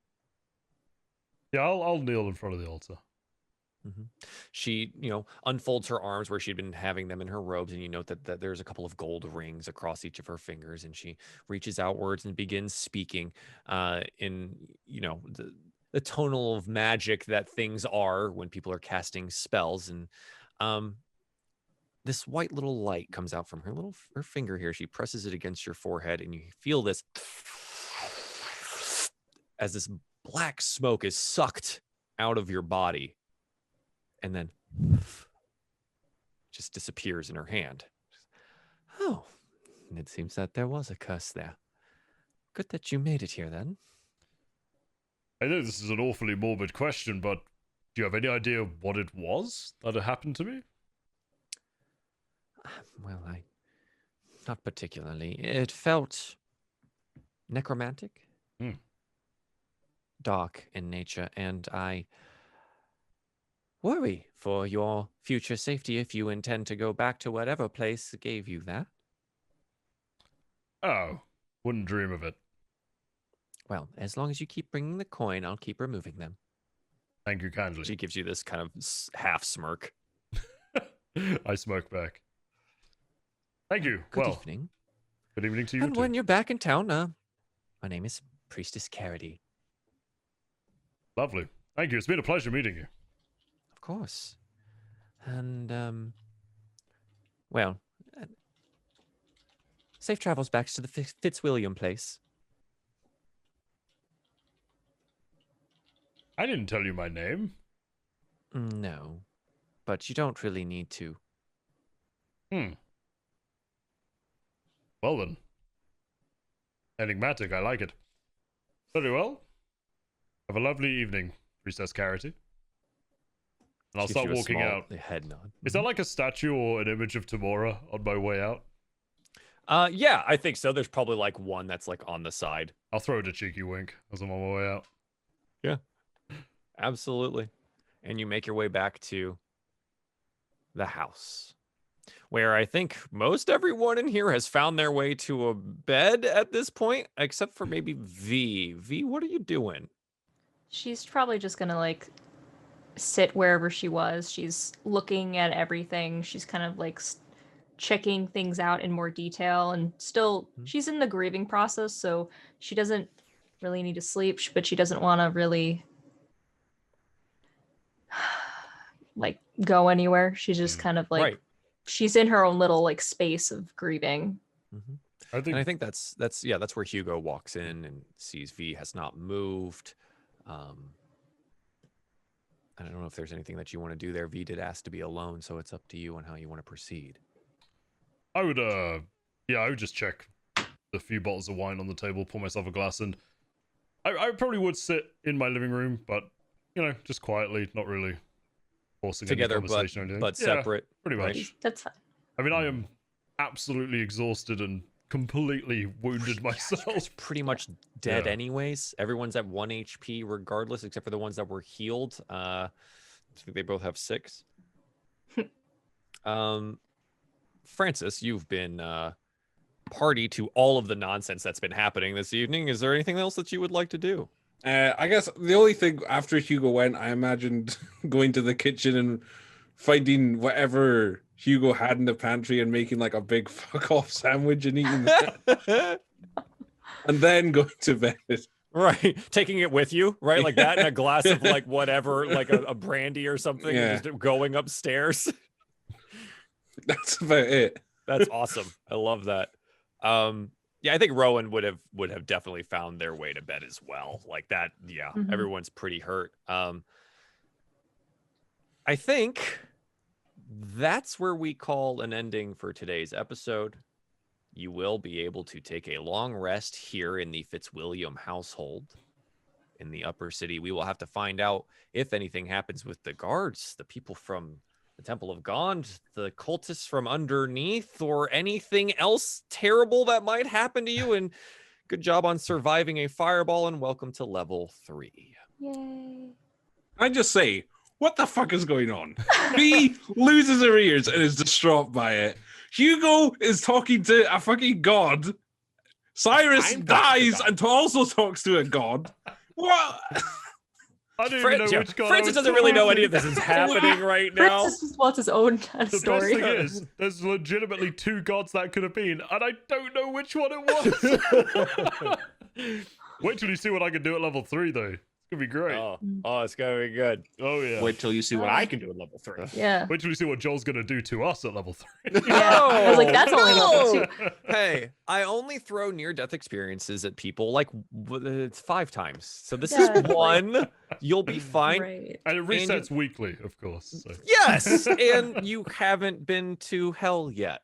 Yeah, I'll kneel in front of the altar. She, unfolds her arms where she'd been having them in her robes, and you note that there's a couple of gold rings across each of her fingers, and she reaches outwards and begins speaking in, the tonal of magic that things are when people are casting spells. And this white little light comes out from her finger here. She presses it against your forehead, and you feel this as this black smoke is sucked out of your body. And then just disappears in her hand. Oh, it seems that there was a curse there. Good that you made it here, then. I know this is an awfully morbid question, but do you have any idea what it was that had happened to me? Well, not particularly. It felt necromantic, dark in nature, and I worry for your future safety if you intend to go back to whatever place gave you that. Oh, wouldn't dream of it. Well, as long as you keep bringing the coin, I'll keep removing them. Thank you kindly. She gives you this kind of half smirk. I smirk back. Thank you. Good evening. Good evening to you And too. when you're back in town, my name is Priestess Carity. Lovely. Thank you. It's been a pleasure meeting you. Of course. And, safe travels back to the Fitzwilliam place. I didn't tell you my name. No, but you don't really need to. Well then. Enigmatic, I like it. Very well. Have a lovely evening, Priestess Carity. And I'll start walking out. Head nod. Is that like a statue or an image of Tamora on my way out? Yeah, I think so. There's probably like one that's like on the side. I'll throw it a cheeky wink as I'm on my way out. Yeah, absolutely. and you make your way back to the house, where I think most everyone in here has found their way to a bed at this point, except for maybe V. V, what are you doing? She's probably just gonna like sit wherever she was. She's looking at everything. She's kind of like checking things out in more detail, and still she's in the grieving process, so she doesn't really need to sleep, but she doesn't want to really like go anywhere. She's just kind of like Right. she's in her own little like space of grieving. And I think that's where Hugo walks in and sees V has not moved. I don't know if there's anything that you want to do there. V did ask to be alone, so it's up to you on how you want to proceed. I would I would just check the few bottles of wine on the table, pour myself a glass, and I probably would sit in my living room, but just quietly, not really forcing Together, any conversation or anything. but separate. Pretty much. right? That's fine. I mean, I am absolutely exhausted and completely wounded myself. It's pretty much dead Yeah. anyways. Everyone's at 1 HP regardless, except for the ones that were healed. I think they both have 6. Francis, you've been party to all of the nonsense that's been happening this evening. Is there anything else that you would like to do? I guess the only thing after Hugo went, I imagined going to the kitchen and finding whatever Hugo had in the pantry and making like a big fuck off sandwich and eating that. And then going to bed. Right, taking it with you, right, like that, and a glass of like whatever, like a brandy or something, and just going upstairs. That's about it. That's awesome. I love that. Yeah, I think Rowan would have definitely found their way to bed as well. Like that, yeah. Everyone's pretty hurt. I think that's where we call an ending for today's episode. You will be able to take a long rest here in the Fitzwilliam household in the upper city. We will have to find out if anything happens with the guards, the people from the Temple of Gond, the cultists from underneath, or anything else terrible that might happen to you. And good job on surviving a fireball, and welcome to level 3. Yay. I just say, what the fuck is going on? B loses her ears and is distraught by it. Hugo is talking to a fucking god. Cyrus I'm talking to dies God. and also talks to a god. What? I don't even know which god I Francis was doesn't really know talking any of this is happening right now. Francis just wants his own kind of The story. best thing is, there's legitimately 2 gods that could have been, and I don't know which one it was. Wait till you see what I can do at level 3, though. It's gonna be great. Oh, it's gonna be good. Oh yeah. Wait till you see what I can do at level 3. Yeah. Wait till you see what Joel's gonna do to us at level 3. Yeah. I was like, that's only level 2. Hey, I only throw near-death experiences at people like it's 5 times. So this Yeah, is 1. You'll be fine. Right. And it And resets weekly, of course. So. Yes, and you haven't been to hell yet.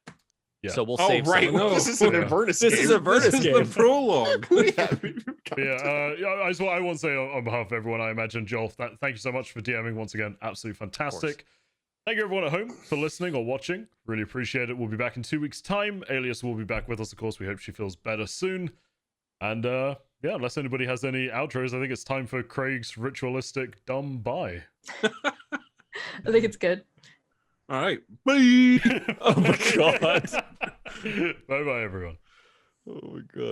Yeah. So we'll Oh, save right. some. Well, No. this is an Yeah. Avernus This game. is a Avernus This is game. the prologue. I just I want to say on behalf of everyone, I imagine, Joel, thank you so much for DMing once again. Absolutely fantastic. Thank you everyone at home for listening or watching. Really appreciate it. We'll be back in 2 weeks' time. Alias will be back with us, of course. We hope she feels better soon. And yeah, unless anybody has any outros, I think it's time for Craig's ritualistic dumb bye. I think it's good. All right. Bye. Oh my god. Bye bye, everyone. Oh my god.